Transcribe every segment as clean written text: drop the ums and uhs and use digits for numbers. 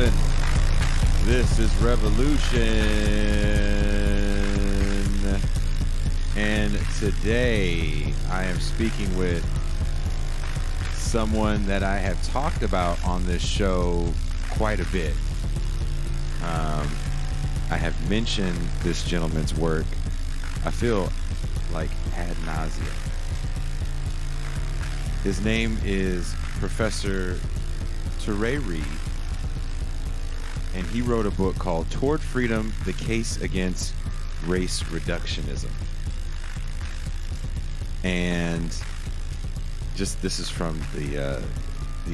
rolling. This is Revolution. And today I am speaking with someone that I have talked about on this show quite a bit. I have mentioned this gentleman's work, I feel like ad nauseum. His name is Professor Toure, and he wrote a book called Toward Freedom, The Case Against Race Reductionism. And just this is from the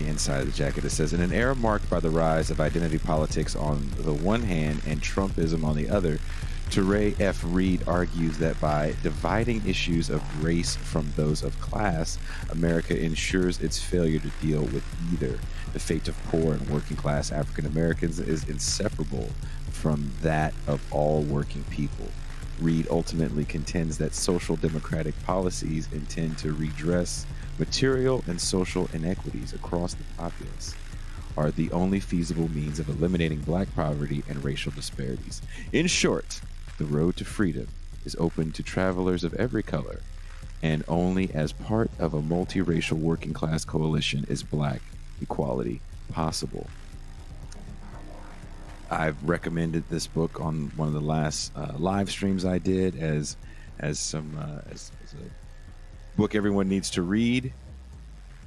inside of the jacket. It says, in an era marked by the rise of identity politics on the one hand and Trumpism on the other, Toure F. Reed argues that by dividing issues of race from those of class, America ensures its failure to deal with either. The fate of poor and working class African Americans is inseparable from that of all working people. Reed ultimately contends that social democratic policies intend to redress material and social inequities across the populace are the only feasible means of eliminating black poverty and racial disparities. In short, the road to freedom is open to travelers of every color, and only as part of a multiracial working class coalition is black equality possible. I've recommended this book on one of the last live streams I did as a book everyone needs to read.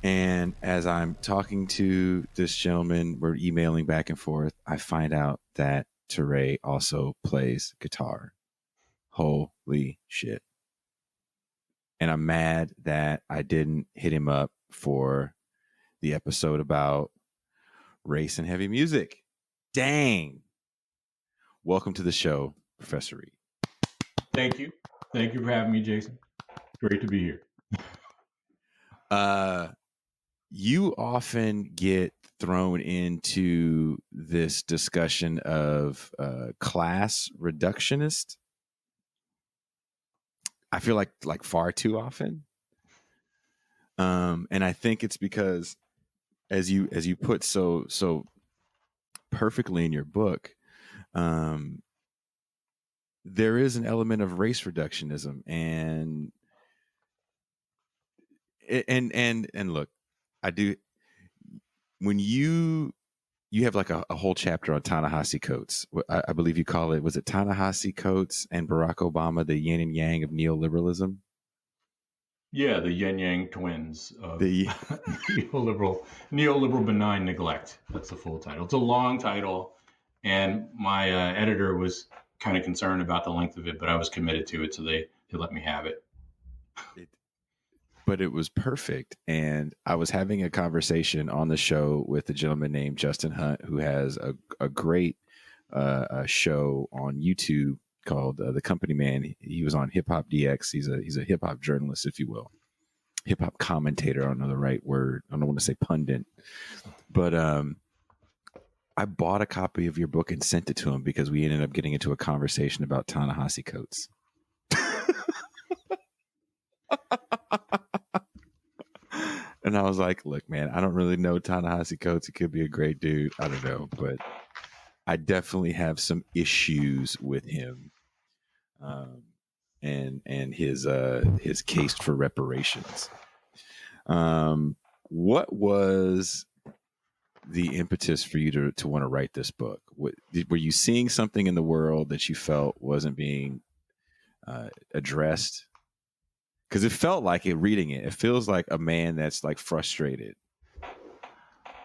And as I'm talking to this gentleman, we're emailing back and forth, I find out that Toure also plays guitar. Holy shit. And I'm mad that I didn't hit him up for the episode about race and heavy music. Dang. Welcome to the show, Professor Reed. Thank you. Thank you for having me, Jason. Great to be here. You often get thrown into this discussion of class reductionist. I feel like far too often. And I think it's because as you put so perfectly in your book, there is an element of race reductionism and look, I do. When you have like a whole chapter on Ta-Nehisi Coates, I believe you call it, was it Ta-Nehisi Coates and Barack Obama, the yin and yang of neoliberalism? Yeah, the yin yang twins of neoliberal benign neglect. That's the full title. It's a long title, and my editor was kind of concerned about the length of it, but I was committed to it, so they let me have it. But it was perfect. And I was having a conversation on the show with a gentleman named Justin Hunt, who has a great show on YouTube called The Company Man. He was on Hip Hop DX. He's a hip hop journalist, if you will. Hip hop commentator. I don't know the right word. I don't want to say pundit. But I bought a copy of your book and sent it to him because we ended up getting into a conversation about Ta-Nehisi Coates. And I was like, look, man, I don't really know Ta-Nehisi Coates. He could be a great dude. I don't know. But I definitely have some issues with him and his case for reparations. What was the impetus for you to want to write this book? Were you seeing something in the world that you felt wasn't being addressed? Because it felt like it, reading it, it feels like a man that's like frustrated.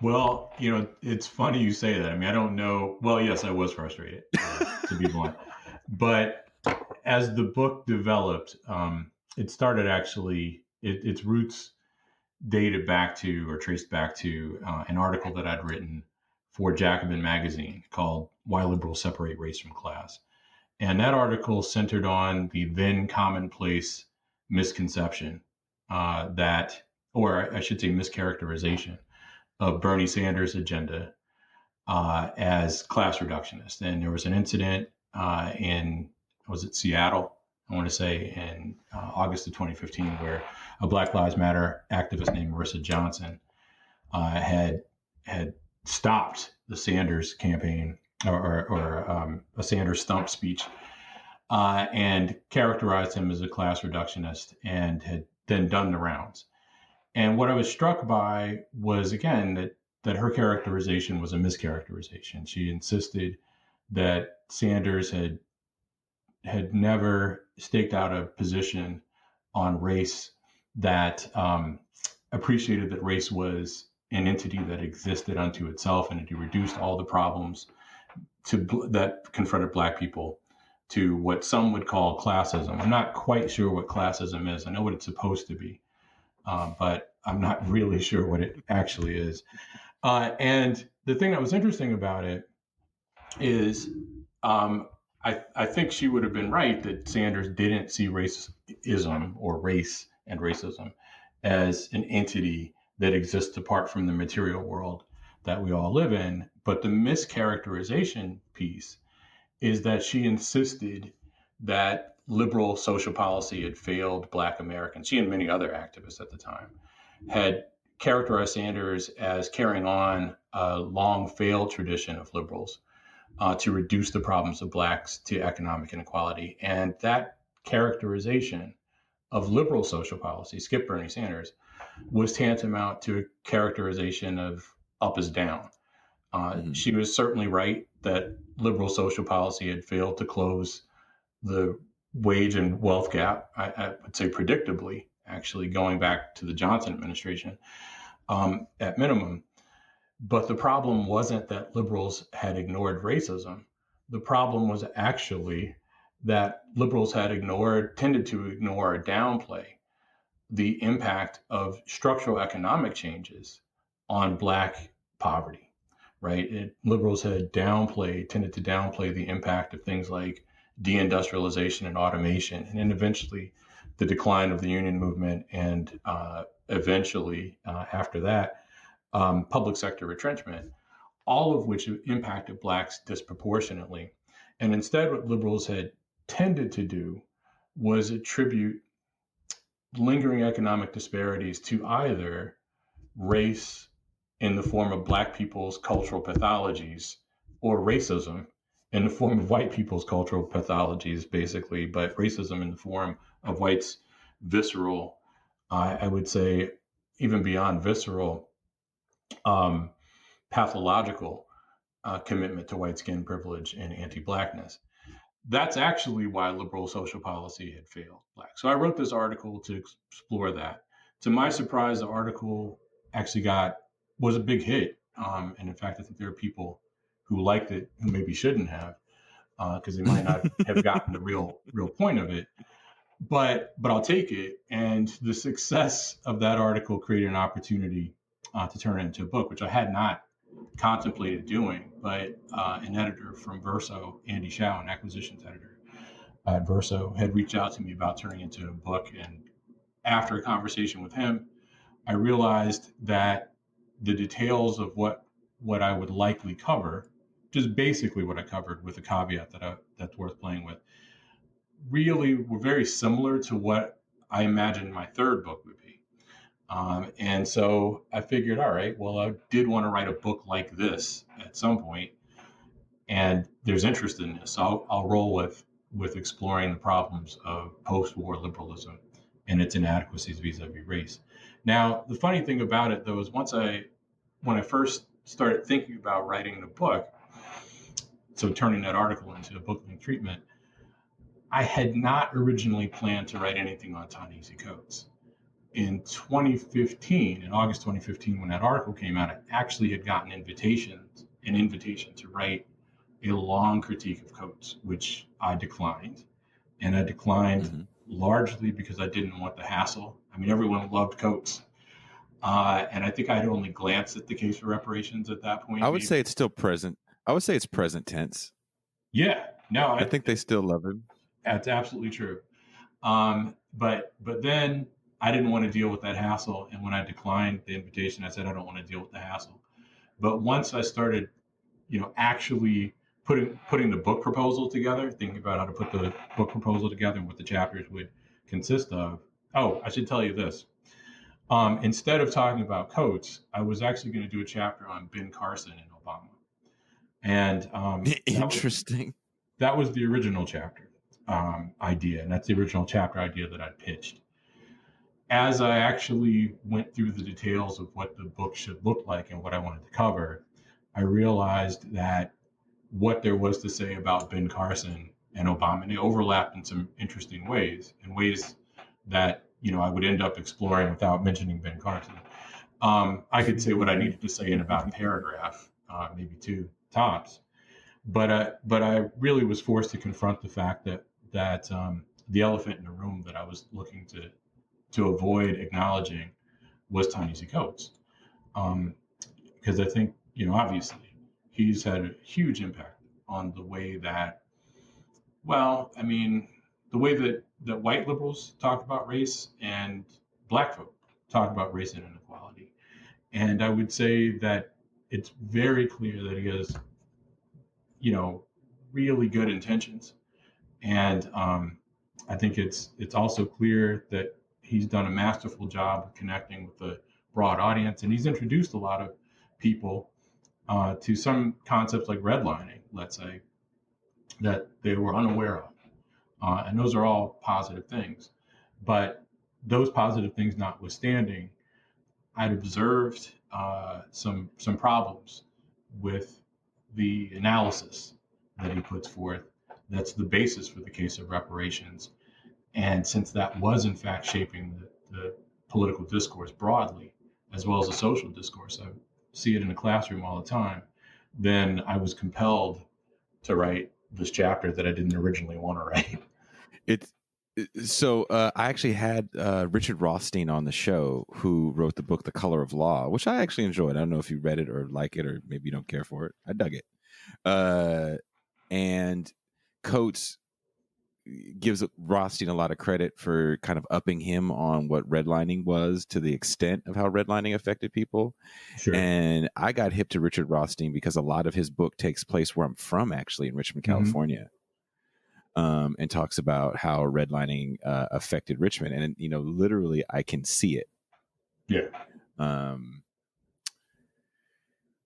Well, it's funny you say that. I mean, I don't know. Well, yes, I was frustrated, to be blunt. But as the book developed, it started actually, its roots dated back to, or traced back to, an article that I'd written for Jacobin magazine called Why Liberals Separate Race from Class. And that article centered on the then commonplace misconception or I should say mischaracterization of Bernie Sanders' agenda as class reductionist. And there was an incident was it Seattle, I want to say, in August of 2015, where a Black Lives Matter activist named Marissa Johnson had stopped the Sanders campaign or a Sanders stump speech, and characterized him as a class reductionist, and had then done the rounds. And what I was struck by was, again, that her characterization was a mischaracterization. She insisted that Sanders had never staked out a position on race that appreciated that race was an entity that existed unto itself, and it reduced all the problems that confronted Black people to what some would call classism. I'm not quite sure what classism is. I know what it's supposed to be, but I'm not really sure what it actually is. And the thing that was interesting about it is I think she would have been right that Sanders didn't see racism or race and racism as an entity that exists apart from the material world that we all live in. But the mischaracterization piece is that she insisted that liberal social policy had failed Black Americans. She and many other activists at the time had characterized Sanders as carrying on a long failed tradition of liberals to reduce the problems of Blacks to economic inequality. And that characterization of liberal social policy, skip Bernie Sanders, was tantamount to a characterization of up is down. She was certainly right that liberal social policy had failed to close the wage and wealth gap. I would say predictably, actually, going back to the Johnson administration at minimum. But the problem wasn't that liberals had ignored racism. The problem was actually that liberals had tended to ignore or downplay the impact of structural economic changes on Black poverty, right? Liberals had tended to downplay the impact of things like deindustrialization and automation, and then eventually the decline of the union movement, and eventually, after that, public sector retrenchment, all of which impacted Blacks disproportionately. And instead, what liberals had tended to do was attribute lingering economic disparities to either race in the form of Black people's cultural pathologies, or racism in the form of white people's cultural pathologies, basically, but racism in the form of whites' visceral, I would say, even beyond visceral, pathological commitment to white skin privilege and anti-Blackness. That's actually why liberal social policy had failed Black. So I wrote this article to explore that. To my surprise, the article actually was a big hit. And in fact, I think there are people who liked it who maybe shouldn't have, because they might not have gotten the real point of it. But I'll take it. And the success of that article created an opportunity to turn it into a book, which I had not contemplated doing. But an editor from Verso, Andy Shao, an acquisitions editor at Verso, had reached out to me about turning it into a book. And after a conversation with him, I realized that the details of what I would likely cover, just basically what I covered with a caveat that's worth playing with, really were very similar to what I imagined my third book would be. And so I figured, all right, well, I did want to write a book like this at some point, and there's interest in this. So I'll roll with exploring the problems of post-war liberalism and its inadequacies vis-a-vis race. Now, the funny thing about it, though, is when I first started thinking about writing the book, so turning that article into a book-length treatment, I had not originally planned to write anything on Ta-Nehisi Coates. In 2015, in August 2015, when that article came out, I actually had gotten an invitation to write a long critique of Coates, which I declined. And I declined largely because I didn't want the hassle. I mean, everyone loved Coates. And I think I had only glanced at the case for reparations at that point. I would say it's still present. I would say it's present tense. Yeah, no, I think they still love him. That's absolutely true. But then I didn't want to deal with that hassle. And when I declined the invitation, I said, I don't want to deal with the hassle. But once I started, actually putting the book proposal together, thinking about how to put the book proposal together and what the chapters would consist of. Oh, I should tell you this. Instead of talking about Coates, I was actually going to do a chapter on Ben Carson and Obama. And Interesting. that was the original chapter idea, and that's the original chapter idea that I pitched. As I actually went through the details of what the book should look like and what I wanted to cover, I realized that what there was to say about Ben Carson and Obama, and they overlapped in some interesting ways, in ways that I would end up exploring without mentioning Ben Carson. I could say what I needed to say in about a paragraph, maybe two tops, but I really was forced to confront the fact that the elephant in the room that I was looking to avoid acknowledging was Ta-Nehisi Coates, because I think obviously he's had a huge impact on the way that, well, I mean, the way that white liberals talk about race and black folk talk about race and inequality. And I would say that it's very clear that he has, really good intentions. And I think it's also clear that he's done a masterful job of connecting with the broad audience, and he's introduced a lot of people to some concepts like redlining, let's say, that they were unaware of. And those are all positive things. But those positive things notwithstanding, I'd observed some problems with the analysis that he puts forth. That's the basis for the case of reparations. And since that was in fact shaping the political discourse broadly, as well as the social discourse, I see it in the classroom all the time, then I was compelled to write this chapter that I didn't originally want to write. It's so I actually had Richard Rothstein on the show, who wrote the book The Color of Law, which I actually enjoyed. I don't know if you read it or like it, or maybe you don't care for it. I dug it. And Coates gives Rothstein a lot of credit for kind of upping him on what redlining was, to the extent of how redlining affected people. Sure. And I got hip to Richard Rothstein because a lot of his book takes place where I'm from, actually, in Richmond, California. And talks about how redlining affected Richmond, and literally I can see it. Yeah.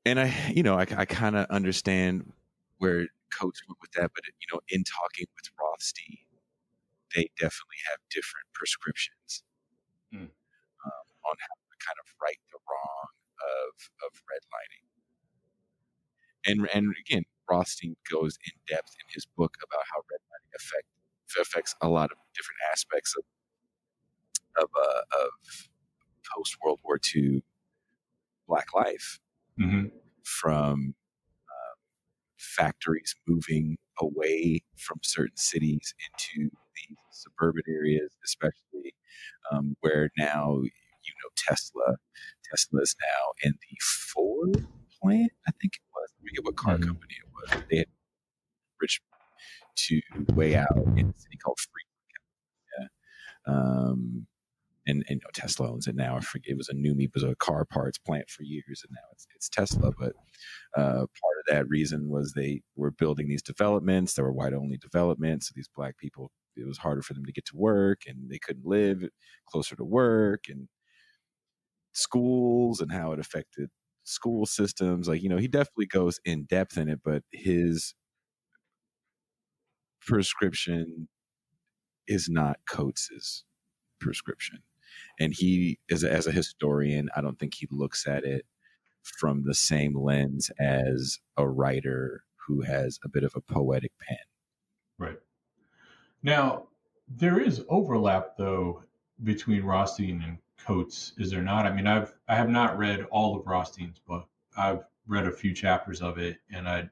And I kind of understand where Coates went with that, but in talking with Rothstein, they definitely have different prescriptions on how to kind of right the wrong of redlining. And again, Rothstein goes in depth in his book about how redlining affects a lot of different aspects of post World War II Black life, from factories moving away from certain cities into these suburban areas, especially where now Tesla is now in the Ford plant, I think it was. I forget what car company it was. They had Richmond to way out in a city called Fremont. And Tesla owns it now. I forget, it was a car parts plant for years, and now it's Tesla. But part of that reason was they were building these developments. There were white-only developments, so these black people, it was harder for them to get to work, and they couldn't live closer to work, and schools, and how it affected school systems. Like, he definitely goes in depth in it, but his prescription is not Coates's prescription. And he, as a historian, I don't think he looks at it from the same lens as a writer who has a bit of a poetic pen. Right. Now, there is overlap, though, between Rothstein and Coates, is there not? I mean, I have not read all of Rothstein's book. I've read a few chapters of it, and I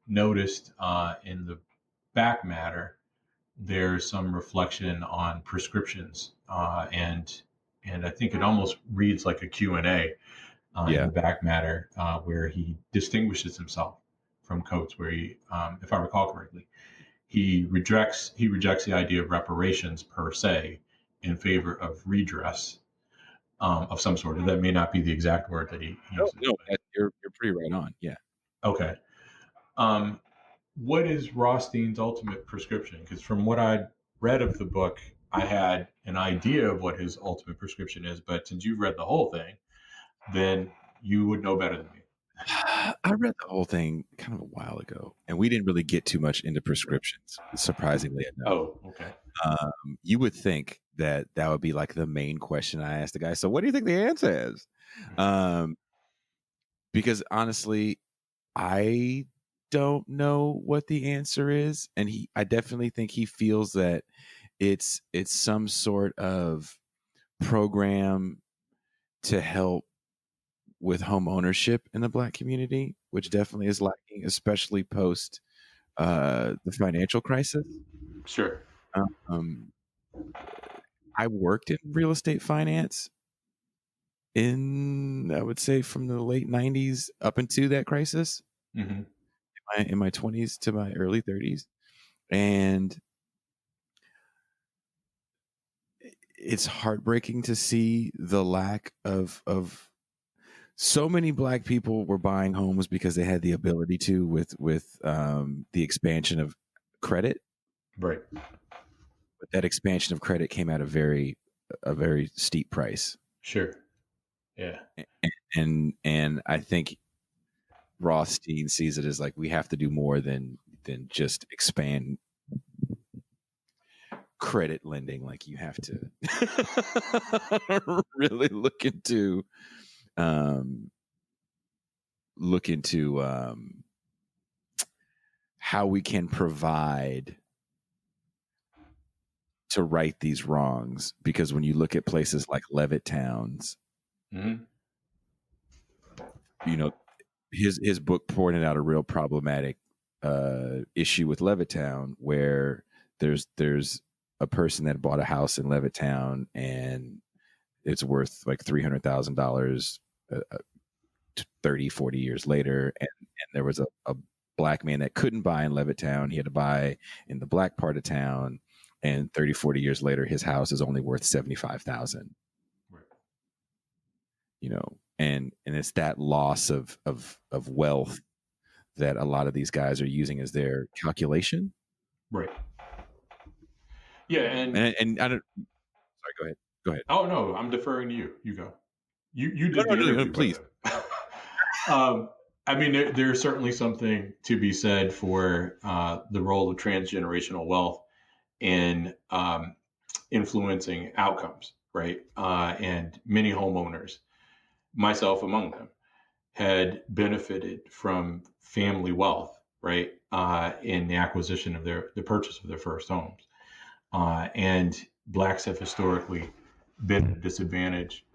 noticed in the back matter there's some reflection on prescriptions, and I think it almost reads like a Q&A in the back matter, where he distinguishes himself from Coates, where he, if I recall correctly, he rejects the idea of reparations per se in favor of redress of some sort. That may not be the exact word that he uses. No, you're pretty right on. Yeah. Okay. What is Rothstein's ultimate prescription? Because from what I read of the book, I had an idea of what his ultimate prescription is, but since you've read the whole thing, then you would know better than me. I read the whole thing kind of a while ago, and we didn't really get too much into prescriptions, surprisingly enough. Oh, okay. You would think that that would be like the main question I asked the guy. So, what do you think the answer is? Um, because honestly, I don't know what the answer is, and I definitely think he feels that it's some sort of program to help with home ownership in the Black community, which definitely is lacking, especially post the financial crisis. Sure. Um, I worked in real estate finance I would say, from the late '90s up into that crisis, Mm-hmm. in my 20s to my early 30s, and it's heartbreaking to see the lack of so many Black people were buying homes because they had the ability to with the expansion of credit, Right. but that expansion of credit came at a very steep price. Sure. Yeah. And I think Rothstein sees it as like we have to do more than just expand credit lending. Like you have to really um, look into how we can provide to right these wrongs. Because when you look at places like Levittowns, Mm-hmm. you know, his book pointed out a real problematic issue with Levittown, where there's a person that bought a house in Levittown and it's worth like $300,000 30, 40 years later. And there was a Black man that couldn't buy in Levittown. He had to buy in the Black part of town. And 30, 40 years later, his house is only worth 75,000, Right. and it's that loss of wealth that a lot of these guys are using as their calculation. Right. Yeah. And I don't, sorry, go ahead. Go ahead. Oh no, I'm deferring to you. You go. You No, did no, the no, no, interview, by please. the way. I mean, there's certainly something to be said for the role of transgenerational wealth in influencing outcomes, right? And many homeowners, myself among them, had benefited from family wealth, right, in the acquisition of the purchase of their first homes. And Blacks have historically been at a disadvantage,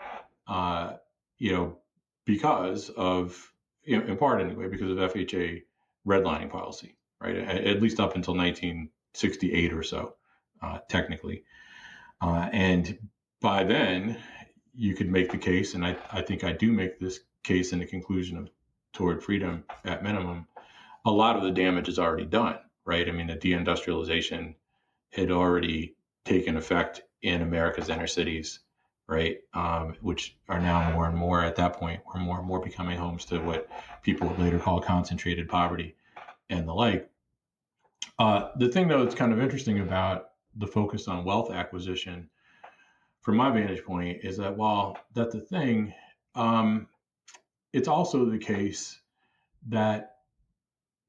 uh, you know, because of, in part anyway, because of FHA redlining policy, right? At least up until 1968 or so, technically. And by then, you could make the case, and I think I do make this case in the conclusion of Toward Freedom at minimum, a lot of the damage is already done, right? I mean, the deindustrialization had already taken effect in America's inner cities, right? Which are now more and more at that point, were more and more becoming homes to what people would later call concentrated poverty and the like. The thing, though, that's kind of interesting about the focus on wealth acquisition, from my vantage point, is that while that's a thing, um, it's also the case that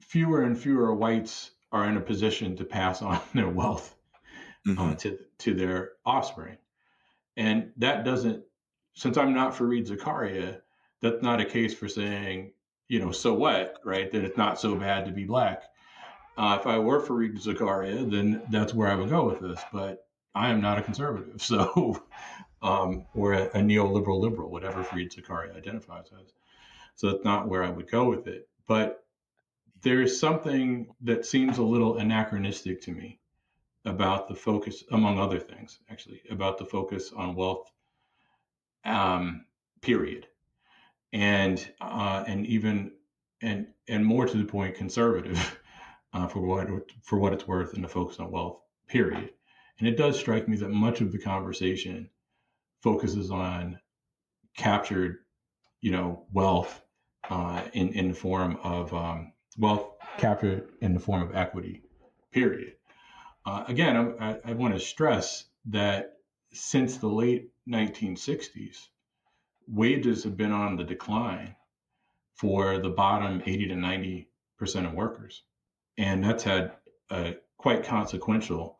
fewer and fewer whites are in a position to pass on their wealth Mm-hmm. to their offspring. And that doesn't, since I'm not Fareed Zakaria, that's not a case for saying, so what, right? That it's not so bad to be Black. If I were Fareed Zakaria, then that's where I would go with this. But I am not a conservative, so or a neoliberal liberal, whatever Fareed Zakaria identifies as. So that's not where I would go with it. But there's something that seems a little anachronistic to me about the focus, among other things, actually, about the focus on wealth, period, and even and more to the point, conservative, for what it's worth, and the focus on wealth, period. And it does strike me that much of the conversation focuses on captured, wealth in the form of wealth captured in the form of equity, period. Again, I want to stress that since the late 1960s, wages have been on the decline for the bottom 80 to 90% of workers. And that's had a quite consequential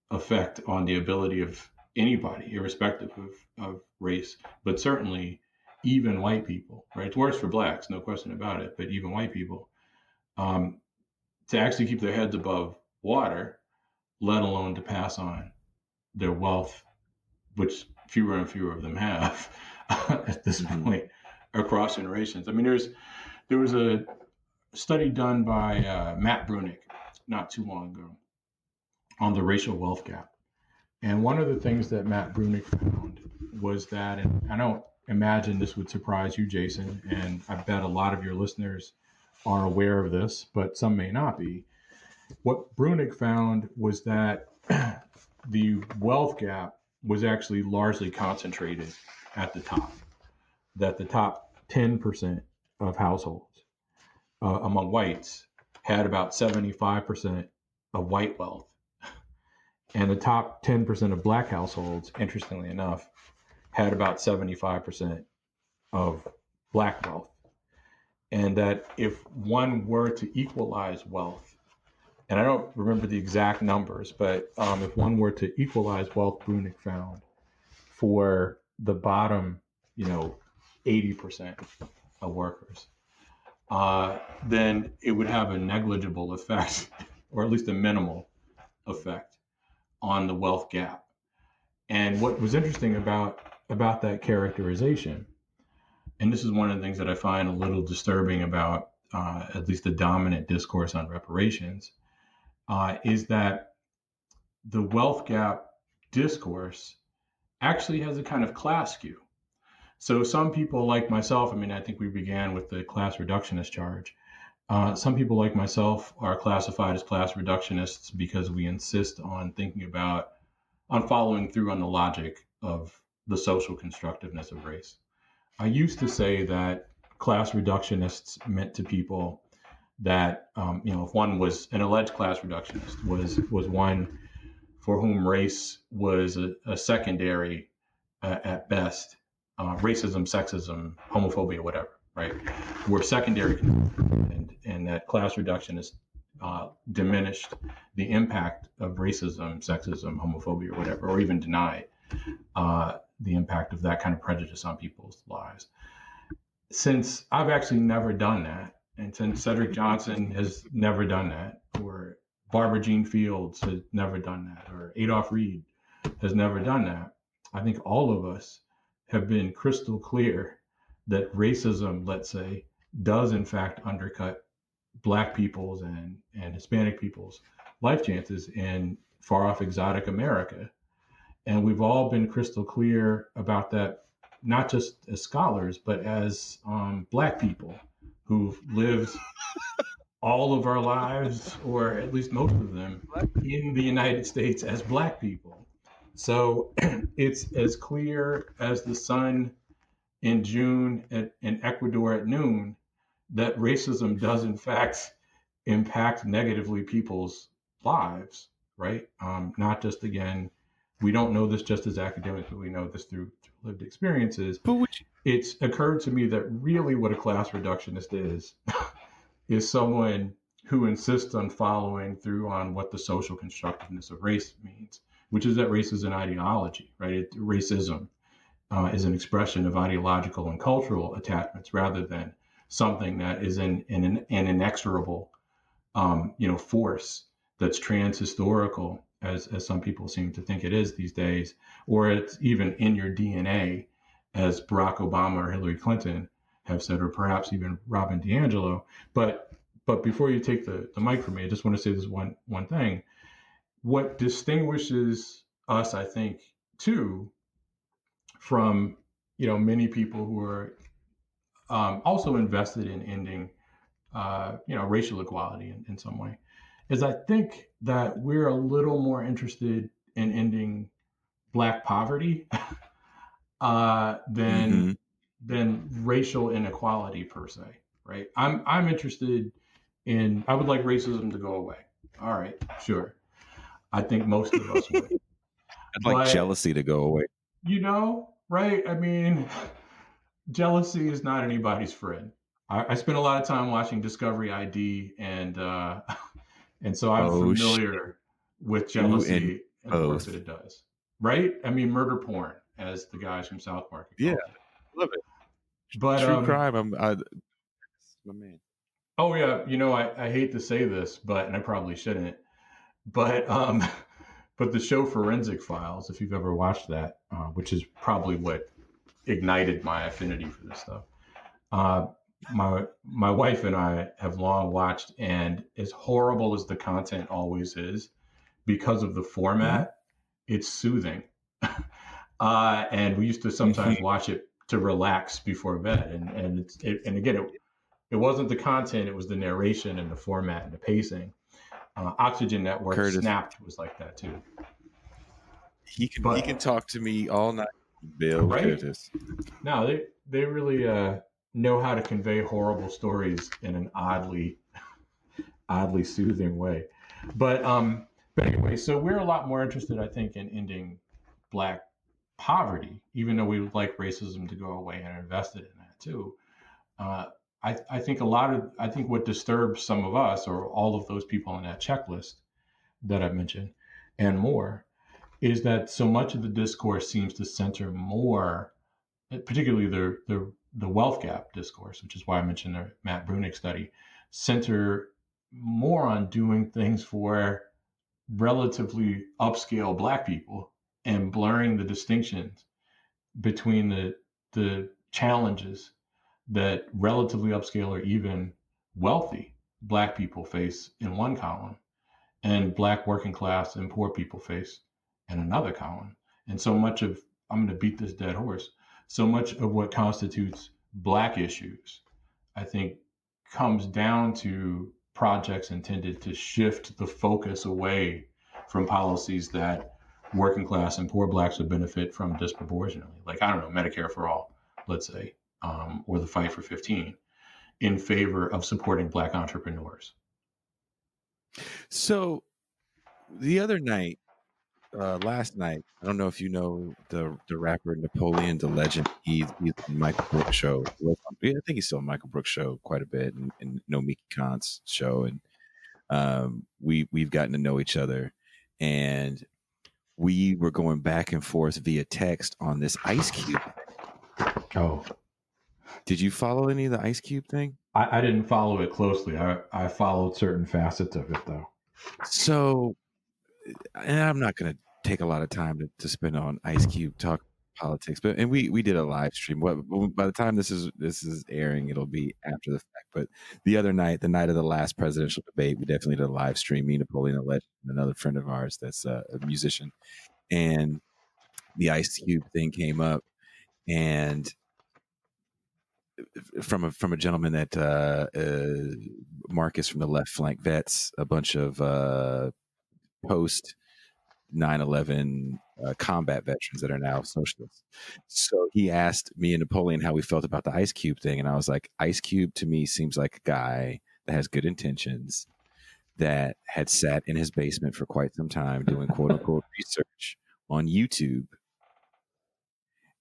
effect on the ability of anybody, irrespective of race, but certainly even white people, right? It's worse for blacks, no question about it, but even white people, to actually keep their heads above water, let alone to pass on their wealth, which fewer and fewer of them have at this point across generations. I mean, there was a study done by Matt Brunick not too long ago on the racial wealth gap. And one of the things that Matt Brunick found was that, and I don't imagine this would surprise you, Jason, and I bet a lot of your listeners are aware of this, but some may not be. What Brunick found was that the wealth gap was actually largely concentrated at the top, that the top 10% of households among whites had about 75% of white wealth. And the top 10% of black households, interestingly enough, had about 75% of black wealth. And that if one were to equalize wealth, and I don't remember the exact numbers, but if one were to equalize wealth, Brunick found, for the bottom, 80% of workers, then it would have a negligible effect, or at least a minimal effect, on the wealth gap. And what was interesting about that characterization, and this is one of the things that I find a little disturbing about at least the dominant discourse on reparations, is that the wealth gap discourse actually has a kind of class skew. So some people like myself, I mean, I think we began with the class reductionist charge. Some people like myself are classified as class reductionists because we insist on following through on the logic of the social constructiveness of race. I used to say that class reductionists meant to people that, if one was an alleged class reductionist, was one for whom race was a secondary at best. Racism, sexism, homophobia, whatever, right, were secondary, and that class reductionists diminished the impact of racism, sexism, homophobia, or whatever, or even denied the impact of that kind of prejudice on people's lives. Since I've actually never done that, and since Cedric Johnson has never done that, or Barbara Jean Fields has never done that, or Adolph Reed has never done that, I think all of us have been crystal clear that racism, let's say, does in fact undercut Black people's and Hispanic people's life chances in far off exotic America. And we've all been crystal clear about that, not just as scholars, but as Black people who've lived all of our lives, or at least most of them, in the United States as Black people. So it's as clear as the sun in June in Ecuador at noon that racism does in fact impact negatively people's lives, right? Not just, again, we don't know this just as academics, but we know this through lived experiences. It's occurred to me that really what a class reductionist is someone who insists on following through on what the social constructiveness of race means, which is that race is an ideology, right? Racism is an expression of ideological and cultural attachments rather than something that is an inexorable, force that's transhistorical, as some people seem to think it is these days, or it's even in your DNA, as Barack Obama or Hillary Clinton have said, or perhaps even Robin DiAngelo. But before you take the mic from me, I just want to say this one thing. What distinguishes us, I think, too, from many people who are also invested in ending racial equality in some way, is I think that we're a little more interested in ending Black poverty than racial inequality per se, right? I'm interested in, I would like racism to go away. All right, sure. I think most of us would. I'd like jealousy to go away. Right? I mean, jealousy is not anybody's friend. I spent a lot of time watching Discovery ID, and so I'm Oh shit, familiar with you and jealousy and the work that both. it does. Right? I mean, murder porn, as the guys from South Park have Yeah, called it. love it. But True crime. My man. oh yeah, I hate to say this, and I probably shouldn't, but but the show Forensic Files, if you've ever watched that, which is probably what ignited my affinity for this stuff. Uh, my wife and I have long watched, and as horrible as the content always is, because of the Hmm? format, it's soothing. And we used to sometimes watch it to relax before bed, and again, it wasn't the content; it was the narration and the format and the pacing. Oxygen Network, Curtis, Snapped was like that too. he can But talk to me all night. Bill right, Curtis. no, they really know how to convey horrible stories in an oddly soothing way. But anyway, so we're a lot more interested, I think, in ending Black poverty, even though we would like racism to go away and invested in that too. Uh, I think I think what disturbs some of us, or all of those people on that checklist that I mentioned, and more, is that so much of the discourse seems to center more, particularly the wealth gap discourse, which is why I mentioned the Matt Brunig study, center more on doing things for relatively upscale Black people and blurring the distinctions between the challenges that relatively upscale or even wealthy Black people face in one column, and Black working class and poor people face in another column. And so much of, I'm going to beat this dead horse, so much of what constitutes Black issues, I think, comes down to projects intended to shift the focus away from policies that working class and poor Blacks would benefit from disproportionately. Like, I don't know, Medicare for all, let's say, or the fight for 15, in favor of supporting Black entrepreneurs. So the other night, last night, I don't know if you know the rapper Napoleon the Legend. He's on Michael Brooks' show. Yeah, I think he's still on Michael Brooks' show quite a bit, and Nomiki Khan's show, and we've gotten to know each other, and we were going back and forth via text on this Ice Cube. Oh, Did you follow any of the Ice Cube thing? I didn't follow it closely. I followed certain facets of it, though. So, and I'm not going to take a lot of time to spend on Ice Cube talk politics, but and we did a live stream. By the time this is airing, it'll be after the fact. But the other night, the night of the last presidential debate, we definitely did a live stream. Me, Napoleon the Legend, another friend of ours that's a musician, and the Ice Cube thing came up, and from a gentleman that Marcus from the Left Flank Vets, a bunch of post 9/11 combat veterans that are now socialists. So he asked me and Napoleon how we felt about the Ice Cube thing, and I was like, Ice Cube to me seems like a guy that has good intentions, that had sat in his basement for quite some time doing quote unquote research on YouTube,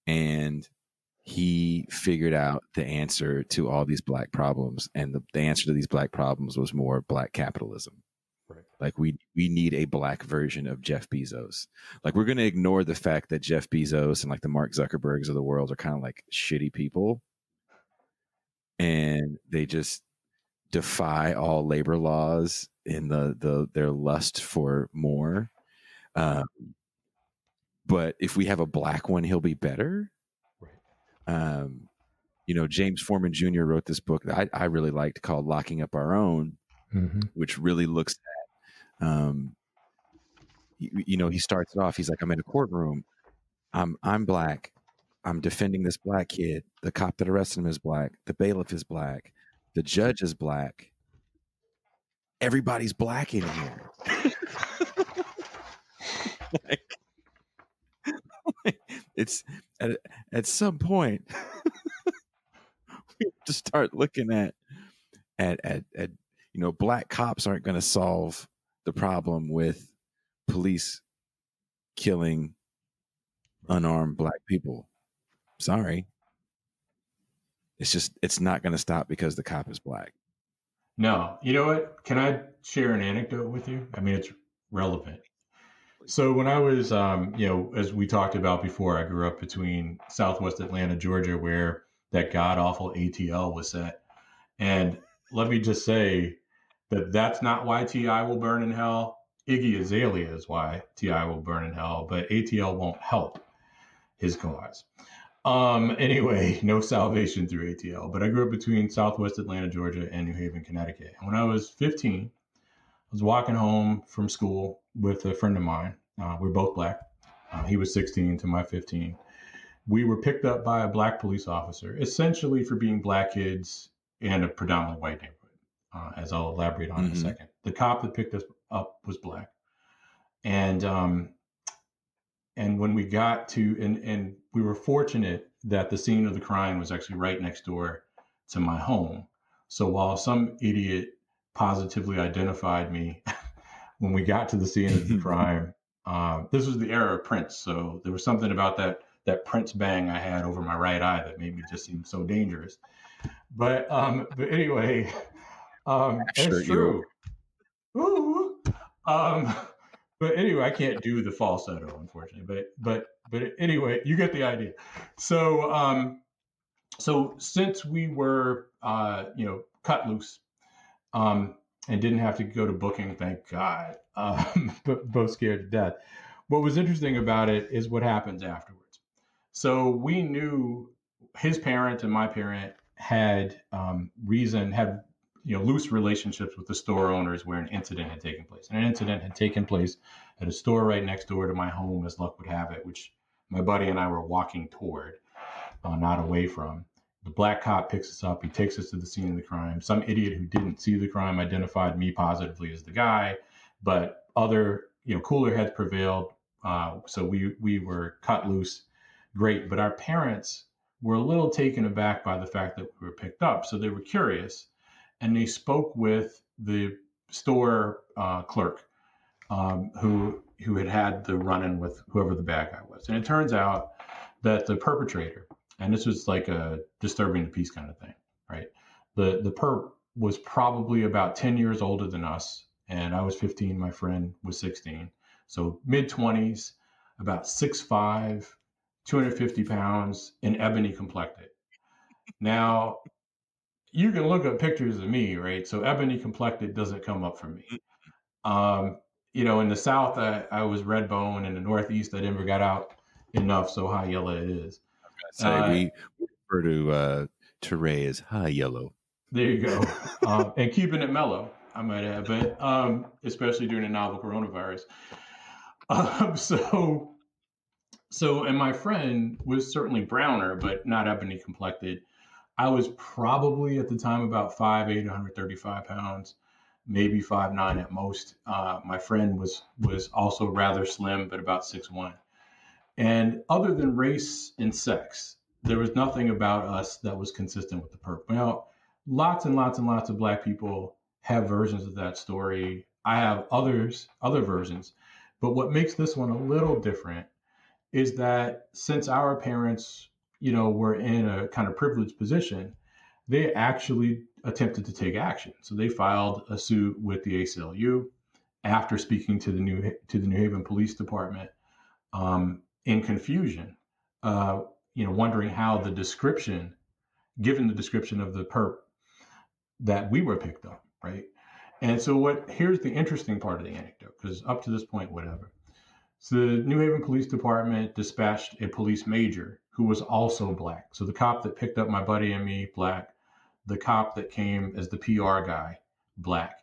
and he figured out the answer to all these Black problems, and the answer to these Black problems was more Black capitalism. Right. Like we need a Black version of Jeff Bezos. Like we're going to ignore the fact that Jeff Bezos and like the Mark Zuckerbergs of the world are kind of like shitty people, and they just defy all labor laws in their lust for more. Um, but if we have a Black one, he'll be better. Right. James Foreman Jr. wrote this book that I really liked called Locking Up Our Own, Mm-hmm. which really looks at, he starts it off. He's like, I'm in a courtroom. I'm Black. I'm defending this Black kid. The cop that arrested him is Black. The bailiff is Black. The judge is Black. Everybody's Black in here. It's at some point we have to start looking at Black cops aren't going to solve the problem with police killing unarmed Black people. Sorry. it's not going to stop because the cop is black. No, you know what? Can I share an anecdote with you? I mean, it's relevant. So when I was, as we talked about before, I grew up between Southwest Atlanta, Georgia, where that god awful ATL was set. And let me just say that that's not why T.I. will burn in hell. Iggy Azalea is why T.I. will burn in hell, but ATL won't help his cause. Anyway, no salvation through ATL. But I grew up between Southwest Atlanta, Georgia, and New Haven, Connecticut. And when I was 15, I was walking home from school with a friend of mine. We're both black. He was 16 to my 15. We were picked up by a black police officer, essentially for being black kids in a predominantly white neighborhood, as I'll elaborate on in a second. The cop that picked us up was black. And when we got to, and we were fortunate that the scene of the crime was actually right next door to my home. So while some idiot positively identified me when we got to the scene of the crime, this was the era of Prince. So there was something about that Prince bang I had over my right eye that made me just seem so dangerous. But anyway, it's true. Ooh. But anyway, I can't do the falsetto, unfortunately. But anyway, you get the idea. So so since we were cut loose, and didn't have to go to booking, thank God, but both scared to death. What was interesting about it is what happens afterwards. So we knew his parent and my parent had loose relationships with the store owners where an incident had taken place. And an incident had taken place at a store right next door to my home, as luck would have it, which my buddy and I were walking toward, not away from. The black cop picks us up. He takes us to the scene of the crime. Some idiot who didn't see the crime identified me positively as the guy, but other, cooler heads prevailed. So we were cut loose. Great. But our parents were a little taken aback by the fact that we were picked up. So they were curious, and they spoke with the store clerk who had the run-in with whoever the bad guy was. And it turns out that the perpetrator, and this was like a disturbing the peace kind of thing, right? The perp was probably about 10 years older than us, and I was 15, my friend was 16. So mid-20s, about 6'5", 250 pounds, and ebony complected. Now, you can look up pictures of me, right? So ebony complected doesn't come up for me. In the South, I was red bone. In the Northeast, I never got out enough, so high yellow it is. We refer to Toure as high yellow. There you go. And keeping it mellow, I might add, but especially during the novel coronavirus. And my friend was certainly browner, but not ebony complected. I was probably at the time about 5'8", 135 pounds, maybe 5'9" at most. My friend was also rather slim, but about 6'1". And other than race and sex, there was nothing about us that was consistent with the perp. Now, lots and lots and lots of black people have versions of that story. I have other versions. But what makes this one a little different is that since our parents, were in a kind of privileged position, they actually attempted to take action. So they filed a suit with the ACLU after speaking to the New Haven Police Department in confusion, wondering how given the description of the perp, that we were picked up, right? And so here's the interesting part of the anecdote, because up to this point, whatever. So the New Haven Police Department dispatched a police major who was also black. So the cop that picked up my buddy and me, black. The cop that came as the PR guy, black.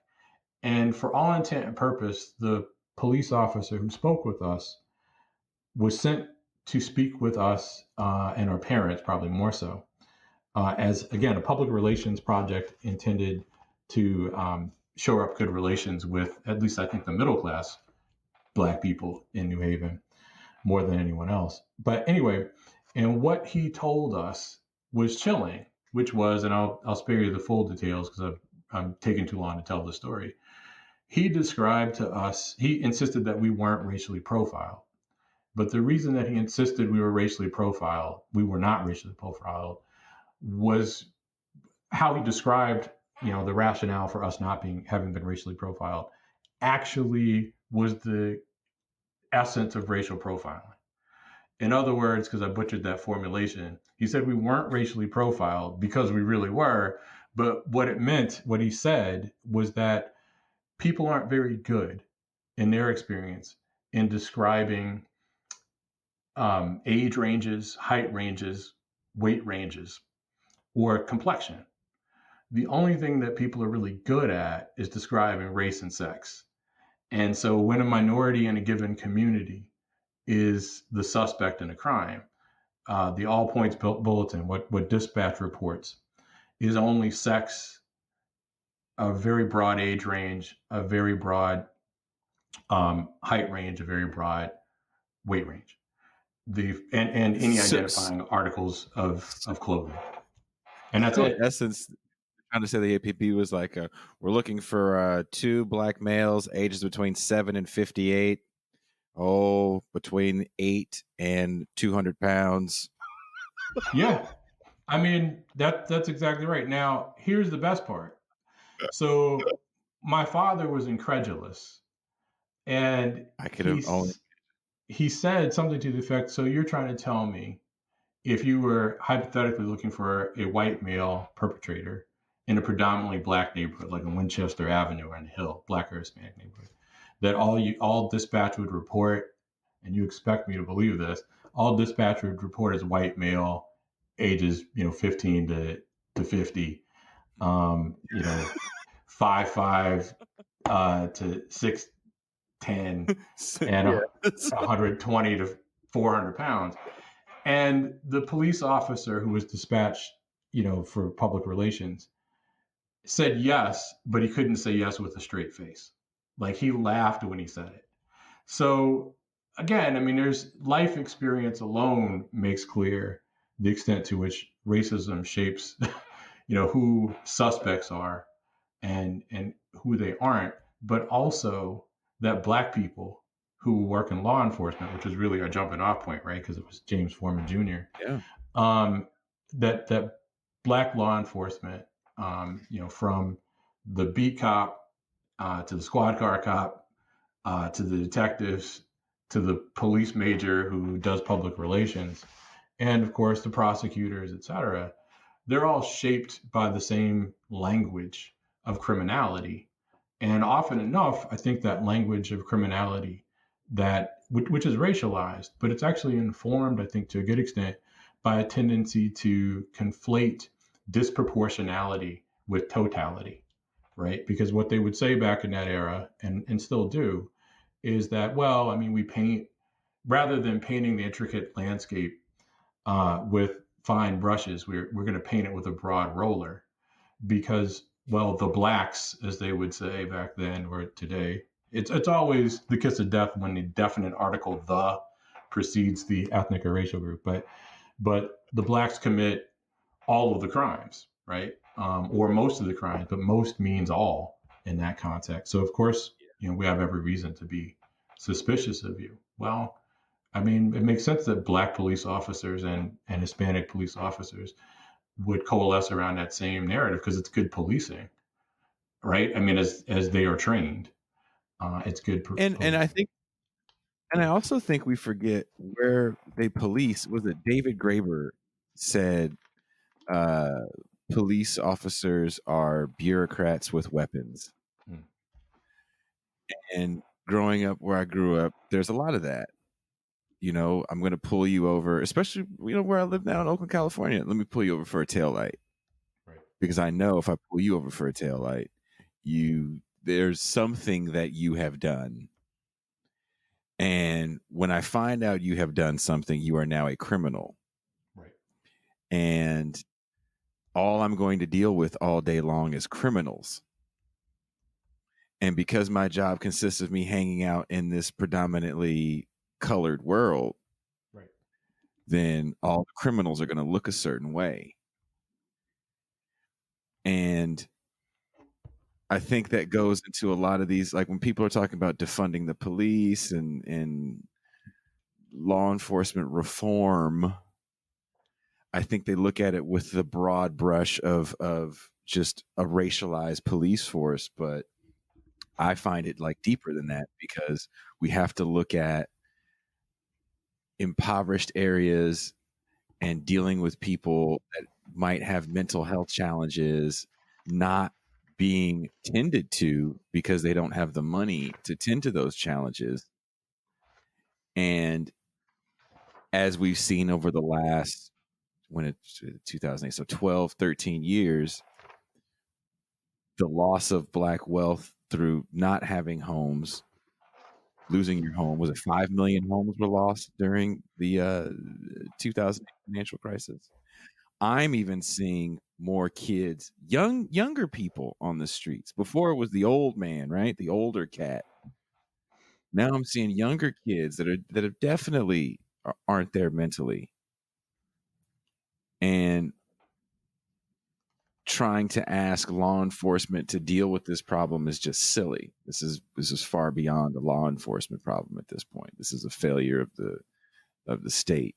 And for all intent and purpose, the police officer who spoke with us was sent to speak with us and our parents, probably more so, as, again, a public relations project intended to shore up good relations with, at least I think, the middle class black people in New Haven more than anyone else. But anyway, and what he told us was chilling, which was, and I'll spare you the full details because I'm taking too long to tell the story. He described to us, he insisted that we weren't racially profiled. But the reason that he insisted we were racially profiled, we were not racially profiled, was how he described, the rationale for us not having been racially profiled actually was the essence of racial profiling. In other words, because I butchered that formulation, he said we weren't racially profiled because we really were. But what it meant, what he said, was that people aren't very good in their experience in describing age ranges, height ranges, weight ranges, or complexion. The only thing that people are really good at is describing race and sex. And so when a minority in a given community is the suspect in a crime, the all points bulletin, what dispatch reports, is only sex, a very broad age range, a very broad height range, a very broad weight range, and any identifying articles of clothing, and that's So in it. essence, trying to say the APP was like, we're looking for 2 black males, ages between 7 and 58. Oh, between 8 and 200 pounds. Yeah, I mean that's exactly right. Now here's the best part. So my father was incredulous, and I could have only. he said something to the effect, so you're trying to tell me if you were hypothetically looking for a white male perpetrator in a predominantly black neighborhood, like in Winchester Avenue or in the Hill, black or Hispanic neighborhood, that all dispatch would report, and you expect me to believe this, all dispatch would report as white male, ages 15 to 50, 5'5" to 6'10", and Yeah. 120 to 400 pounds. And the police officer who was dispatched, for public relations said yes, but he couldn't say yes with a straight face. Like he laughed when he said it. So again, I mean, there's life experience alone makes clear the extent to which racism shapes, who suspects are and who they aren't, but also that black people who work in law enforcement, which was really our jumping off point, right? Because it was James Foreman Jr. Yeah. That black law enforcement, from the beat cop to the squad car cop to the detectives to the police major who does public relations, and of course the prosecutors, et cetera, they're all shaped by the same language of criminality. And often enough, I think that language of criminality which is racialized, but it's actually informed, I think, to a good extent by a tendency to conflate disproportionality with totality, right? Because what they would say back in that era, and still do, is that, well, I mean, we paint, rather than painting the intricate landscape with fine brushes, we're going to paint it with a broad roller because, well, the blacks, as they would say back then or today, it's always the kiss of death when the definite article "the" precedes the ethnic or racial group, but the blacks commit all of the crimes, right? Or most of the crimes, but most means all in that context. So of course, we have every reason to be suspicious of you. Well, I mean, it makes sense that black police officers and Hispanic police officers would coalesce around that same narrative because it's good policing, right? I mean, as they are trained, it's good. And I think, and I also think we forget where they police. Was it David Graeber said police officers are bureaucrats with weapons? Hmm. And growing up where I grew up, there's a lot of that. I'm going to pull you over, especially, where I live now in Oakland, California. Let me pull you over for a taillight. Right. Because I know if I pull you over for a taillight, there's something that you have done. And when I find out you have done something, you are now a criminal. Right. And all I'm going to deal with all day long is criminals. And because my job consists of me hanging out in this predominantly colored world, Right. then all the criminals are going to look a certain way. And I think that goes into a lot of these, like when people are talking about defunding the police and law enforcement reform, I think they look at it with the broad brush of just a racialized police force, but I find it like deeper than that, because we have to look at impoverished areas and dealing with people that might have mental health challenges not being tended to because they don't have the money to tend to those challenges. And as we've seen over the last, when it's 2008, so 12, 13 years, the loss of Black wealth through not having homes, losing your home. Was it 5 million homes were lost during the 2008 financial crisis? I'm even seeing more kids, younger people on the streets. Before it was the old man, right? The older cat. Now I'm seeing younger kids that are definitely aren't there mentally, and trying to ask law enforcement to deal with this problem is just silly. This is far beyond a law enforcement problem at this point. This is a failure of the state.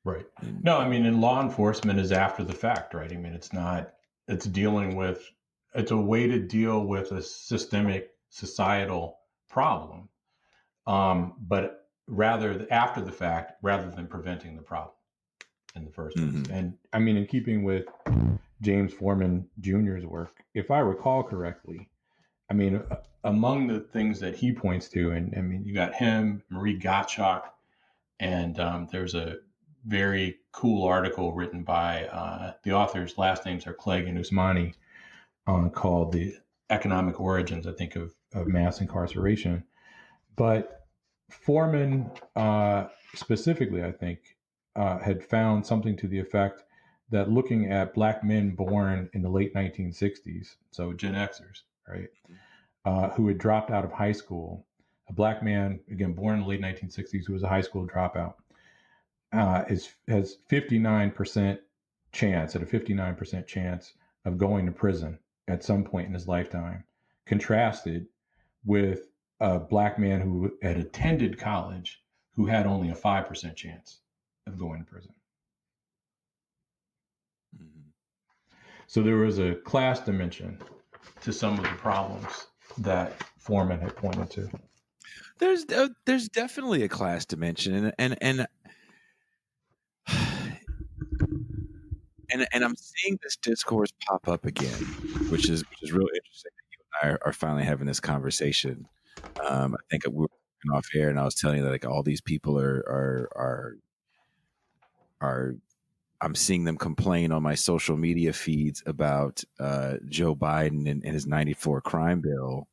Right. No, I mean, and law enforcement is after the fact, right? I mean, it's dealing with, it's a way to deal with a systemic societal problem, but rather after the fact, rather than preventing the problem in the first place. And I mean, in keeping with James Foreman Jr.'s work, if I recall correctly, I mean, among the things that he points to, and I mean, you got him, Marie Gottschalk, and there's a very cool article written by the author's last names are Clegg and Usmani, called "The Economic Origins," I think, of mass incarceration. But Foreman, specifically, I think, had found something to the effect that looking at Black men born in the late 1960s, so Gen Xers, right, who had dropped out of high school, a Black man, again, born in the late 1960s, who was a high school dropout, has 59% chance, at a 59% chance of going to prison at some point in his lifetime, contrasted with a Black man who had attended college who had only a 5% chance of going to prison. Mm-hmm. So there was a class dimension to some of the problems that Foreman had pointed to. There's definitely a class dimension, and I'm seeing this discourse pop up again, which is real interesting that you and I are finally having this conversation. I think we were off air, and I was telling you that like all these people are I'm seeing them complain on my social media feeds about Joe Biden and his 94 crime bill,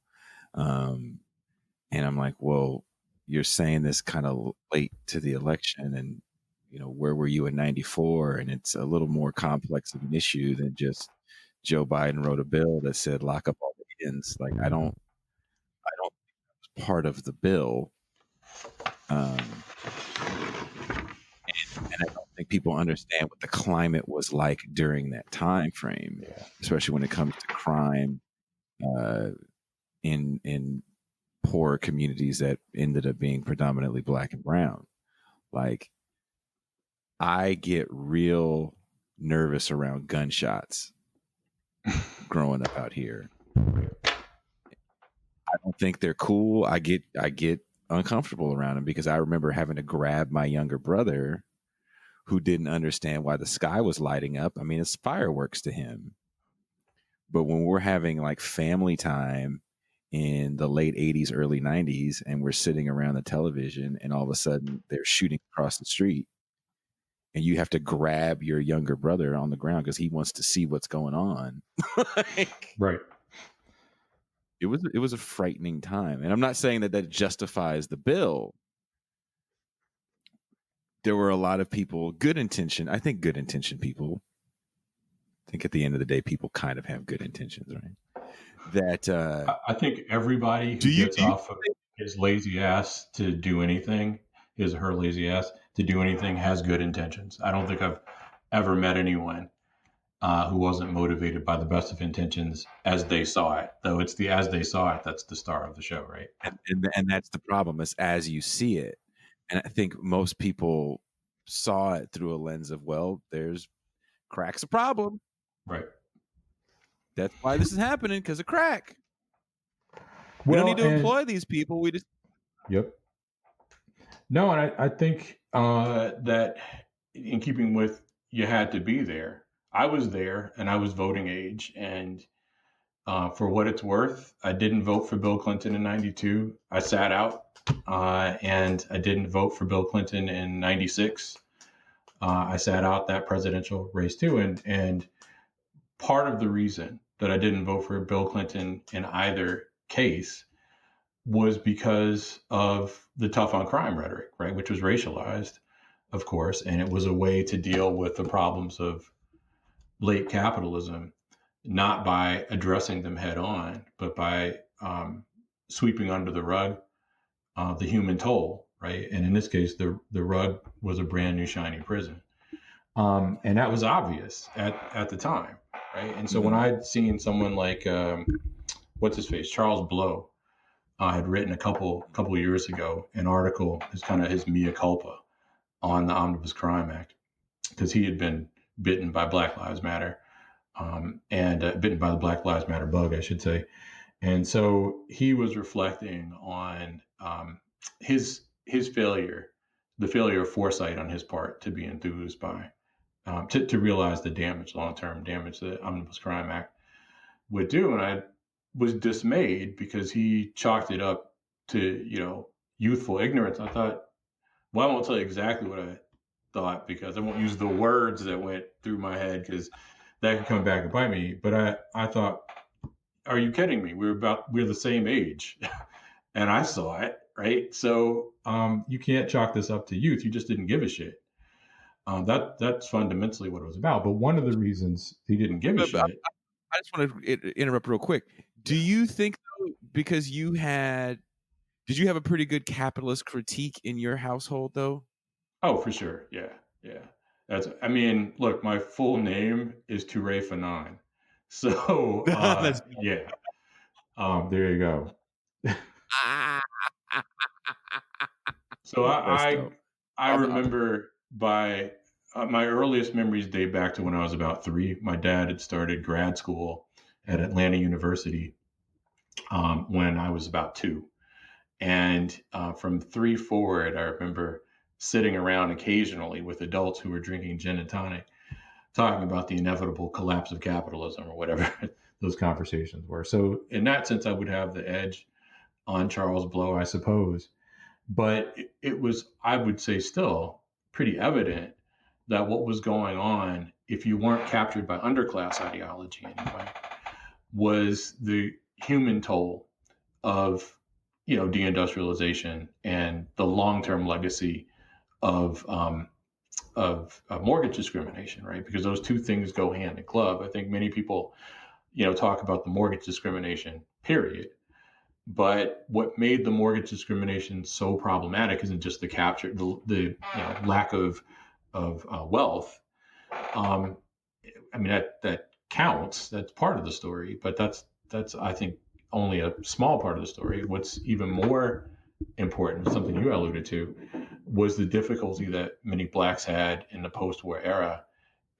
and I'm like, well, you're saying this kind of late to the election, and where were you in 94? And it's a little more complex of an issue than just Joe Biden wrote a bill that said lock up all the Indians. Like, I don't think that was part of the bill. And I don't think people understand what the climate was like during that time frame, especially when it comes to crime in poor communities that ended up being predominantly Black and brown. Like, I get real nervous around gunshots growing up out here. I don't think they're cool. I get uncomfortable around them because I remember having to grab my younger brother who didn't understand why the sky was lighting up. I mean, it's fireworks to him. But when we're having like family time in the late 80s, early 90s, and we're sitting around the television and all of a sudden they're shooting across the street, and you have to grab your younger brother on the ground because he wants to see what's going on. Right. It was a frightening time. And I'm not saying that justifies the bill. There were a lot of people, good intention. I think good intention people. I think at the end of the day, people kind of have good intentions, right? That I think everybody who gets off of his lazy ass to do anything, his or her lazy ass to do anything, has good intentions. I don't think I've ever met anyone who wasn't motivated by the best of intentions as they saw it. Though it's the as they saw it that's the star of the show, right? And that's the problem, is as you see it. And I think most people saw it through a lens of, well, there's Crack's a problem. Right. That's why this is happening, because of crack. We Well, don't need to and employ these people. We just yep. No, and I think that in keeping with you had to be there. I was there, and I was voting age, and for what it's worth, I didn't vote for Bill Clinton in '92. I sat out, and I didn't vote for Bill Clinton in '96. I sat out that presidential race too, and part of the reason that I didn't vote for Bill Clinton in either case was because of the tough on crime rhetoric, right, which was racialized, of course, and it was a way to deal with the problems of late capitalism, not by addressing them head on, but by sweeping under the rug the human toll, right? And in this case, the rug was a brand new shiny prison. And that was obvious at the time, right? And so when I'd seen someone like, what's his face, Charles Blow, had written a couple years ago an article, is kind of his mea culpa on the Omnibus Crime Act, because he had been bitten by Black Lives Matter, and bitten by the Black Lives Matter bug, I should say. And so he was reflecting on his failure, the failure of foresight on his part to be enthused by, to realize the damage, long-term damage that Omnibus Crime Act would do. And I was dismayed because he chalked it up to, youthful ignorance. I thought, well, I won't tell you exactly what I thought, because I won't use the words that went through my head, because that could come back and bite me. But I thought, are you kidding me? We're the same age. And I saw it, right? So you can't chalk this up to youth. You just didn't give a shit. That's fundamentally what it was about. But one of the reasons he didn't give a shit. I just want to interrupt real quick. Do you think, because did you have a pretty good capitalist critique in your household, though? Oh, for sure. Yeah. Look, my full name is Toure Fanon. So, yeah. There you go. So I remember my earliest memories date back to when I was about 3. My dad had started grad school at Atlanta University when I was about 2. And from 3 forward, I remember sitting around occasionally with adults who were drinking gin and tonic, talking about the inevitable collapse of capitalism or whatever those conversations were. So in that sense, I would have the edge on Charles Blow, I suppose. But it was, I would say, still pretty evident that what was going on, if you weren't captured by underclass ideology anyway, was the human toll of deindustrialization and the long-term legacy of mortgage discrimination, right? Because those two things go hand in glove. I think many people, talk about the mortgage discrimination period, but what made the mortgage discrimination so problematic isn't just the capture, the lack of wealth. That counts. That's part of the story, but that's I think only a small part of the story. What's even more important, something you alluded to, was the difficulty that many blacks had in the post-war era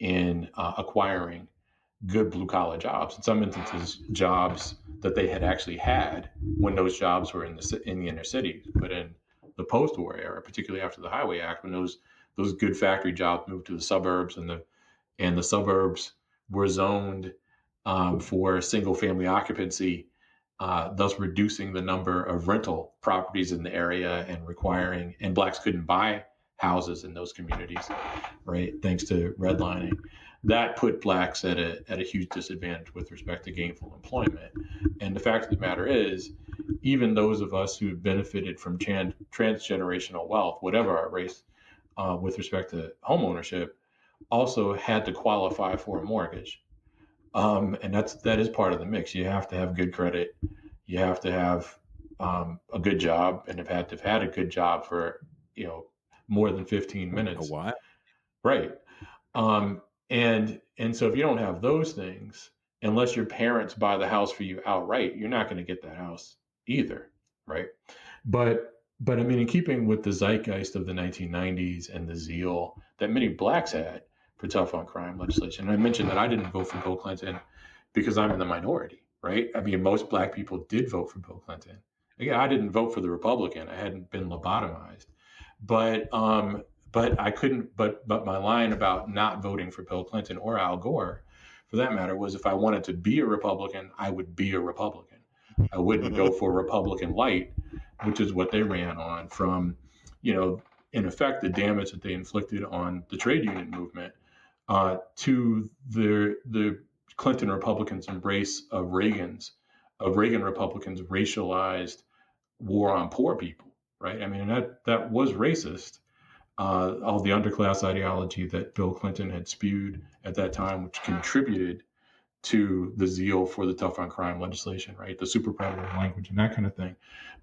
in acquiring good blue-collar jobs. In some instances, jobs that they had actually had when those jobs were in the inner cities. But in the post-war era, particularly after the Highway Act, when those good factory jobs moved to the suburbs, and the suburbs were zoned for single-family occupancy, thus reducing the number of rental properties in the area and blacks couldn't buy houses in those communities, right? Thanks to redlining. That put blacks at a huge disadvantage with respect to gainful employment. And the fact of the matter is, even those of us who benefited from transgenerational wealth, whatever our race, with respect to home ownership, also had to qualify for a mortgage. And that is part of the mix. You have to have good credit. You have to have a good job, and have had a good job for more than 15 minutes. A while, right? And so if you don't have those things, unless your parents buy the house for you outright, you're not going to get that house either, right? But in keeping with the zeitgeist of the 1990s and the zeal that many blacks had for tough on crime legislation. And I mentioned that I didn't vote for Bill Clinton because I'm in the minority, right? I mean, most black people did vote for Bill Clinton. Again, I didn't vote for the Republican. I hadn't been lobotomized, but I couldn't. But my line about not voting for Bill Clinton or Al Gore, for that matter, was if I wanted to be a Republican, I would be a Republican. I wouldn't go for Republican light, which is what they ran on from, in effect, the damage that they inflicted on the trade union movement to the Clinton Republicans' embrace of Reagan Republicans' racialized war on poor people, right? I mean, that was racist. All the underclass ideology that Bill Clinton had spewed at that time, which contributed to the zeal for the tough on crime legislation, right? The super predator language and that kind of thing.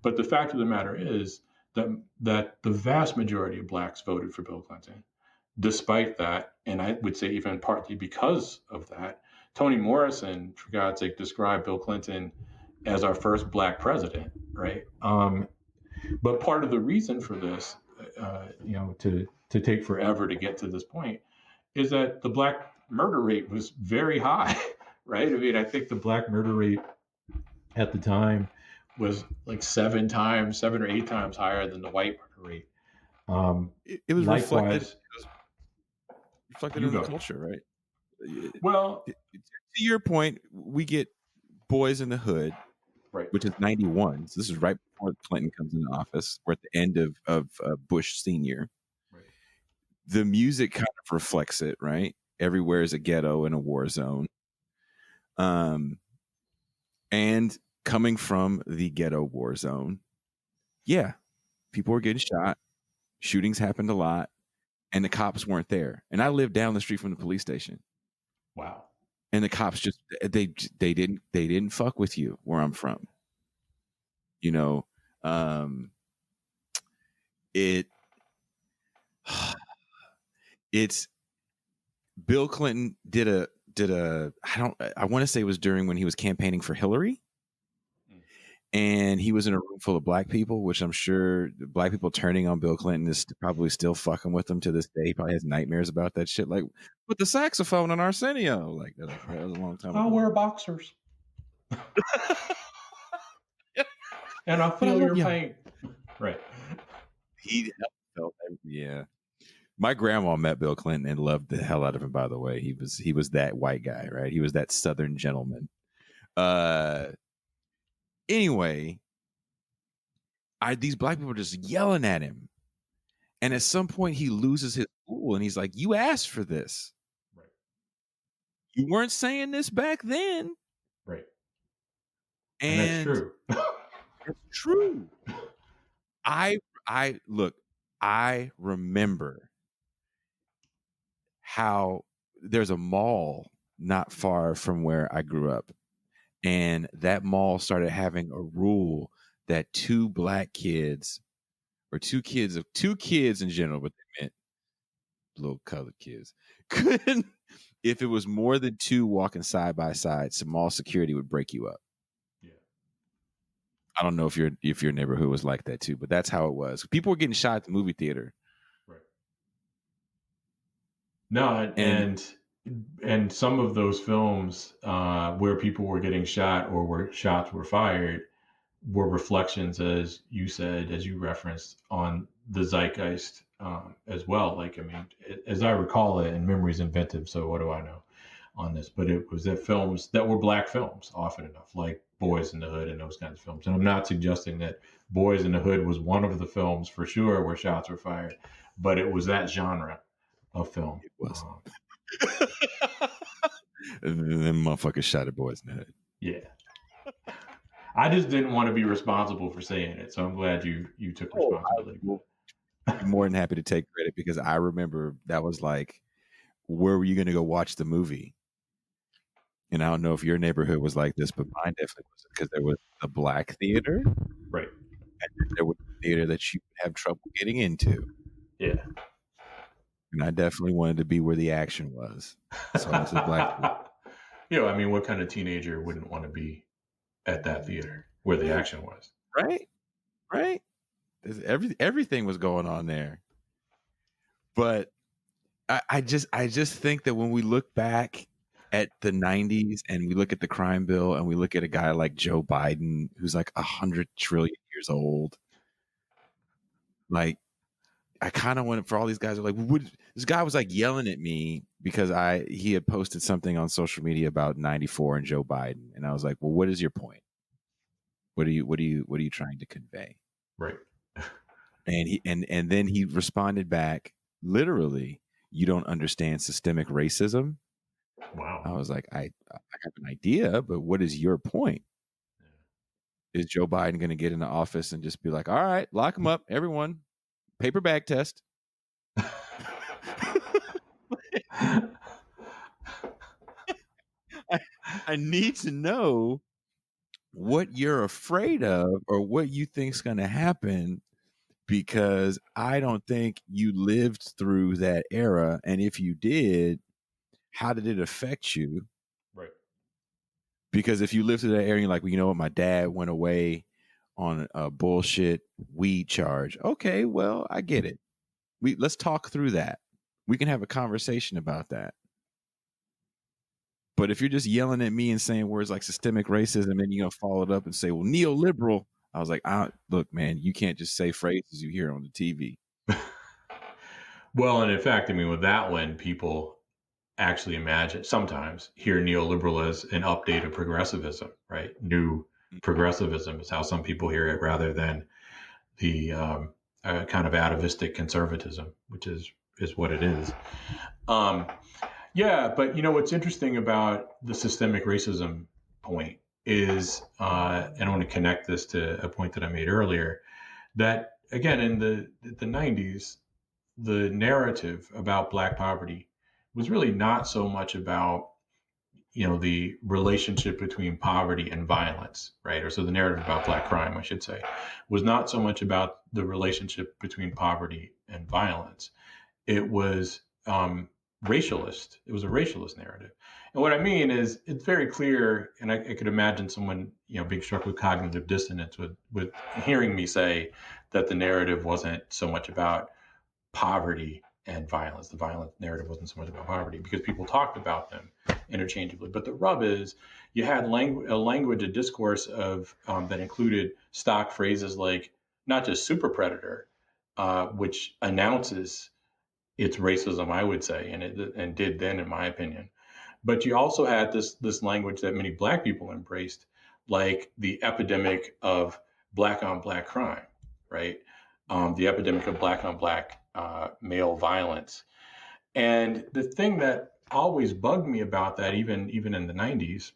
But the fact of the matter is that the vast majority of blacks voted for Bill Clinton. Despite that, and I would say even partly because of that, Toni Morrison, for God's sake, described Bill Clinton as our first black president, right? But part of the reason for this, to take forever to get to this point, is that the black murder rate was very high, right? I mean, I think the black murder rate at the time was like 7 or 8 times higher than the white murder rate. It was likewise, reflected in the culture, right? Well, to your point, we get Boys in the Hood, right, which is 91. So this is right before Clinton comes into office. We're at the end of Bush Senior. right. The music kind of reflects it, right? Everywhere is a ghetto and a war zone. And coming from the ghetto war zone, yeah, people were getting shot. Shootings happened a lot, and the cops weren't there. And I lived down the street from the police station. Wow. And the cops just they didn't fuck with you where I'm from. It's Bill Clinton did a I want to say it was during when he was campaigning for Hillary. And he was in a room full of black people, which I'm sure black people turning on Bill Clinton is probably still fucking with him to this day. He probably has nightmares about that shit. Like, with the saxophone on Arsenio. Like, that was a long time ago. I'll wear boxers. And I feel your pain. Right. Yeah. My grandma met Bill Clinton and loved the hell out of him, by the way. He was that white guy, right? He was that Southern gentleman. Anyway, these black people are just yelling at him. And at some point he loses his cool and he's like, you asked for this. Right. You weren't saying this back then. Right. And that's true. It's true. I remember how there's a mall not far from where I grew up. And that mall started having a rule that two kids in general, but they meant little colored kids, couldn't, if it was more than 2 walking side by side, some mall security would break you up. Yeah. I don't know if your neighborhood was like that too, but that's how it was. People were getting shot at the movie theater. Right. No, and some of those films where people were getting shot or where shots were fired were reflections, as you referenced, on the zeitgeist as well. Like, I mean, as I recall it, and memory's inventive, so what do I know on this? But it was that films that were black films often enough, like Boys in the Hood and those kinds of films. And I'm not suggesting that Boys in the Hood was one of the films for sure where shots were fired, but it was that genre of film. It was. And then motherfuckers shot at Boys in the Hood. Yeah. I just didn't want to be responsible for saying it, so I'm glad you took responsibility. I'm more than happy to take credit because I remember that was like, where were you going to go watch the movie? And I don't know if your neighborhood was like this, but mine definitely was, because there was a black theater, right? And there was a theater that you would have trouble getting into. Yeah. And I definitely wanted to be where the action was. So it's a black theater. I mean, what kind of teenager wouldn't want to be at that theater where the action was? Right. Everything was going on there. But I just think that when we look back at the 90s and we look at the crime bill and we look at a guy like Joe Biden, who's like 100 trillion years old, like, I kind of want for all these guys are like, this guy was like yelling at me because he had posted something on social media about 94 and Joe Biden. And I was like, well, what is your point? What are you trying to convey? Right. And then he responded back, literally, you don't understand systemic racism. Wow. I was like, I have an idea, but what is your point? Is Joe Biden going to get into office and just be like, all right, lock him up, everyone, paper bag test? I need to know what you're afraid of or what you think's going to happen, because I don't think you lived through that era. And if you did, how did it affect you? Right. Because if you lived through that era, you're like, well, you know what? My dad went away on a bullshit weed charge. Okay, well, I get it. Let's talk through that. We can have a conversation about that. But if you're just yelling at me and saying words like systemic racism, and you're gonna follow it up and say, well, neoliberal, I was like, look, man, you can't just say phrases you hear on the TV. Well, and in fact, I mean, with that one, people actually sometimes hear neoliberal as an update of progressivism, right? New progressivism is how some people hear it, rather than the kind of atavistic conservatism, which is what it is. Yeah, but what's interesting about the systemic racism point is, and I want to connect this to a point that I made earlier, that again in the 90s, the narrative about Black poverty was really not so much about the relationship between poverty and violence, right? Or so the narrative about Black crime, I should say, was not so much about the relationship between poverty and violence. It was racialist. It was a racialist narrative. And what I mean is, it's very clear, and I could imagine someone being struck with cognitive dissonance with hearing me say that the narrative wasn't so much about poverty and violence. The violent narrative wasn't so much about poverty, because people talked about them interchangeably. But the rub is, you had a discourse of that included stock phrases like not just super predator, which announces its racism, I would say, and did then, in my opinion. But you also had this language that many Black people embraced, like the epidemic of Black on Black crime, right? The epidemic of Black on Black male violence. And the thing that always bugged me about that, even in the 90s,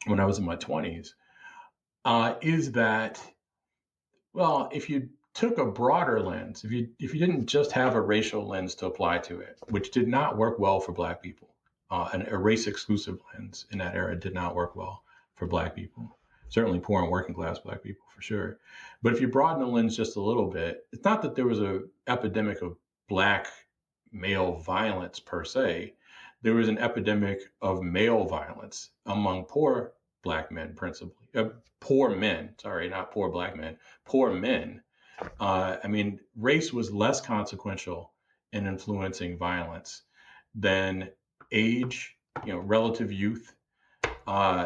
when I was in my 20s, is that, well, if you took a broader lens, if you didn't just have a racial lens to apply to it, which did not work well for Black people, and a race exclusive lens in that era did not work well for Black people. Certainly poor and working class Black people, for sure. But if you broaden the lens just a little bit, it's not that there was an epidemic of Black male violence per se. There was an epidemic of male violence among poor Black men, principally. Poor men, sorry, not poor Black men, poor men. I mean, race was less consequential in influencing violence than age, relative youth,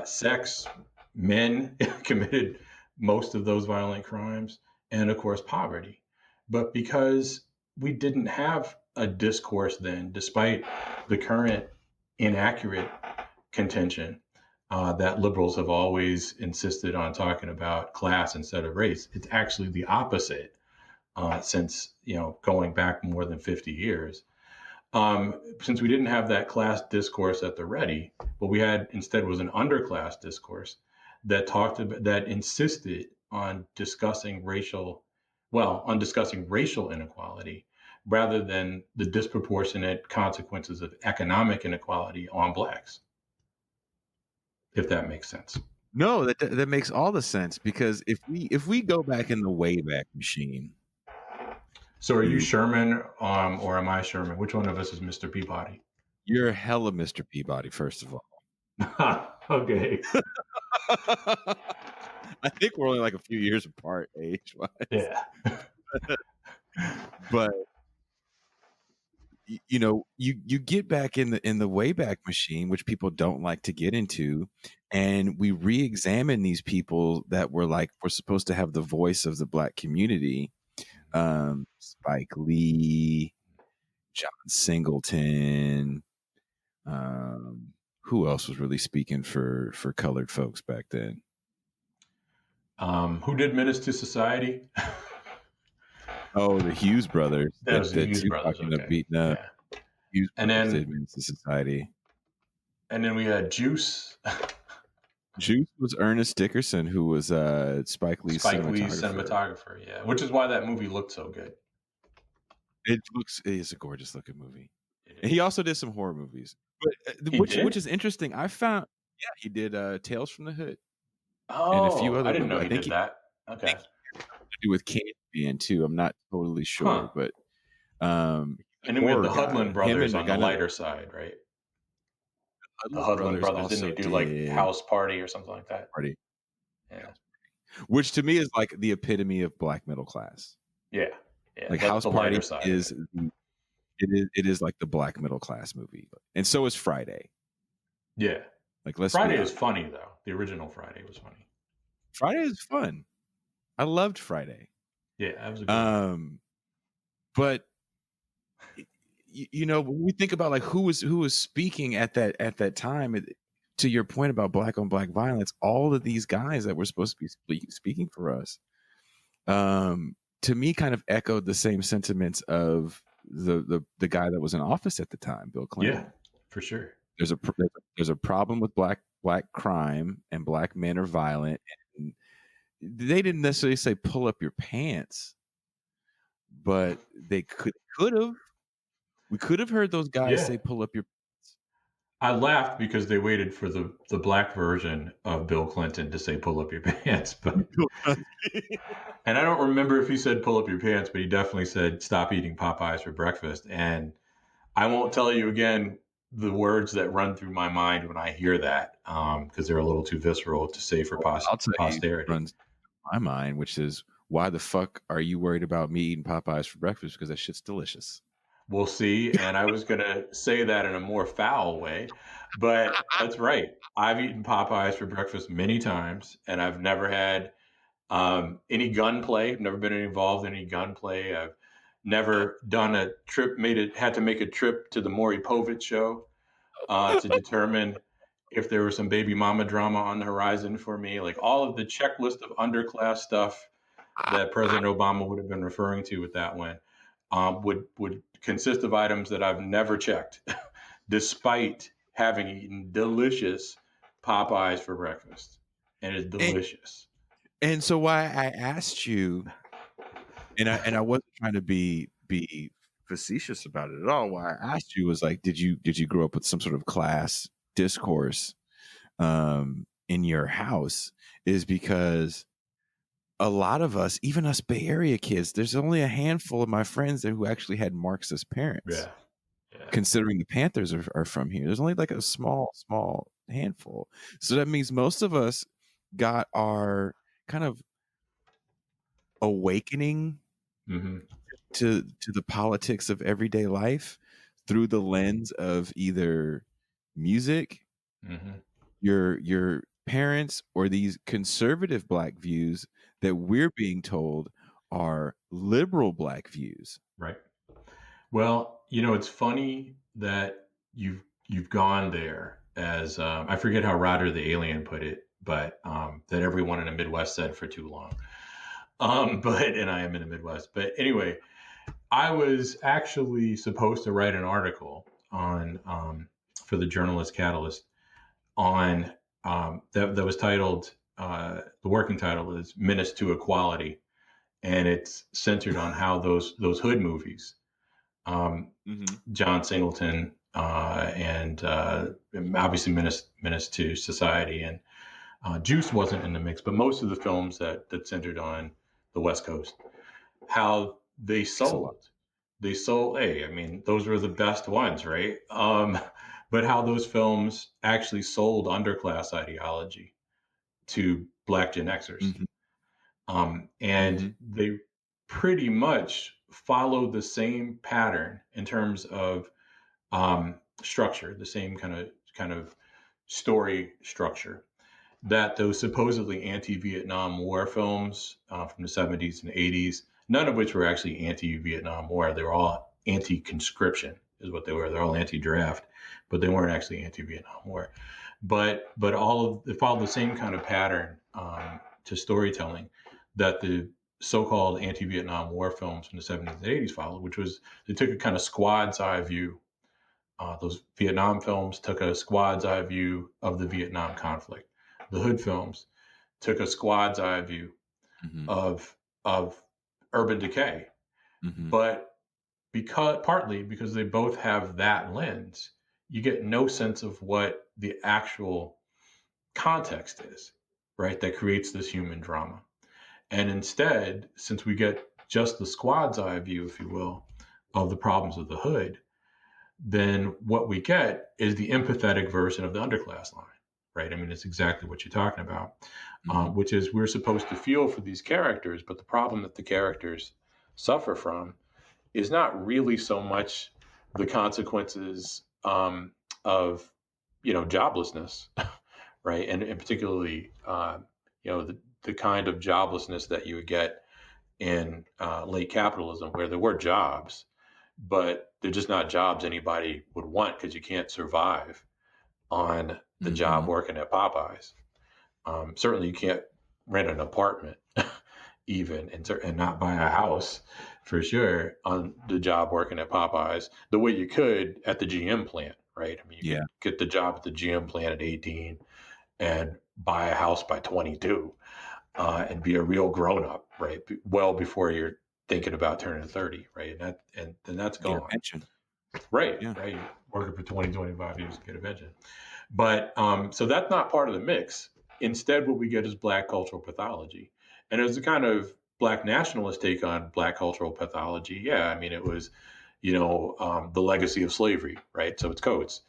sex. Men committed most of those violent crimes, and of course, poverty. But because we didn't have a discourse then, despite the current inaccurate contention that liberals have always insisted on talking about class instead of race, it's actually the opposite since going back more than 50 years. Since we didn't have that class discourse at the ready, what we had instead was an underclass discourse that insisted on discussing racial inequality rather than the disproportionate consequences of economic inequality on Blacks, if that makes sense. No, that makes all the sense, because if we go back in the Wayback Machine. So are you Sherman or am I Sherman? Which one of us is Mr. Peabody? You're hella Mr. Peabody, first of all. Okay. I think we're only like a few years apart age-wise. Yeah. But you get back in the Wayback Machine, which people don't like to get into, and we re-examine these people that were supposed to have the voice of the Black community. Spike Lee, John Singleton. Who else was really speaking for colored folks back then? Who did Menace to Society? Oh, the Hughes brothers. That was the Hughes Tupac brothers. ended up Okay, beating up. yeah. Hughes And brothers then did Menace to Society. And then we had Juice. Juice was Ernest Dickerson, who was Spike Lee's cinematographer. Yeah, which is why that movie looked so good. It is a gorgeous looking movie. And he also did some horror movies, but which is interesting. I found, yeah, he did Tales from the Hood. Oh, and a few other. I didn't know he did that. Okay, to do with Candyman too. I'm not totally sure, but and then we had the Hudlin brothers on the lighter side, right? The Hudlin brothers, didn't they do like House Party or something like that? Party, yeah. Which to me is like the epitome of Black middle class. Yeah, like House Party is it is like the Black middle class movie, and so is Friday. Yeah, like Friday is funny though. The original Friday was funny. Friday is fun. I loved Friday. Yeah, that was a good one. But when we think about like who was speaking at that time, to your point about Black on Black violence, all of these guys that were supposed to be speaking for us, to me, kind of echoed the same sentiments of the guy that was in office at the time, Bill Clinton. Yeah, for sure. There's a problem with black crime, and Black men are violent. And they didn't necessarily say pull up your pants, but they could have. We could have heard those guys say pull up your pants. I laughed because they waited for the Black version of Bill Clinton to say pull up your pants, but and I don't remember if he said pull up your pants, but he definitely said stop eating Popeyes for breakfast. And I won't tell you again the words that run through my mind when I hear that, because they're a little too visceral to say for posterity. Runs through my mind, which is, why the fuck are you worried about me eating Popeyes for breakfast? Because that shit's delicious. We'll see. And I was going to say that in a more foul way, but that's right. I've eaten Popeyes for breakfast many times, and I've never had any gunplay. I've never been involved in any gunplay. I've never done a trip, had to make a trip to the Maury Povich show to determine if there was some baby mama drama on the horizon for me. Like all of the checklist of underclass stuff that President Obama would have been referring to with that one would consist of items that I've never checked, despite having eaten delicious Popeyes for breakfast. And it's delicious. And so why I asked you, and I wasn't trying to be facetious about it at all. Why I asked you was like, did you grow up with some sort of class discourse in your house? Is because a lot of us, even us Bay Area kids, there's only a handful of my friends who actually had Marxist parents. Yeah. Considering the Panthers are from here, there's only like a small handful. So that means most of us got our kind of awakening to the politics of everyday life through the lens of either music, your parents, or these conservative Black views that we're being told are liberal Black views. Right. Well, it's funny that you've gone there, as I forget how Roger the Alien put it, but that everyone in the Midwest said for too long. And I am in the Midwest. But anyway, I was actually supposed to write an article on for the Journalist Catalyst on that was titled, the working title is Menace to Equality, and it's centered on how those hood movies, John Singleton and obviously Menace to Society, and Juice wasn't in the mix, but most of the films that centered on the West Coast, how they sold. Hey, I mean, those were the best ones, right? But how those films actually sold underclass ideology to Black Gen Xers. And they pretty much follow the same pattern in terms of structure, the same kind of story structure that those supposedly anti-Vietnam War films from the 70s and 80s, none of which were actually anti-Vietnam War. They were all anti-conscription, is what they were. They're all anti-draft, but they weren't actually anti-Vietnam War. But they followed the same kind of pattern to storytelling that the so-called anti-Vietnam War films from the 70s and 80s followed, which was they took a kind of squad's eye view. Those Vietnam films took a squad's eye view of the Vietnam conflict. The Hood films took a squad's eye view of urban decay, but partly because they both have that lens, you get no sense of what the actual context is, right? That creates this human drama. And instead, since we get just the squad's eye view, if you will, of the problems of the Hood, then what we get is the empathetic version of the underclass line, right? I mean, it's exactly what you're talking about, which is we're supposed to feel for these characters, but the problem that the characters suffer from is not really so much the consequences of, joblessness, right? And particularly, the kind of joblessness that you would get in late capitalism, where there were jobs, but they're just not jobs anybody would want because you can't survive on the job working at Popeyes. Certainly, you can't rent an apartment, even, and not buy a house for sure on the job working at Popeyes the way you could at the GM plant, right? I mean, you could get the job at the GM plant at 18 and buy a house by 22 and be a real grown up, right? Well before you're thinking about turning 30, right? And then that's gone. Pension. Right, right. Working for 20, 25 years to get a pension. But so that's not part of the mix. Instead, what we get is Black cultural pathology. And it was a kind of Black nationalist take on Black cultural pathology. Yeah, I mean, it was, the legacy of slavery, right? So it's Coates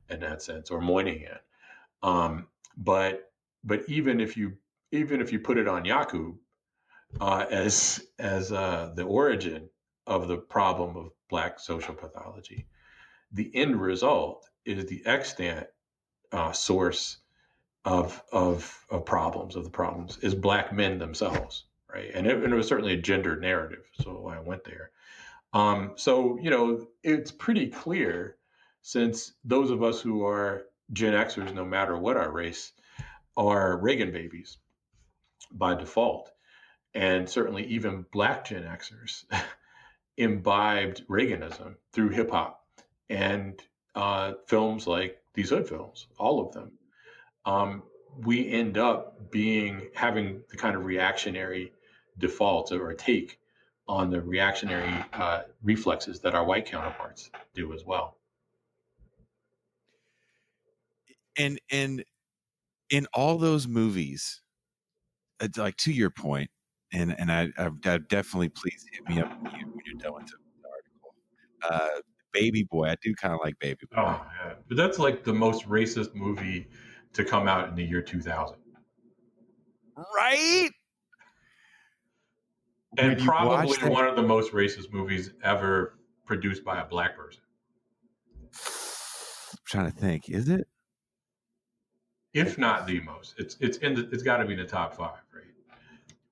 in that sense, or Moynihan. But even if you put it on Yakub as the origin of the problem of Black social pathology, the end result is the extant source of the problems is Black men themselves, right? And it was certainly a gendered narrative, so I went there. So it's pretty clear, since those of us who are Gen Xers, no matter what our race, are Reagan babies by default, and certainly even Black Gen Xers imbibed Reaganism through hip hop and films like these Hood films, all of them. We end up having the kind of reactionary defaults or a take on the reactionary reflexes that our white counterparts do as well. And in all those movies, it's like, to your point, and I definitely, please hit me up when you're done with the article. Baby Boy, I do kind of like Baby Boy. Oh, yeah. But that's like the most racist movie to come out in the year 2000. Right? And probably one of the most racist movies ever produced by a Black person. I'm trying to think. Is it? If not the most, it's got to be in the top 5, right?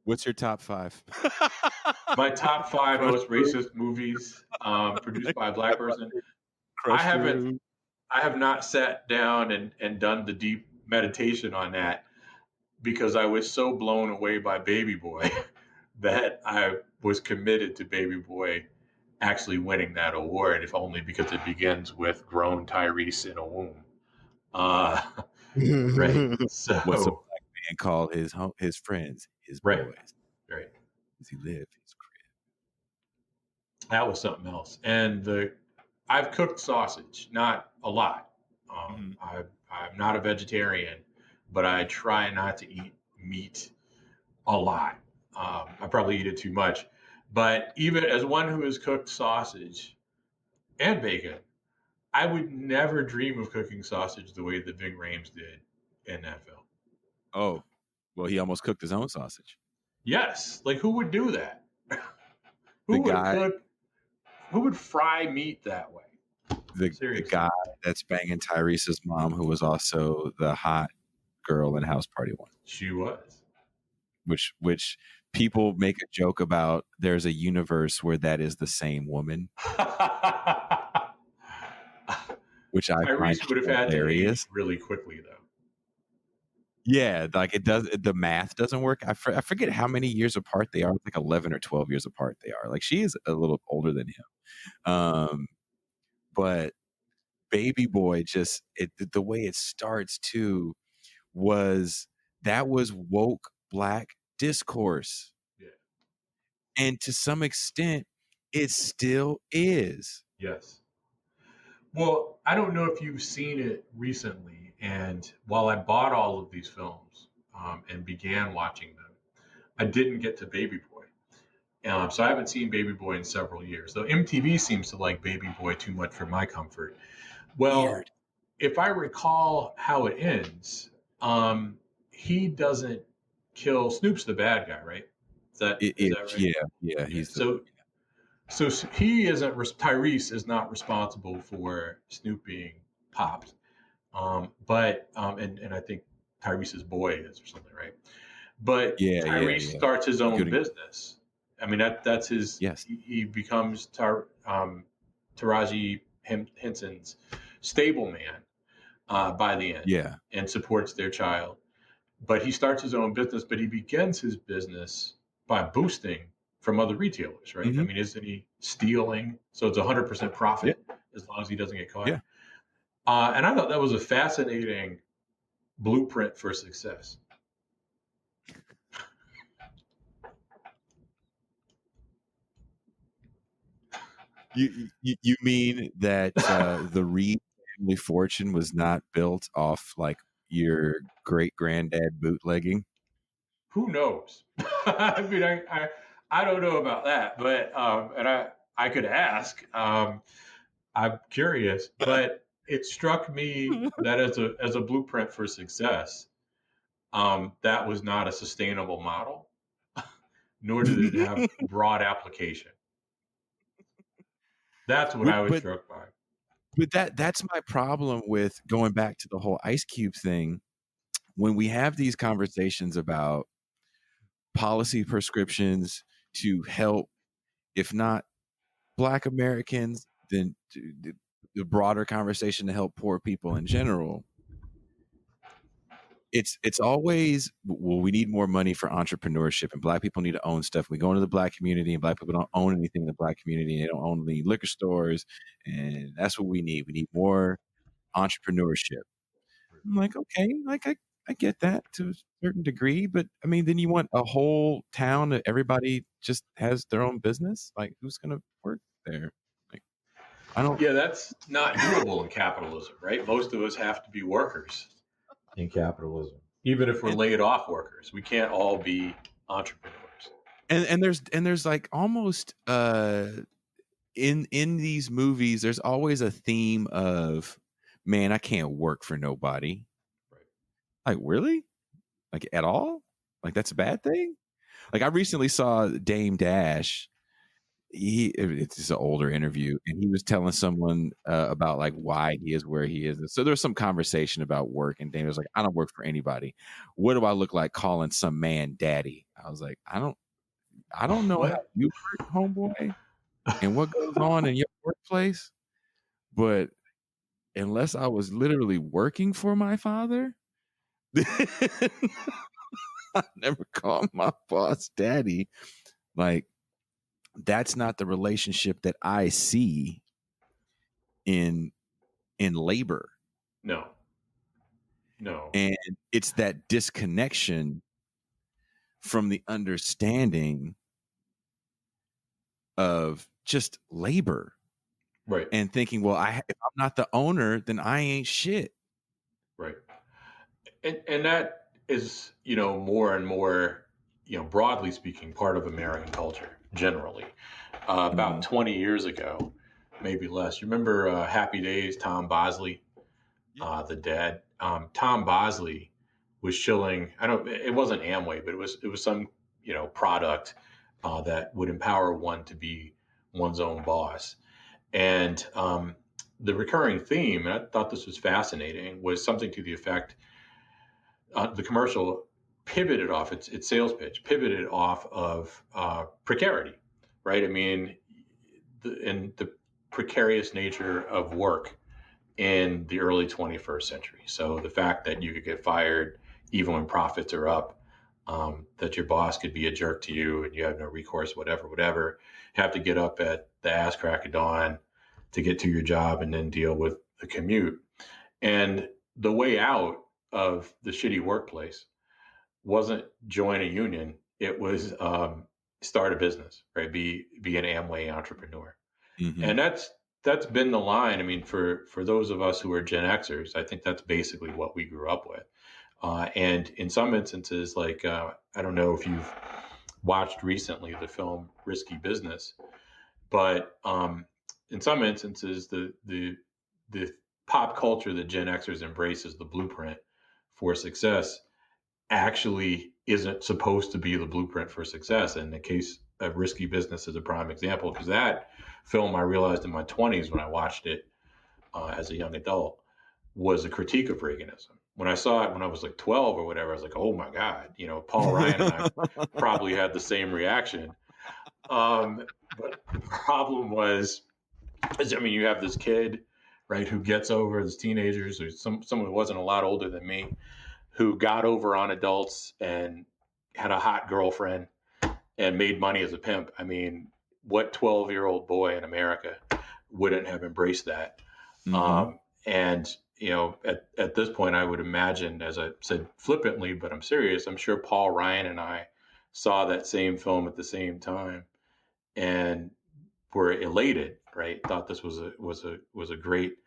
What's your top 5? My top 5 most racist movies produced by a Black person. I have not sat down and done the deep meditation on that, because I was so blown away by Baby Boy that I was committed to Baby Boy actually winning that award, if only because it begins with grown Tyrese in a womb. Right. So what's a Black man called his friends, his boys? Right. Does he live his crib? That was something else. And I've cooked sausage, not a lot. I'm not a vegetarian, but I try not to eat meat a lot. I probably eat it too much. But even as one who has cooked sausage and bacon, I would never dream of cooking sausage the way that Ving Rhames did in that film. Oh, well, he almost cooked his own sausage. Yes. Like, who would do that? Who would cook would fry meat that way? The Seriously. guy that's banging Tyrese's mom, who was also the hot girl in House Party 1. She was. Which people make a joke about. There's a universe where that is the same woman, which I find Tyrese would have had to age hilarious. really quickly, though. Yeah, like it does. The math doesn't work. I forget how many years apart they are. It's like 11 or 12 years apart they are. Like she is a little older than him. But Baby Boy the way it starts too was woke black discourse. Yeah. And to some extent, it still is. Yes. Well, I don't know if you've seen it recently. And while I bought all of these films and began watching them, I didn't get to Baby Boy. So I haven't seen Baby Boy in several years. Though MTV seems to like Baby Boy too much for my comfort. Well, Weird. if I recall how it ends, he doesn't kill Snoop's the bad guy, right? Is that right? Yeah. So he isn't. Tyrese is not responsible for Snoop being popped, but and I think Tyrese's boy is or something, right? But Tyrese starts his own business. I mean that's his. Yes. He becomes Taraji Henson's stableman by the end. Yeah. And supports their child. But he starts his own business, but he begins his business by boosting from other retailers, right? Mm-hmm. I mean, isn't he stealing? So it's 100% profit as long as he doesn't get caught. Yeah. And I thought that was a fascinating blueprint for success. You mean that the Reed family fortune was not built off like your great granddad bootlegging? Who knows? I mean, I don't know about that, but and I could ask. I'm curious, but it struck me that as a blueprint for success, that was not a sustainable model, nor did it have broad application. That's what I was struck by. But that's my problem with going back to the whole Ice Cube thing. When we have these conversations about policy prescriptions to help, if not Black Americans, then the broader conversation to help poor people in general, it's always, well, we need more money for entrepreneurship and Black people need to own stuff. We go into the Black community and Black people don't own anything in the Black community. They don't own any liquor stores, and that's what we need. We need more entrepreneurship. I'm like, okay, like I get that to a certain degree, but I mean, then you want a whole town that everybody just has their own business? Like, who's going to work there? Like, I don't. Yeah, that's not doable in capitalism, right? Most of us have to be workers in capitalism, even if we're laid off workers. We can't all be entrepreneurs. And there's like almost in these movies, there's always a theme of, man, I can't work for nobody. Like, really? Like, at all? Like, that's a bad thing? Like, I recently saw Dame Dash. It's an older interview, and he was telling someone about like why he is where he is. So there's some conversation about work, and Dame was like, I don't work for anybody. What do I look like calling some man daddy? I was like, I don't know how you work, homeboy, and what goes on in your workplace, but unless I was literally working for my father, I never called my boss daddy. Like, that's not the relationship that I see in labor. No. And it's that disconnection from the understanding of just labor. Right. And thinking, well, if I'm not the owner, then I ain't shit. Right. And that is, more and more, broadly speaking, part of American culture generally. About 20 years ago, maybe less. You remember Happy Days, Tom Bosley, the dad? Tom Bosley was shilling. It wasn't Amway, but it was some, product that would empower one to be one's own boss. And the recurring theme, and I thought this was fascinating, was something to the effect the commercial pivoted off its sales pitch, pivoted off of precarity, right? I mean, the precarious nature of work in the early 21st century. So the fact that you could get fired even when profits are up, that your boss could be a jerk to you and you have no recourse, whatever, have to get up at the ass crack of dawn to get to your job and then deal with the commute. And the way out of the shitty workplace wasn't join a union. It was start a business, right? Be an Amway entrepreneur. Mm-hmm. And that's been the line. I mean, for those of us who are Gen Xers, I think that's basically what we grew up with. And in some instances, like I don't know if you've watched recently the film Risky Business, but in some instances, the pop culture that Gen Xers embrace as the blueprint for success actually isn't supposed to be the blueprint for success. And the case of Risky Business is a prime example, because that film, I realized in my 20s when I watched it as a young adult, was a critique of Reaganism. When I saw it when I was like 12 or whatever, I was like, oh my God, Paul Ryan and I probably had the same reaction. But the problem was, you have this kid, right, who gets over, this teenagers, or someone who wasn't a lot older than me, who got over on adults and had a hot girlfriend and made money as a pimp. I mean, what 12-year-old boy in America wouldn't have embraced that? Mm-hmm. And, at this point, I would imagine, as I said flippantly, but I'm serious, I'm sure Paul Ryan and I saw that same film at the same time and were elated, right? Thought this was a great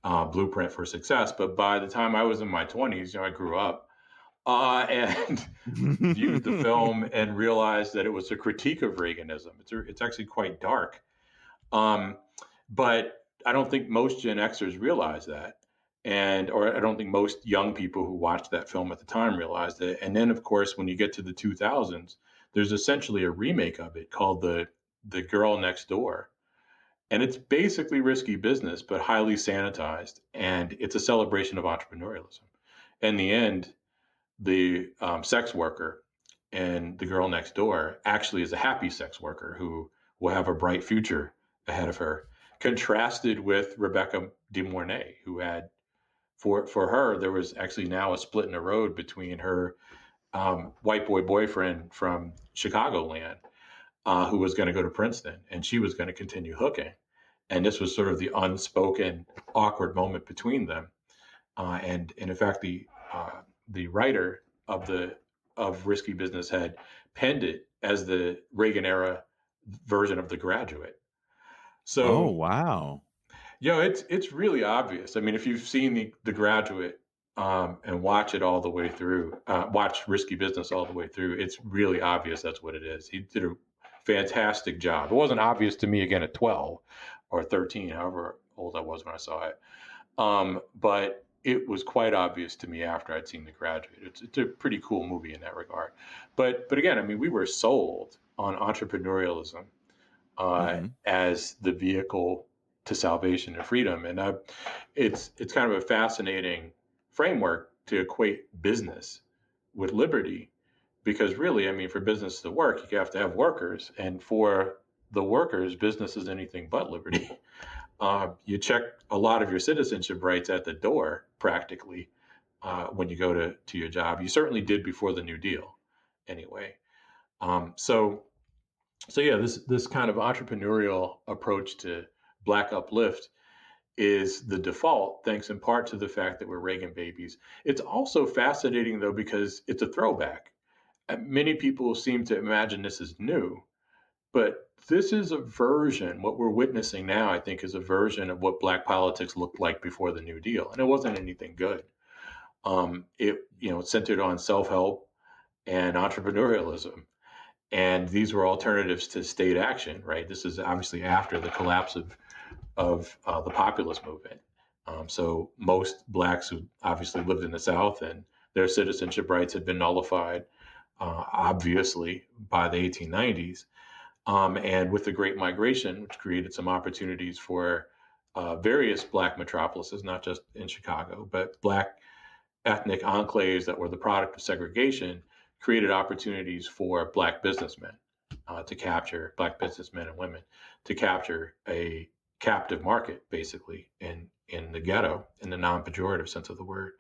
blueprint for success. But by the time I was in my 20s, I grew up and viewed the film and realized that it was a critique of Reaganism. It's actually quite dark. But I don't think most Gen Xers realize that. Or I don't think most young people who watched that film at the time realized it. And then, of course, when you get to the 2000s, there's essentially a remake of it called The Girl Next Door. And it's basically Risky Business, but highly sanitized. And it's a celebration of entrepreneurialism. In the end, the sex worker and the girl next door actually is a happy sex worker who will have a bright future ahead of her, contrasted with Rebecca De Mornay, who had, for her, there was actually now a split in the road between her white boy boyfriend from Chicagoland, who was going to go to Princeton, and she was going to continue hooking. And this was sort of the unspoken, awkward moment between them. And in fact, the writer of Risky Business had penned it as the Reagan era version of The Graduate. So, oh wow, it's really obvious. I mean, if you've seen the Graduate and watch it all the way through, watch Risky Business all the way through, it's really obvious that's what it is. He did a fantastic job. It wasn't obvious to me again at 12 or 13, however old I was when I saw it. But it was quite obvious to me after I'd seen The Graduate. It's a pretty cool movie in that regard. But again, I mean, we were sold on entrepreneurialism as the vehicle to salvation and freedom. And it's kind of a fascinating framework to equate business with liberty, because really, I mean, for business to work, you have to have workers. And for the workers, business is anything but liberty. You check a lot of your citizenship rights at the door, practically, when you go to your job. You certainly did before the New Deal, anyway. So yeah, this kind of entrepreneurial approach to Black uplift is the default, thanks in part to the fact that we're Reagan babies. It's also fascinating, though, because it's a throwback. Many people seem to imagine this is new, but this is a version, what we're witnessing now, I think, is a version of what Black politics looked like before the New Deal. And it wasn't anything good. It centered on self-help and entrepreneurialism. And these were alternatives to state action, right? This is obviously after the collapse of the populist movement. So most Blacks who obviously lived in the South and their citizenship rights had been nullified, obviously, by the 1890s. And with the Great Migration, which created some opportunities for various Black metropolises, not just in Chicago, but Black ethnic enclaves that were the product of segregation, created opportunities for Black businessmen to capture, Black businessmen and women to capture a captive market, basically, in the ghetto, in the non-pejorative sense of the word.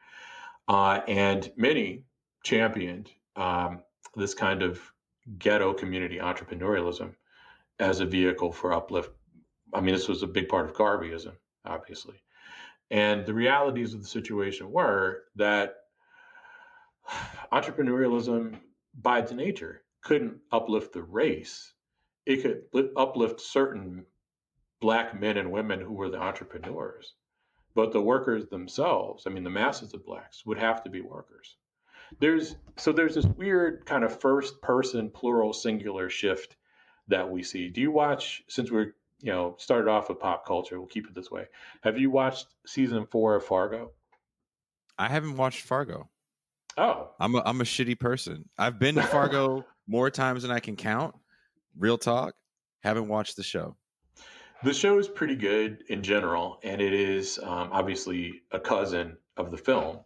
And many championed this kind of ghetto community entrepreneurialism as a vehicle for uplift. I mean, this was a big part of Garveyism, obviously. And the realities of the situation were that entrepreneurialism, by its nature, couldn't uplift the race. It could uplift certain Black men and women who were the entrepreneurs. But the workers themselves, I mean, the masses of Blacks, would have to be workers. There's this weird kind of first person plural singular shift that we see. Do you watch, since we're started off with pop culture, we'll keep it this way. Have you watched season 4 of Fargo? I haven't watched Fargo. Oh, I'm a shitty person. I've been to Fargo more times than I can count. Real talk. Haven't watched the show. The show is pretty good in general, and it is obviously a cousin of the film.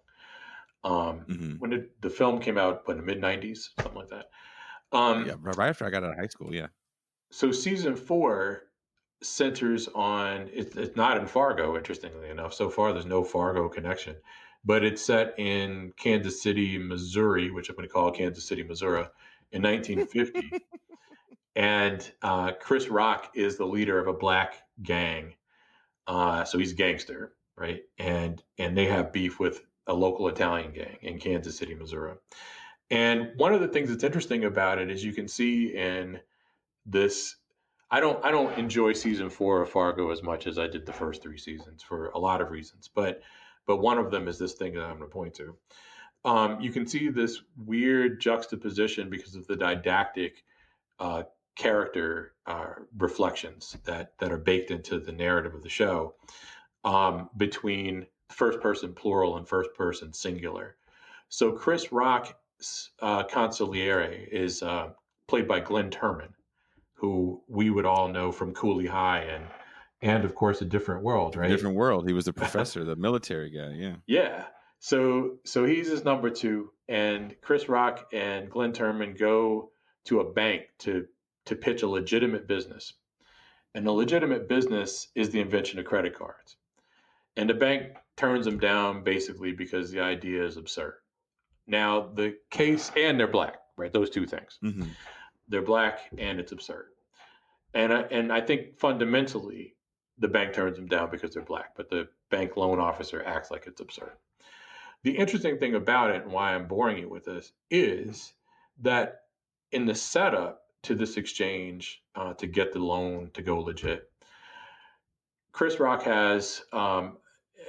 When did the film came out? In the mid '90s, something like that. Yeah, right after I got out of high school. Yeah. So season 4 centers on it's not in Fargo, interestingly enough. So far, there's no Fargo connection, but it's set in Kansas City, Missouri, which I'm going to call Kansas City, Missouri, in 1950. And Chris Rock is the leader of a Black gang. So he's a gangster, right? And they have beef with a local Italian gang in Kansas City, Missouri. And one of the things that's interesting about it is you can see in this. I don't enjoy season 4 of Fargo as much as I did the first 3 seasons for a lot of reasons, but one of them is this thing that I'm going to point to. You can see this weird juxtaposition because of the didactic character reflections that are baked into the narrative of the show between first person plural and first person singular. So Chris Rock's consigliere is played by Glenn Turman, who we would all know from Cooley High and of course, A Different World, right? Different World. He was the professor, the military guy. Yeah. Yeah. So he's his number 2, and Chris Rock and Glenn Turman go to a bank to pitch a legitimate business. And the legitimate business is the invention of credit cards. And the bank turns them down basically because the idea is absurd. Now, the case, and they're Black, right? Those two things. Mm-hmm. They're Black and it's absurd. And I think fundamentally, the bank turns them down because they're Black, but the bank loan officer acts like it's absurd. The interesting thing about it, and why I'm boring you with this, is that in the setup to this exchange to get the loan to go legit, Chris Rock has a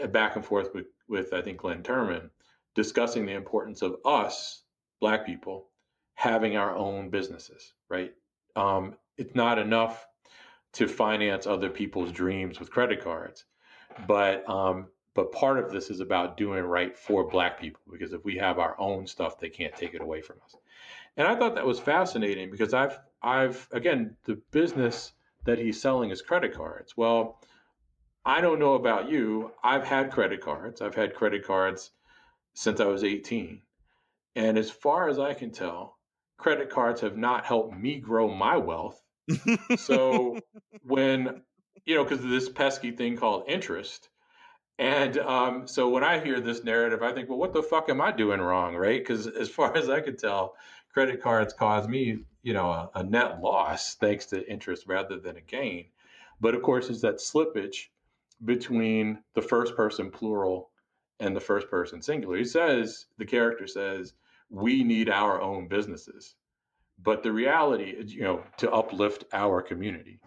back and forth with I think Glenn Turman discussing the importance of us, Black people, having our own businesses, right? It's not enough to finance other people's dreams with credit cards, but part of this is about doing right for Black people, because if we have our own stuff, they can't take it away from us. And I thought that was fascinating because I've again, the business that he's selling is credit cards. Well, I don't know about you. I've had credit cards. I've had credit cards since I was 18. And as far as I can tell, credit cards have not helped me grow my wealth. So when, because of this pesky thing called interest. And so when I hear this narrative, I think, well, what the fuck am I doing wrong, right? Because as far as I could tell, credit cards caused me, a net loss thanks to interest rather than a gain. But of course, it's that slippage between the first person plural and the first person singular. The character says, we need our own businesses. But the reality is, to uplift our community.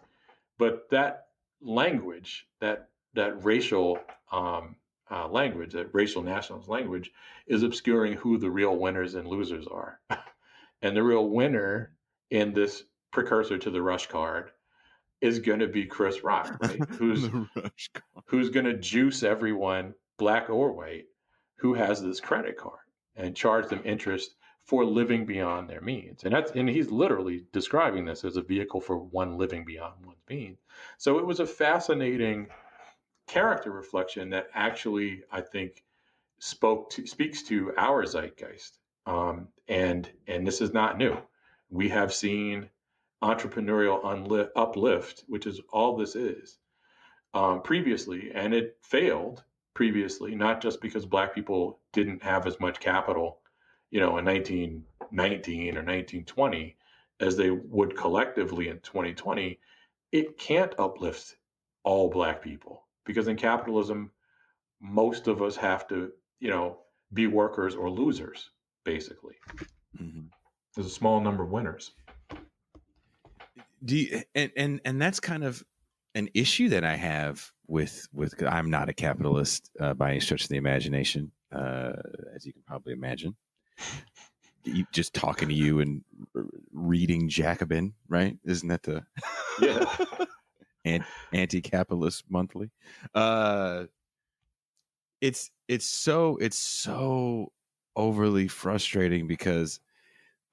But that language, that racial language, that racial nationalist language, is obscuring who the real winners and losers are. And the real winner in this precursor to the rush card is going to be Chris Rock, right? Who's going to juice everyone, Black or white, who has this credit card and charge them interest for living beyond their means. And he's literally describing this as a vehicle for one living beyond one's means. So it was a fascinating character reflection that actually, I think, speaks to our zeitgeist. And this is not new. We have seen entrepreneurial uplift, which is all this is, previously, and it failed previously, not just because Black people didn't have as much capital, in 1919 or 1920 as they would collectively in 2020. It can't uplift all Black people because in capitalism, most of us have to, be workers or losers, basically. Mm-hmm. There's a small number of winners. Do you, and that's kind of an issue that I have with I'm not a capitalist by any stretch of the imagination, as you can probably imagine. Just talking to you and reading Jacobin, right? Isn't that the anti-capitalist monthly? It's so overly frustrating because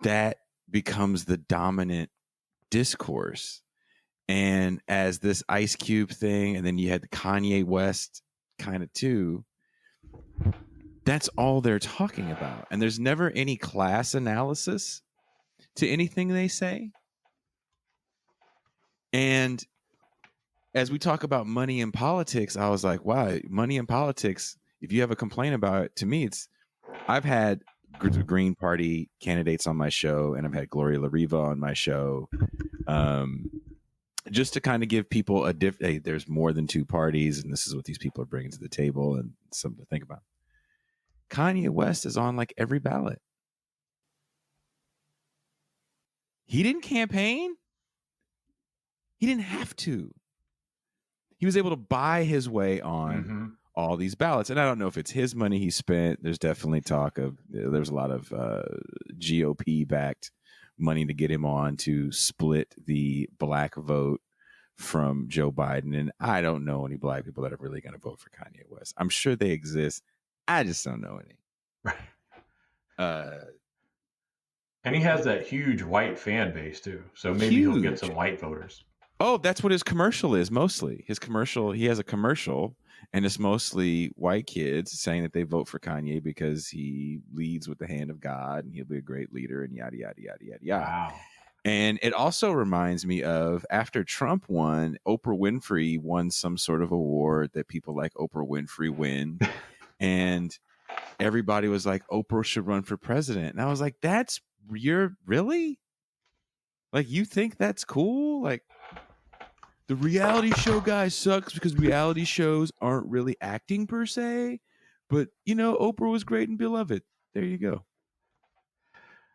that becomes the dominant discourse. And as this Ice Cube thing, and then you had the Kanye West kind of too, that's all they're talking about. And there's never any class analysis to anything they say. And as we talk about money in politics, I was like, wow, money in politics, if you have a complaint about it, to me, I've had Green Party candidates on my show, and I've had Gloria La Riva on my show. Just to kind of give people hey, there's more than two parties, and this is what these people are bringing to the table, and something to think about. Kanye West is on like every ballot. He didn't campaign. He didn't have to. He was able to buy his way on all these ballots. And I don't know if it's his money he spent. There's definitely talk of, there's a lot of GOP backed money to get him on to split the Black vote from Joe Biden. And I don't know any Black people that are really going to vote for Kanye West. I'm sure they exist. I just don't know any. And he has that huge white fan base too. So maybe he'll get some white voters. Oh, that's what his commercial is mostly. His commercial, he has a commercial, and it's mostly white kids saying that they vote for Kanye because he leads with the hand of God and he'll be a great leader and yada, yada, yada, yada, yada. Wow. And it also reminds me of after Trump won, Oprah Winfrey won some sort of award that people like Oprah Winfrey win. And everybody was like, Oprah should run for president. And I was like, you're really? Like, you think that's cool? Like, the reality show guy sucks because reality shows aren't really acting per se. But, Oprah was great and beloved. There you go.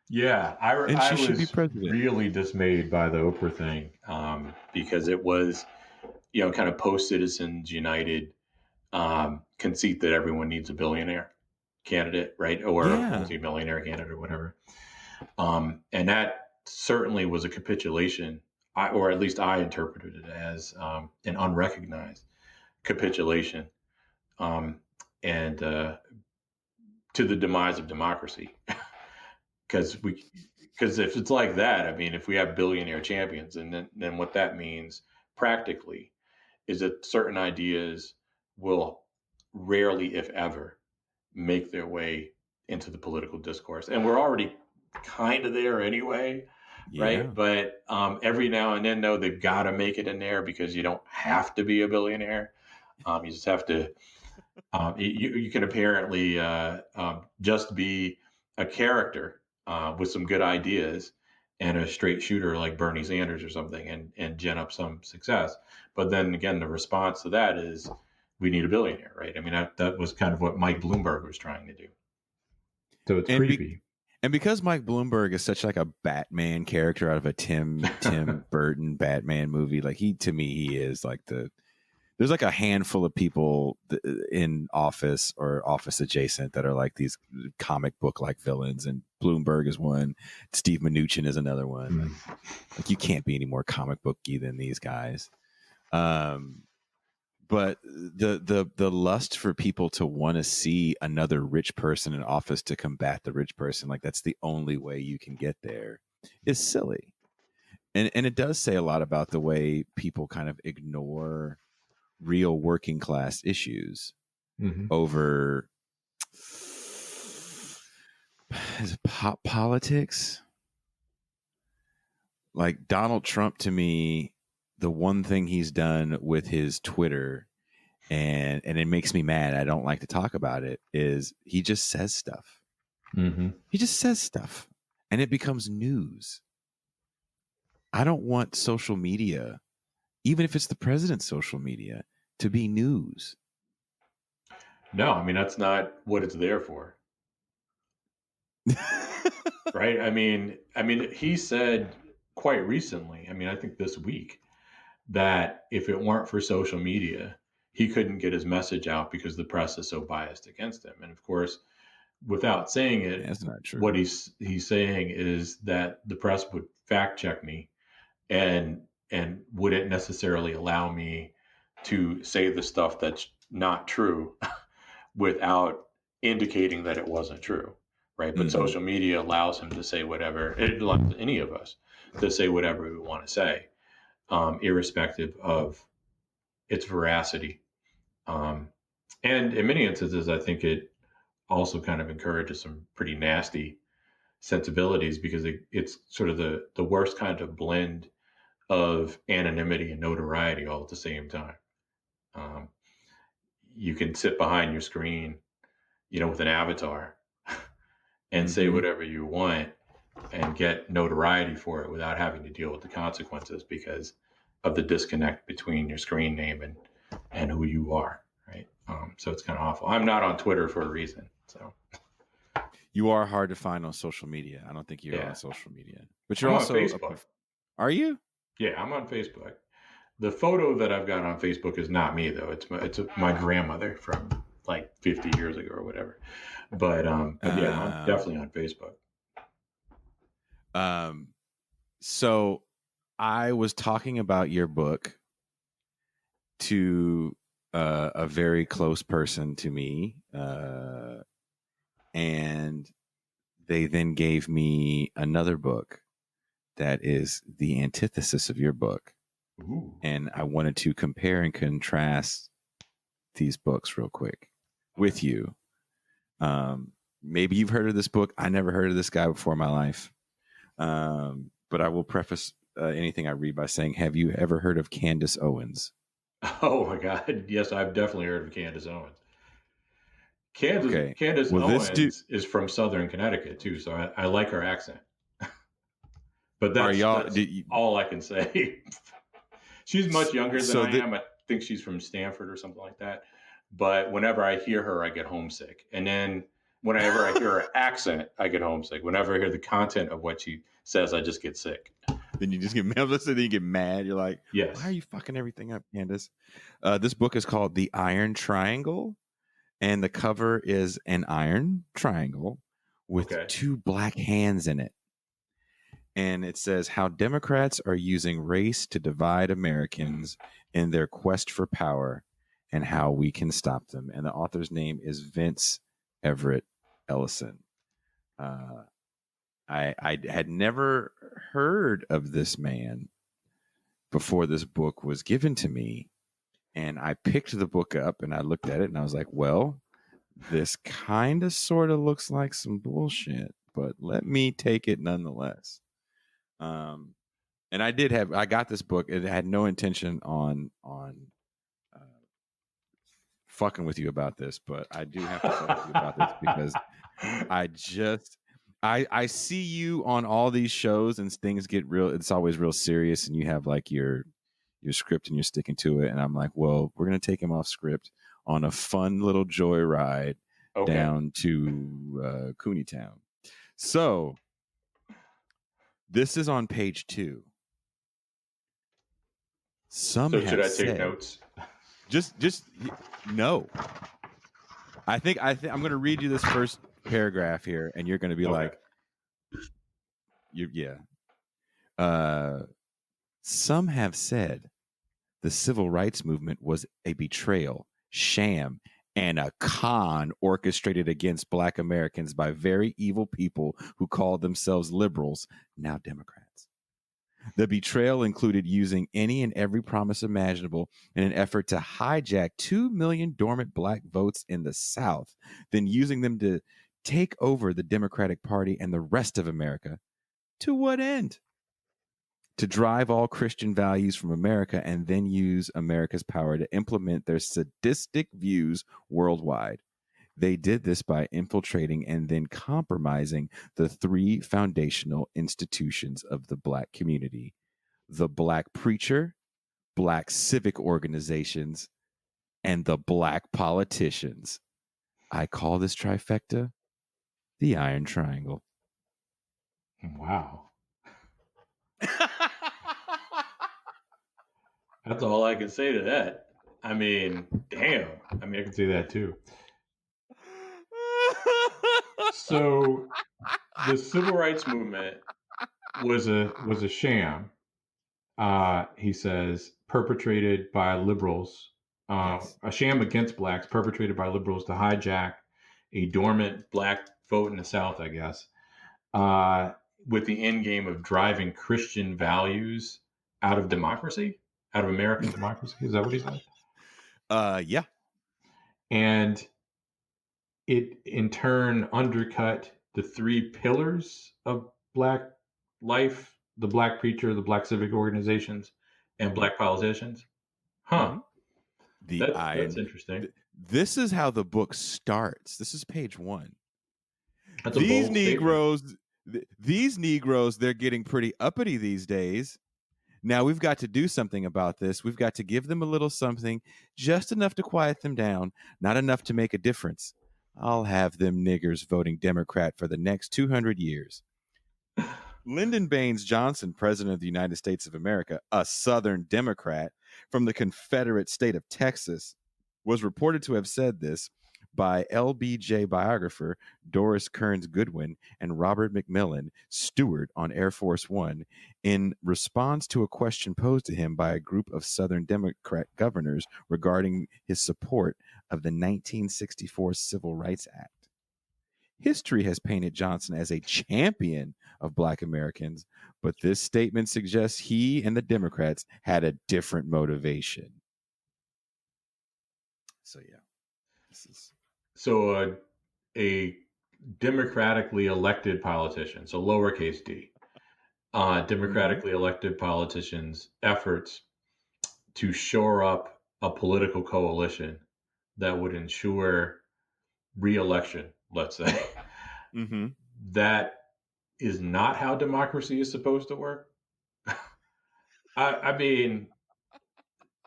Yeah, I should be president. Really dismayed by the Oprah thing because it was, kind of post-Citizens United conceit that everyone needs a billionaire candidate, right? Or a multi-millionaire candidate or whatever. And that certainly was a capitulation, or at least I interpreted it as an unrecognized capitulation and to the demise of democracy. Because if it's like that, I mean, if we have billionaire champions, and then what that means practically is that certain ideas will rarely, if ever, make their way into the political discourse. And we're already kind of there anyway, right? But every now and then, though, they've got to make it in there because you don't have to be a billionaire. You just have to, you can apparently just be a character with some good ideas and a straight shooter like Bernie Sanders or something and gen up some success. But then again, the response to that is we need a billionaire, right? I mean, that was kind of what Mike Bloomberg was trying to do. So it's creepy. And because Mike Bloomberg is such like a Batman character out of a Tim Burton Batman movie, like he is like there's like a handful of people in office or office adjacent that are like these comic book like villains, and Bloomberg is one. Steve Mnuchin is another one. Like you can't be any more comic booky than these guys. But the lust for people to want to see another rich person in office to combat the rich person, like that's the only way you can get there, is silly. And it does say a lot about the way people kind of ignore real working class issues over is it politics. Like Donald Trump, to me, the one thing he's done with his Twitter, and it makes me mad, I don't like to talk about it, is he just says stuff. He just says stuff and it becomes news. I don't want social media, even if it's the president's social media, to be news. No, I mean, that's not what it's there for. Right? I mean, he said quite recently, I mean, I think this week, that if it weren't for social media, he couldn't get his message out because the press is so biased against him. And of course, without saying it, That's not true. what he's saying is that the press would fact check me and wouldn't necessarily allow me to say the stuff that's not true without indicating that it wasn't true, right? But social media allows him to say whatever, it allows any of us to say whatever we want to say, irrespective of its veracity. And in many instances, I think it also kind of encourages some pretty nasty sensibilities because it's sort of the worst kind of blend of anonymity and notoriety all at the same time. You can sit behind your screen, with an avatar and say whatever you want and get notoriety for it without having to deal with the consequences because of the disconnect between your screen name and who you are. Right. So it's kind of awful. I'm not on Twitter for a reason. So you are hard to find on social media. I don't think you're on social media, but you're I'm also on Facebook. Are you? Yeah, I'm on Facebook. The photo that I've got on Facebook is not me though. It's my grandmother from like 50 years ago or whatever. But yeah, I'm definitely on Facebook. So I was talking about your book to a very close person to me, and they then gave me another book that is the antithesis of your book. Ooh. And I wanted to compare and contrast these books real quick with you. Maybe you've heard of this book. I never heard of this guy before in my life. But I will preface anything I read by saying, have you ever heard of Candace Owens? Oh my God. Yes, I've definitely heard of Candace Owens. Candace Owens is from Southern Connecticut too. So I like her accent, but that's all I can say. She's much younger than I am. I think she's from Stanford or something like that. But whenever I hear her, I get homesick. And then whenever I hear her accent, I get homesick. Whenever I hear the content of what she says, I just get sick. Then you just get mad. Then you get mad. You're like, yes. Why are you fucking everything up, Candace? This book is called The Iron Triangle, and the cover is an iron triangle with two black hands in it. And it says how Democrats are using race to divide Americans in their quest for power and how we can stop them. And the author's name is Vince Everett Ellison. I had never heard of this man before this book was given to me. And I picked the book up and I looked at it and I was like, well, this kind of sort of looks like some bullshit, but let me take it nonetheless. And I got this book. It had no intention on fucking with you about this, but I do have to fuck with you about this because I see you on all these shows and things get real. It's always real serious, and you have like your script and you're sticking to it. And I'm like, well, we're gonna take him off script on a fun little joyride down to Cooneytown. So this is on page 2. So should I take notes? Just no. I think I'm going to read you this first paragraph here, and you're going to be like, yeah. Some have said The civil rights movement was a betrayal, sham, and a con orchestrated against Black Americans by very evil people who called themselves liberals, now Democrats. The betrayal included using any and every promise imaginable in an effort to hijack 2 million dormant Black votes in the South, then using them to take over the Democratic Party and the rest of America. To what end? To drive all Christian values from America and then use America's power to implement their sadistic views worldwide. They did this by infiltrating and then compromising the three foundational institutions of the Black community: the Black preacher, Black civic organizations, and the Black politicians. I call this trifecta the Iron Triangle. Wow. That's all I can say to that. I mean, damn. I mean, I can say that too. So the civil rights movement was a sham. He says, perpetrated by liberals, Yes. a sham against blacks, perpetrated by liberals to hijack a dormant Black vote in the South, I guess, with the end game of driving Christian values out of democracy, out of American democracy. Is that what he said? Yeah. And it in turn undercut the three pillars of Black life: the Black preacher, the Black civic organizations, and Black politicians. Huh. Mm-hmm. The That's Iron. interesting. This is how the book starts. This is page 1. That's a These bold statement. Negroes, they're getting pretty uppity these days. Now we've got to do something about this. We've got to give them a little something, just enough to quiet them down, not enough to make a difference. I'll have them niggers voting Democrat for the next 200 years. Lyndon Baines Johnson, President of the United States of America, a Southern Democrat from the Confederate state of Texas, was reported to have said this by LBJ biographer Doris Kearns Goodwin and Robert McMillan, steward on Air Force One, in response to a question posed to him by a group of Southern Democrat governors regarding his support of the 1964 Civil Rights Act. History has painted Johnson as a champion of Black Americans, but this statement suggests he and the Democrats had a different motivation. So, yeah, this is. So a democratically elected politician, so lowercase d, democratically elected politicians' efforts to shore up a political coalition that would ensure re-election, let's say. Mm-hmm. That is not how democracy is supposed to work. I mean,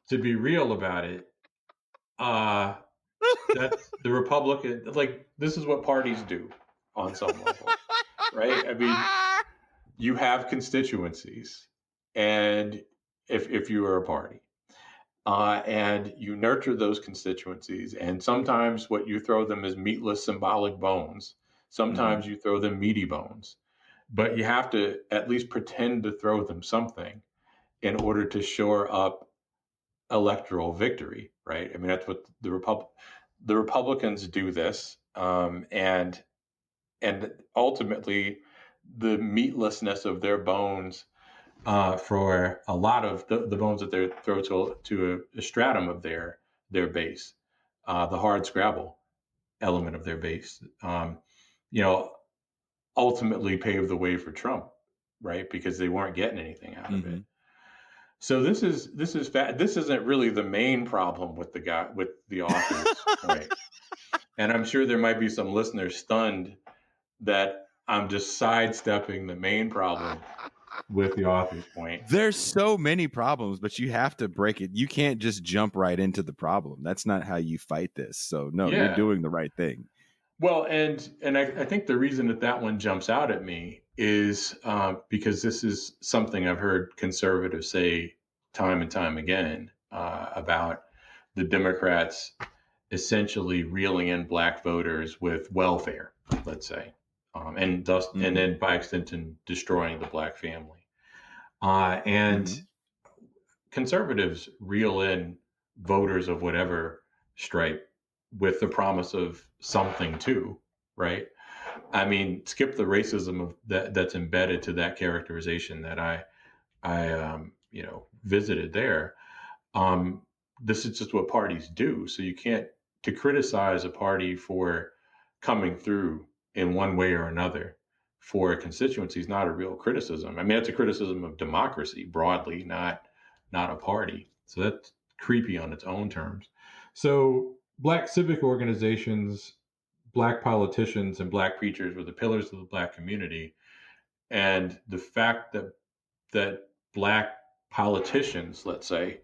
to be real about it, that's the Republican. Like, this is what parties do on some level, right? I mean, you have constituencies, and if you are a party, and you nurture those constituencies, and sometimes what you throw them is meatless symbolic bones. Sometimes you throw them meaty bones, but you have to at least pretend to throw them something in order to shore up electoral victory, right? I mean, that's what the Republicans do this, and ultimately the meatlessness of their bones, for a lot of the bones that they throw to a stratum of their base, the hard scrabble element of their base, you know, ultimately paved the way for Trump, right? Because they weren't getting anything out of it. So this isn't really the main problem with the author's point. And I'm sure there might be some listeners stunned that I'm just sidestepping the main problem with the author's point. There's so many problems, but you have to break it. You can't just jump right into the problem. That's not how you fight this. So no, Yeah. You're doing the right thing. Well, and I think the reason that one jumps out at me is because this is something I've heard conservatives say time and time again, about the Democrats essentially reeling in Black voters with welfare, let's say, and then by extension destroying the Black family. And conservatives reel in voters of whatever stripe with the promise of something too, right? I mean, skip the racism of that's embedded to that characterization that I visited there. This is just what parties do. So you can't to criticize a party for coming through in one way or another for a constituency is not a real criticism. I mean, it's a criticism of democracy broadly, not a party. So that's creepy on its own terms. So Black civic organizations, Black politicians, and Black preachers were the pillars of the Black community. And the fact that Black politicians, let's say,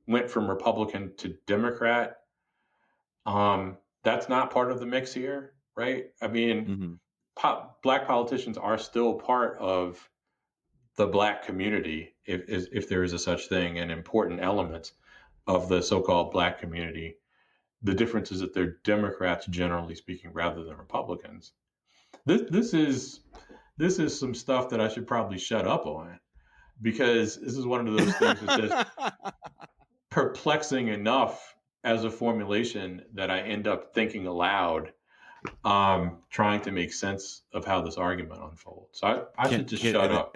went from Republican to Democrat, that's not part of the mix here, right? I mean, Black politicians are still part of the Black community, if there is a such thing, and important elements of the so-called Black community. The difference is that they're Democrats, generally speaking, rather than Republicans. This is some stuff that I should probably shut up on, because this is one of those things that's just perplexing enough as a formulation that I end up thinking aloud, trying to make sense of how this argument unfolds. So I should just shut up.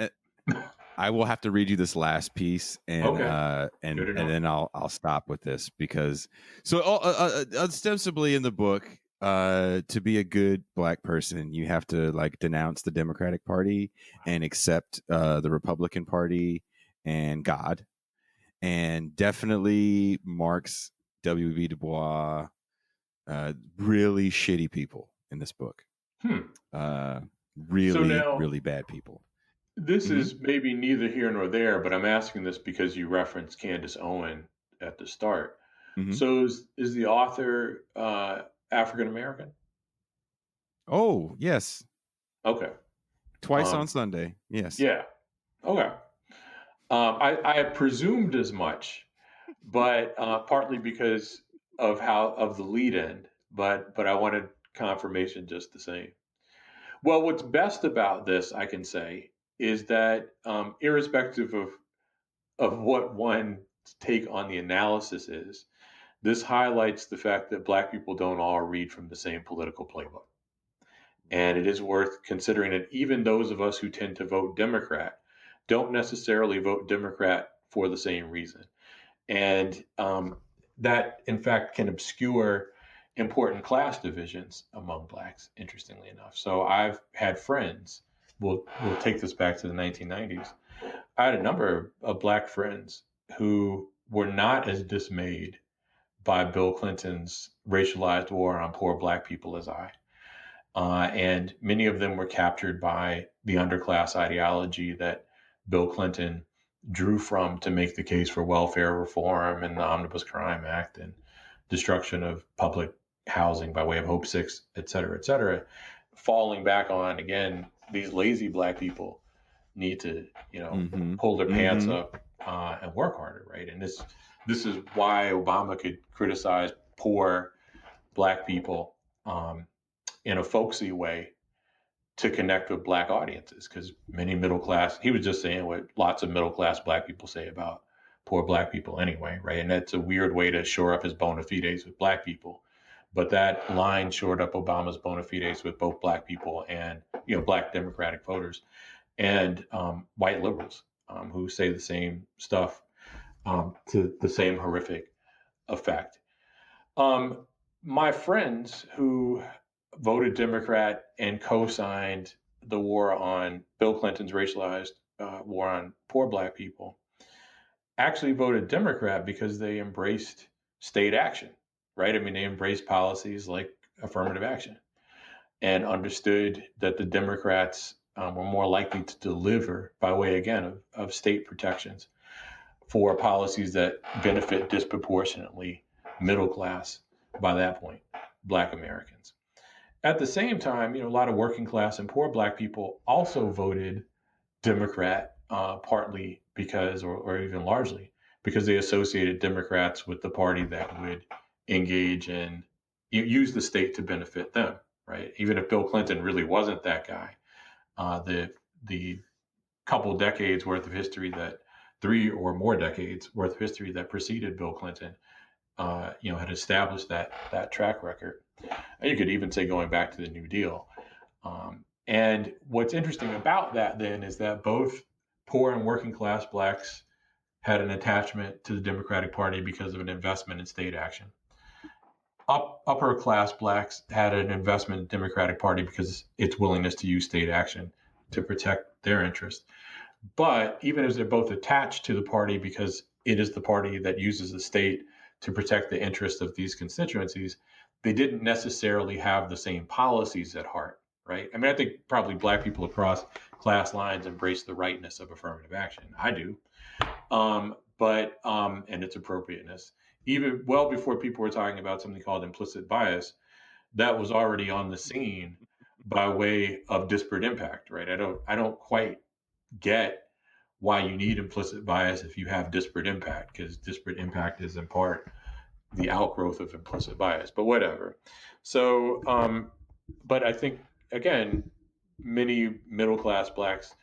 I will have to read you this last piece, and Okay. and then I'll stop with this, because ostensibly in the book, to be a good Black person, you have to like denounce the Democratic Party and accept the Republican Party and God, and definitely Marx, W.B. Du Bois, really shitty people in this book. Really bad people. This is maybe neither here nor there, but I'm asking this because you referenced Candace Owen at the start. So is the author African American? Oh, yes. Okay. Twice on Sunday. Yes. Yeah. Okay. I presumed as much, but partly because of the lead in, but I wanted confirmation just the same. Well, what's best about this, I can say, is that irrespective of what one's take on the analysis is, this highlights the fact that Black people don't all read from the same political playbook. And it is worth considering that even those of us who tend to vote Democrat don't necessarily vote Democrat for the same reason. And that, in fact, can obscure important class divisions among Blacks, interestingly enough. So I've had friends, we'll take this back to the 1990s. I had a number of Black friends who were not as dismayed by Bill Clinton's racialized war on poor Black people as I. And many of them were captured by the underclass ideology that Bill Clinton drew from to make the case for welfare reform and the Omnibus Crime Act and destruction of public housing by way of Hope 6, et cetera, falling back on, again, these lazy Black people need to, pull their pants up and work harder, right? And this is why Obama could criticize poor Black people in a folksy way to connect with Black audiences, because many middle class, he was just saying what lots of middle class Black people say about poor Black people anyway, right? And that's a weird way to shore up his bona fides with Black people. But that line shored up Obama's bona fides with both Black people and Black Democratic voters and white liberals who say the same stuff to the same horrific effect. My friends who voted Democrat and co-signed the war on Bill Clinton's racialized war on poor Black people actually voted Democrat because they embraced state action, right? I mean, they embraced policies like affirmative action and understood that the Democrats were more likely to deliver by way, again, of state protections for policies that benefit disproportionately middle class, by that point, Black Americans. At the same time, a lot of working class and poor Black people also voted Democrat, partly because, or even largely, because they associated Democrats with the party that would engage in, use the state to benefit them, right? Even if Bill Clinton really wasn't that guy, the couple decades worth of history that 3 or more decades worth of history that preceded Bill Clinton, had established that track record. And you could even say going back to the New Deal. And what's interesting about that then is that both poor and working class blacks had an attachment to the Democratic Party because of an investment in state action. Upper class blacks had an investment in the Democratic Party because its willingness to use state action to protect their interests. But even as they're both attached to the party because it is the party that uses the state to protect the interests of these constituencies, they didn't necessarily have the same policies at heart, right? I mean, I think probably black people across class lines embrace the rightness of affirmative action. I do. And its appropriateness. Even well before people were talking about something called implicit bias, that was already on the scene by way of disparate impact, right? I don't quite get why you need implicit bias if you have disparate impact, because disparate impact is in part the outgrowth of implicit bias, but whatever. So, but I think, again, many middle class blacks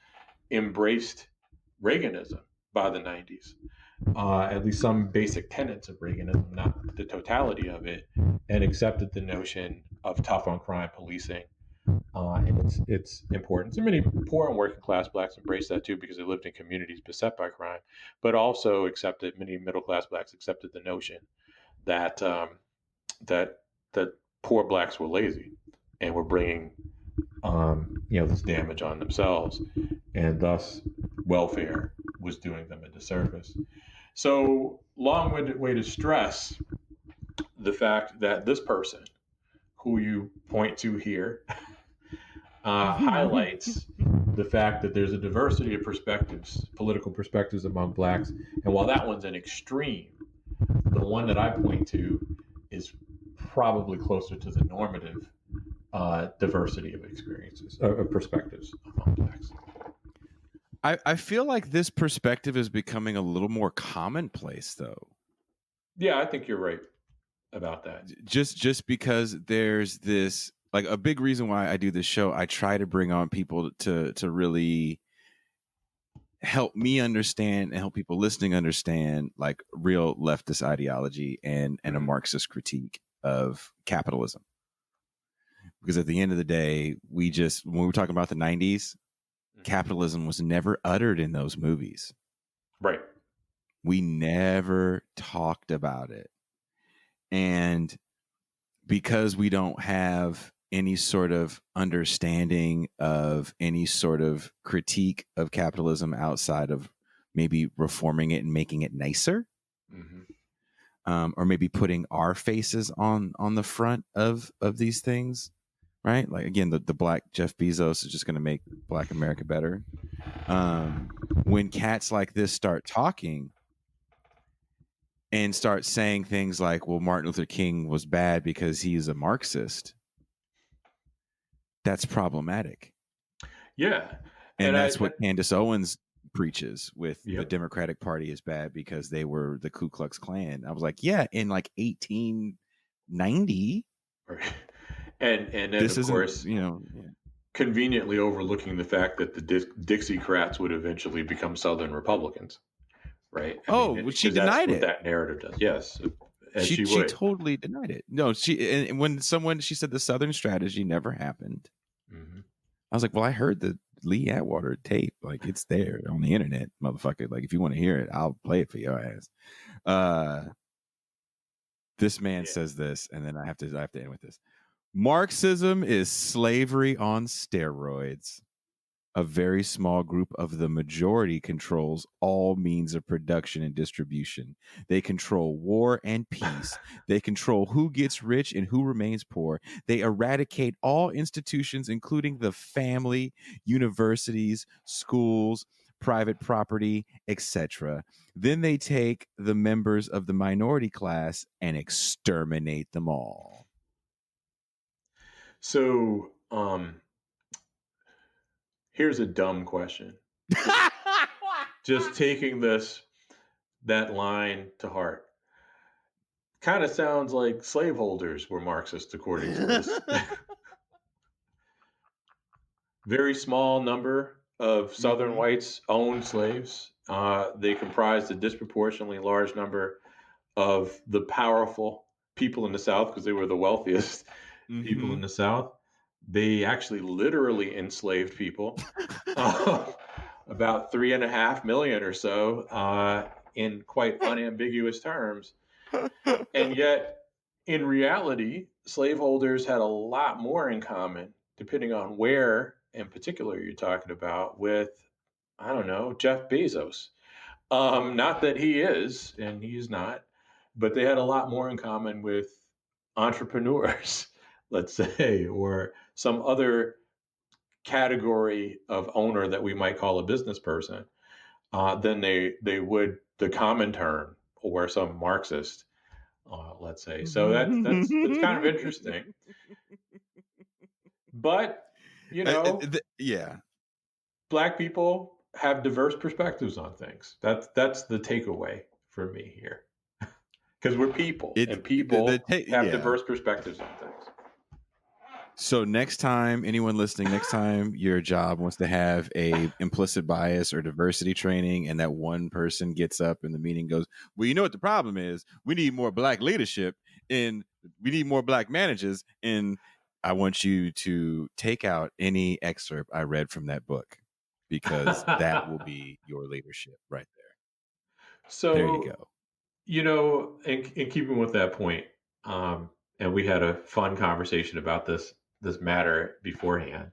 embraced Reaganism by the 90s, at least some basic tenets of Reaganism, not the totality of it, and accepted the notion of tough on crime policing and its importance. And many poor and working class blacks embraced that too because they lived in communities beset by crime, but also many middle class blacks accepted the notion that that that poor blacks were lazy and were bringing this damage on themselves, and thus welfare was doing them a disservice. So, long-winded way to stress the fact that this person, who you point to here, highlights the fact that there's a diversity of perspectives, political perspectives among blacks. And while that one's an extreme, the one that I point to is probably closer to the normative diversity of experiences, of perspectives among blacks. I feel like this perspective is becoming a little more commonplace, though. Yeah, I think you're right about that. Just because there's this, like, a big reason why I do this show, I try to bring on people to really help me understand and help people listening understand, like, real leftist ideology and a Marxist critique of capitalism. Because at the end of the day, when we were talking about the 90s, capitalism was never uttered in those movies. Right. We never talked about it. And because we don't have any sort of understanding of any sort of critique of capitalism outside of maybe reforming it and making it nicer, or maybe putting our faces on the front of these things, right? Like, again, the black Jeff Bezos is just going to make Black America better. When cats like this start talking and start saying things like, well, Martin Luther King was bad because he's a Marxist, that's problematic. Yeah. And that's what Candace Owens preaches with the Democratic Party is bad because they were the Ku Klux Klan. I was like, yeah, in like 1890. Right. And then, this of course, conveniently overlooking the fact that the Dixiecrats would eventually become Southern Republicans. Right. She denied it. That narrative does. Yes. She totally denied it. No, and when she said the Southern strategy never happened, I was like, well, I heard the Lee Atwater tape. Like, it's there on the internet, motherfucker. Like, if you want to hear it, I'll play it for your ass. This man says this, and then I have to end with this. Marxism is slavery on steroids. A very small group of the majority controls all means of production and distribution. They control war and peace. They control who gets rich and who remains poor. They eradicate all institutions, including the family, universities, schools, private property, etc. Then they take the members of the minority class and exterminate them all. So, here's a dumb question. Just taking that line to heart. Kind of sounds like slaveholders were Marxist, according to this. Very small number of Southern whites owned slaves. they comprised a disproportionately large number of the powerful people in the South because they were the wealthiest people in the South. They actually literally enslaved people, about 3.5 million or so, in quite unambiguous terms. And yet, in reality, slaveholders had a lot more in common, depending on where in particular you're talking about, with, I don't know, Jeff Bezos. Not that he is, and he's not, but they had a lot more in common with entrepreneurs, let's say, or some other category of owner that we might call a business person, than they would the Comintern or some Marxist, let's say. So that's kind of interesting. But Yeah. Black people have diverse perspectives on things. That's the takeaway for me here, because we're people, and people have diverse perspectives on things. So next time, anyone listening, next time your job wants to have a implicit bias or diversity training, and that one person gets up in the meeting and goes, well, you know what the problem is? We need more Black leadership and we need more Black managers. And I want you to take out any excerpt I read from that book, because that will be your leadership right there. So there you go. In keeping with that point, and we had a fun conversation about this matter beforehand.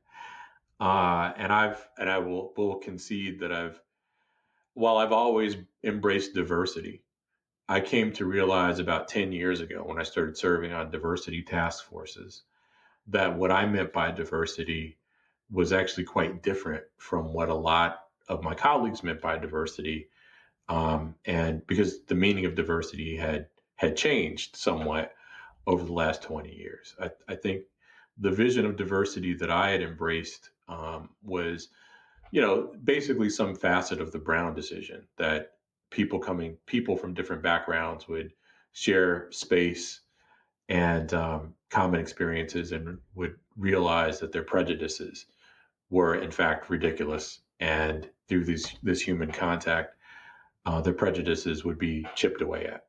And I will concede that while I've always embraced diversity, I came to realize about 10 years ago when I started serving on diversity task forces that what I meant by diversity was actually quite different from what a lot of my colleagues meant by diversity. And because the meaning of diversity had changed somewhat over the last 20 years. I think the vision of diversity that I had embraced was, basically some facet of the Brown decision, that people from different backgrounds would share space and common experiences, and would realize that their prejudices were in fact ridiculous, and through this human contact, their prejudices would be chipped away at.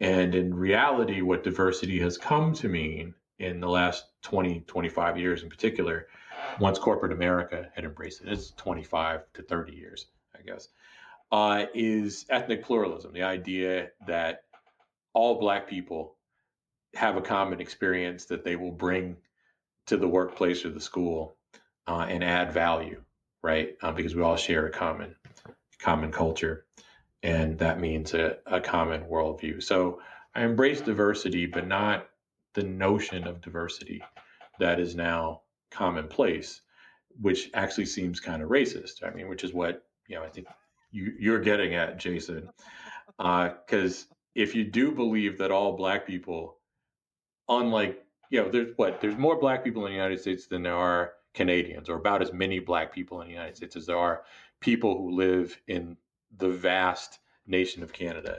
And in reality, what diversity has come to mean in the last 20, 25 years in particular, once corporate America had embraced it, it's 25 to 30 years, I guess, is ethnic pluralism. The idea that all Black people have a common experience that they will bring to the workplace or the school, and add value, right? Because we all share a common culture. And that means a common worldview. So I embrace diversity, but not the notion of diversity that is now commonplace, which actually seems kind of racist. I mean, which is what I think you're getting at, Jason. Because if you do believe that all Black people, unlike there's more Black people in the United States than there are Canadians, or about as many Black people in the United States as there are people who live in the vast nation of Canada,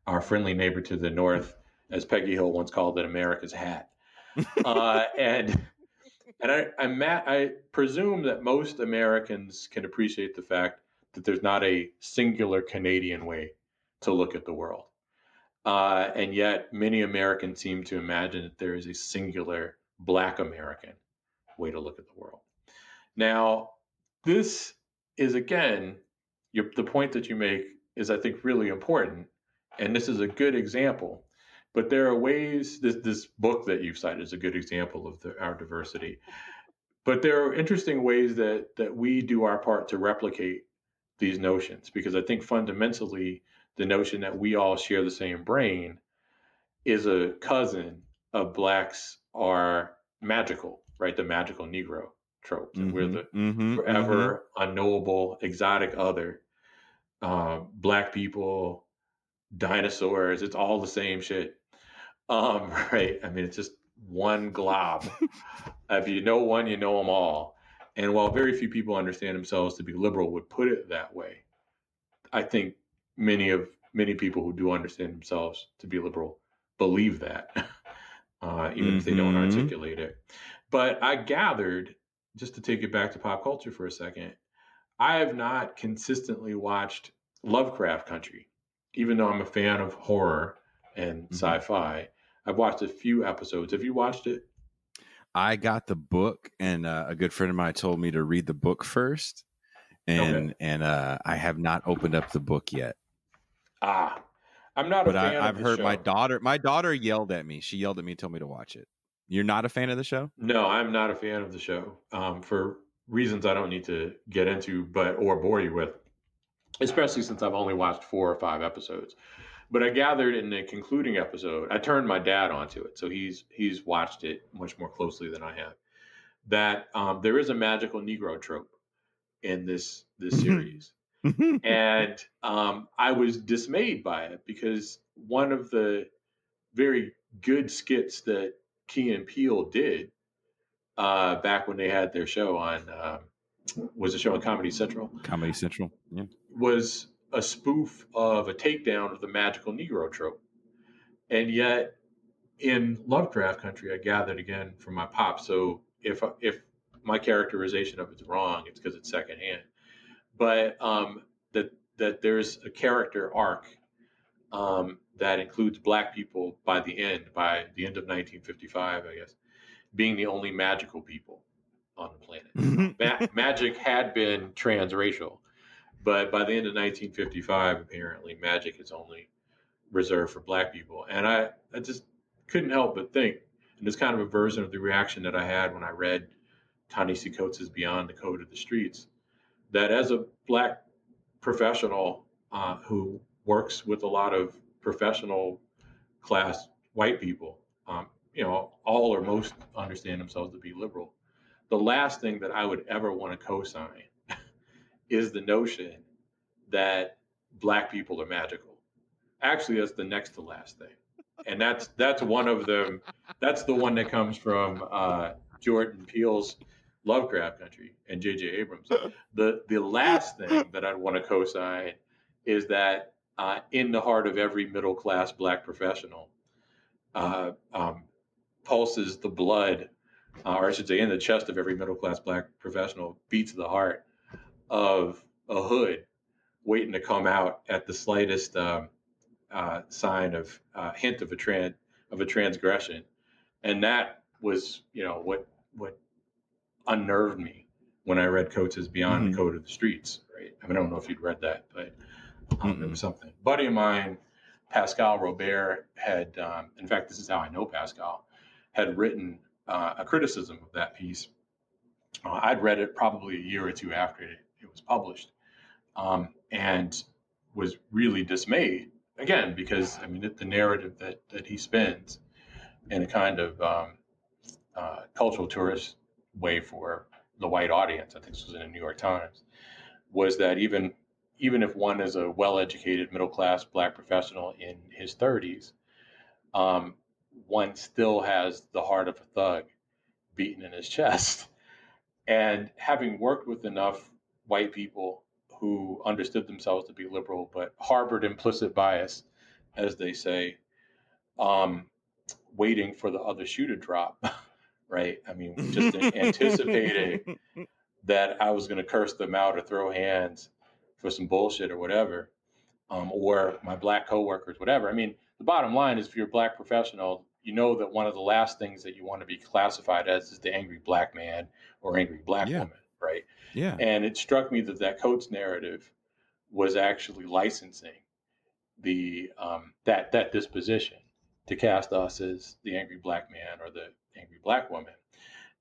our friendly neighbor to the north, as Peggy Hill once called it, America's hat. And I presume that most Americans can appreciate the fact that there's not a singular Canadian way to look at the world. And yet many Americans seem to imagine that there is a singular Black American way to look at the world. Now, this is, again, the point that you make is, I think, really important. And this is a good example. But there are ways, this book that you've cited is a good example of our diversity. But there are interesting ways that we do our part to replicate these notions, because I think fundamentally the notion that we all share the same brain is a cousin of Blacks are magical, right? The magical Negro trope. And we're the forever unknowable, exotic other. Black people, dinosaurs, it's all the same shit. Right? I mean, it's just one glob. If you know one, you know them all. And while very few people understand themselves to be liberal would put it that way, I think many people who do understand themselves to be liberal believe that, even if they don't articulate it. But I gathered, just to take it back to pop culture for a second, I have not consistently watched Lovecraft Country. Even though I'm a fan of horror and sci-fi, I've watched a few episodes. Have you watched it? I got the book, and a good friend of mine told me to read the book first, Okay. and I have not opened up the book yet. I'm not a But fan I've of the heard my show. daughter yelled at me. She yelled at me and told me to watch it. You're not a fan of the show? No, I'm not a fan of the show for reasons I don't need to get into, but or bore you with, especially since I've only watched 4 or 5 episodes. But I gathered in the concluding episode, I turned my dad onto it, so he's watched it much more closely than I have. That there is a magical Negro trope in this series, and I was dismayed by it because one of the very good skits that Key and Peele did back when they had their show on was a show on Comedy Central Comedy Central. Yeah. was a spoof of a takedown of the magical Negro trope, and yet in Lovecraft Country, I gathered again from my pop. So if my characterization of it's wrong, it's because it's secondhand. But that there's a character arc that includes black people by the end of 1955, I guess, being the only magical people on the planet. Magic had been transracial, but by the end of 1955, apparently, magic is only reserved for black people. And I just couldn't help but think, and it's kind of a version of the reaction that I had when I read Ta-Nehisi Coates' Beyond the Code of the Streets, that as a black professional who works with a lot of professional class white people, all or most understand themselves to be liberal. The last thing that I would ever want to co-sign is the notion that black people are magical. Actually, that's the next to last thing, and that's one of them. That's the one that comes from Jordan Peele's Lovecraft Country and J.J. Abrams. The last thing that I'd want to co-sign is that in the heart of every middle class black professional pulses the blood, or I should say, in the chest of every middle class black professional beats the heart of a hood waiting to come out at the slightest sign of hint of a transgression, and that was what unnerved me when I read Coates' Beyond the Code of the Streets. Right? I mean, I don't know if you'd read that, but there was something. A buddy of mine, Pascal Robert, had in fact, this is how I know Pascal, had written a criticism of that piece. I'd read it probably a year or two after it was published, and was really dismayed again because I mean the narrative that he spins in a kind of cultural tourist way for the white audience. I think this was in the New York Times. Was that even if one is a well-educated middle class black professional in his 30s, one still has the heart of a thug beating in his chest. And having worked with enough white people who understood themselves to be liberal but harbored implicit bias, as they say, um, waiting for the other shoe to drop, right? I mean, just anticipating that I was going to curse them out or throw hands for some bullshit or whatever, or my black coworkers, whatever. I mean, the bottom line is if you're a black professional, you know that one of the last things that you want to be classified as is the angry black man or angry black woman, right? Yeah. And it struck me that Coates narrative was actually licensing the that disposition to cast us as the angry black man or the angry black woman.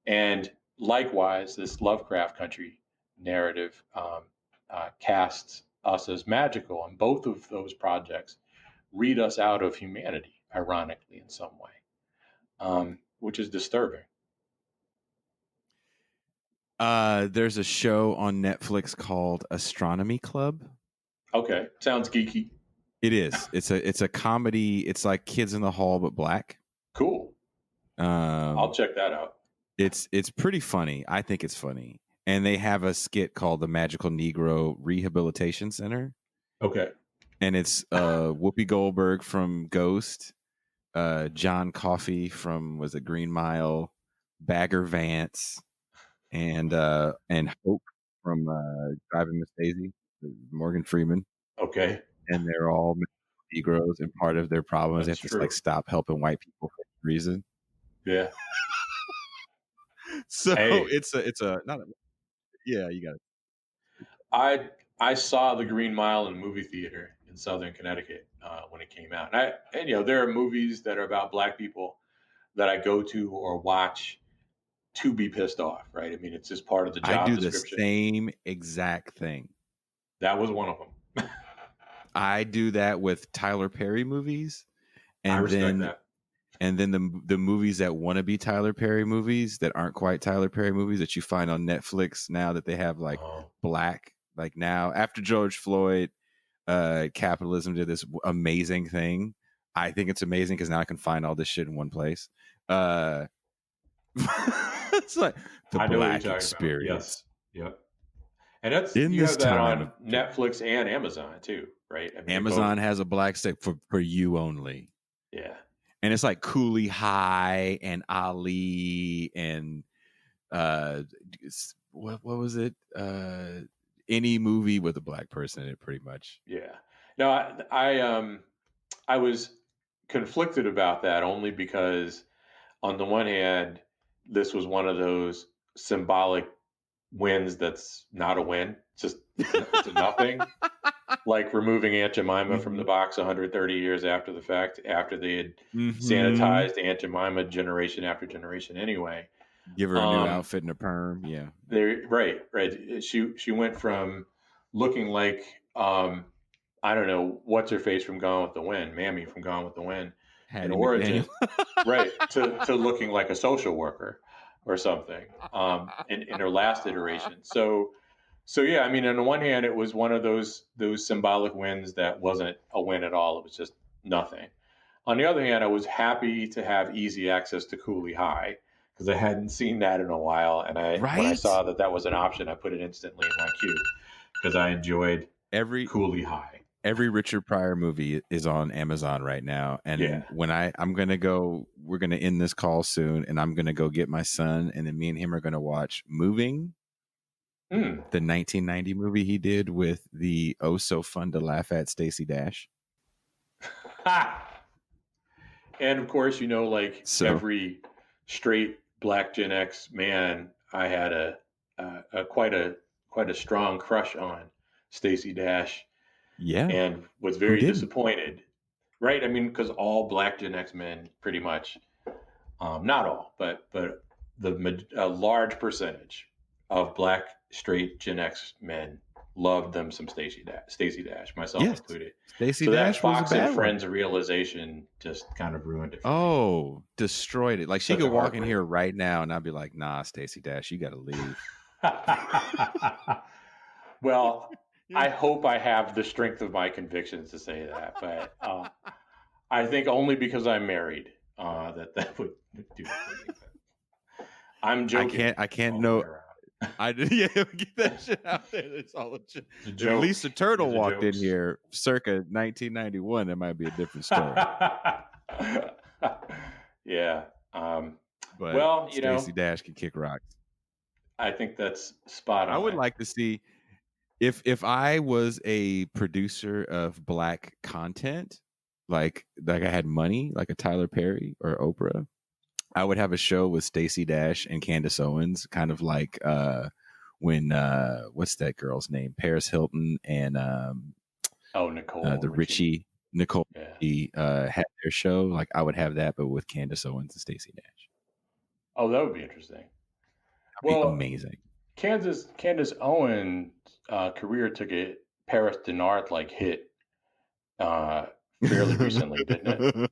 And likewise, this Lovecraft Country narrative casts us as magical, and both of those projects read us out of humanity, ironically, in some way, which is disturbing. There's a show on Netflix called Astronomy Club. Okay, sounds geeky. It is. It's a comedy. It's like Kids in the Hall but black. Cool. I'll check that out. It's pretty funny. I think it's funny. And they have a skit called the Magical Negro Rehabilitation Center. Okay. And it's Whoopi Goldberg from Ghost, John Coffey from was it Green Mile, Bagger Vance, and Hope from Driving Miss Daisy, Morgan Freeman. Okay, and they're all Negroes, and part of their problem is they that's have to like true. stop helping white people for some reason. Yeah. So Hey, it's a not a, yeah, you got it. I saw The Green Mile in a movie theater in Southern Connecticut when it came out, and there are movies that are about Black people that I go to or watch to be pissed off, right? I mean, it's just part of the I job do the description. same exact thing. That was one of them. I do that with Tyler Perry movies, I and respect then that. the movies that want to be Tyler Perry movies that aren't quite Tyler Perry movies that you find on Netflix now that they have like Oh, black, like now after George Floyd, capitalism did this amazing thing. I think it's amazing because now I can find all this shit in one place. Uh, it's like the I know what you're black talking about. experience Yes. Yep. And that's in you this have that time of on Netflix and Amazon too, right? I mean, they Amazon both. has a black stick for you only. Yeah. And it's like Cooley High and Ali and uh what was it? Any movie with a black person in it pretty much. Yeah. No, I was conflicted about that only because on the one hand, this was one of those symbolic wins that's not a win. It's a nothing. Like removing Aunt Jemima from the Mhm. box 130 years after the fact, after they had Mhm. sanitized Aunt Jemima generation after generation anyway. Give her a new Um, outfit and a perm, yeah. they right. She went from looking like I don't know what's her face from Gone with the Wind, Mammy from Gone with the Wind, in Hattie McDaniel. origin, right, to looking like a social worker or something in her last iteration. So yeah, I mean, on the one hand, it was one of those symbolic wins that wasn't a win at all. It was just nothing. On the other hand, I was happy to have easy access to Cooley High because I hadn't seen that in a while, and I when I Right? saw that that was an option, I put it instantly in my queue because I enjoyed Every Cooley High. every Richard Pryor movie is on Amazon right now. Yeah. And when I'm gonna go, we're gonna end this call soon, and I'm gonna go get my son, and then me and him are gonna watch Moving, Mm. the 1990 movie he did with the oh so fun to laugh at Stacey Dash. Ha! And of course, like So every straight Black Gen X man, I had a quite a strong crush on Stacey Dash, yeah, and was who very didn't? disappointed. Right? I mean, because all Black Gen X men, pretty much, not all, but a large percentage of Black straight Gen X men loved them some Stacey Dash, myself Yes, included. Stacey So that Dash was a Fox and bad one. Friends realization just kind of ruined it for me. Oh, destroyed it. Like she Such could a walk in heartbreak. here right now, and I'd be like, "Nah, Stacey Dash, you got to leave." Well, I hope I have the strength of my convictions to say that, but I think only because I'm married that would do it for me. But I'm joking I can't all the way know. around. I did, yeah, get that shit out there. It's all a joke. It's a If joke. Lisa Turtle These are walked in jokes. here circa 1991, that might be a different story. Yeah. But Well, Stacey Dash can kick rocks. I think that's spot I would on. like to see if I was a producer of black content, like I had money, like a Tyler Perry or Oprah. I would have a show with Stacey Dash and Candace Owens, kind of like when what's that girl's name? Paris Hilton and Oh, Nicole the Richie. Richie Nicole Yeah. had their show. Like I would have that, but with Candace Owens and Stacey Dash. Oh, that would be interesting. That'd be Well, amazing. Candace Owens' career took a Paris Denard like hit fairly recently, didn't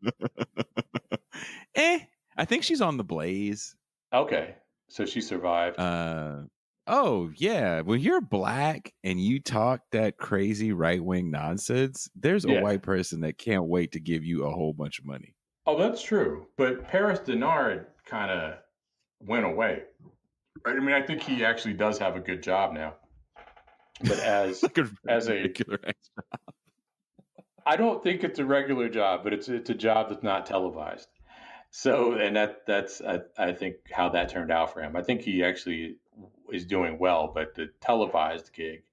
it? I think she's on the Blaze. Okay, so she survived. Uh, oh yeah. When you're black and you talk that crazy right wing nonsense, there's a Yeah. white person that can't wait to give you a whole bunch of money. Oh, that's true. But Paris Denard kind of went away. Right? I mean, I think he actually does have a good job now. But Like a as very a, regular extra. I don't think it's a regular job, but it's a job that's not televised. So, and that's I think how that turned out for him. I think he actually is doing well, but the televised gig,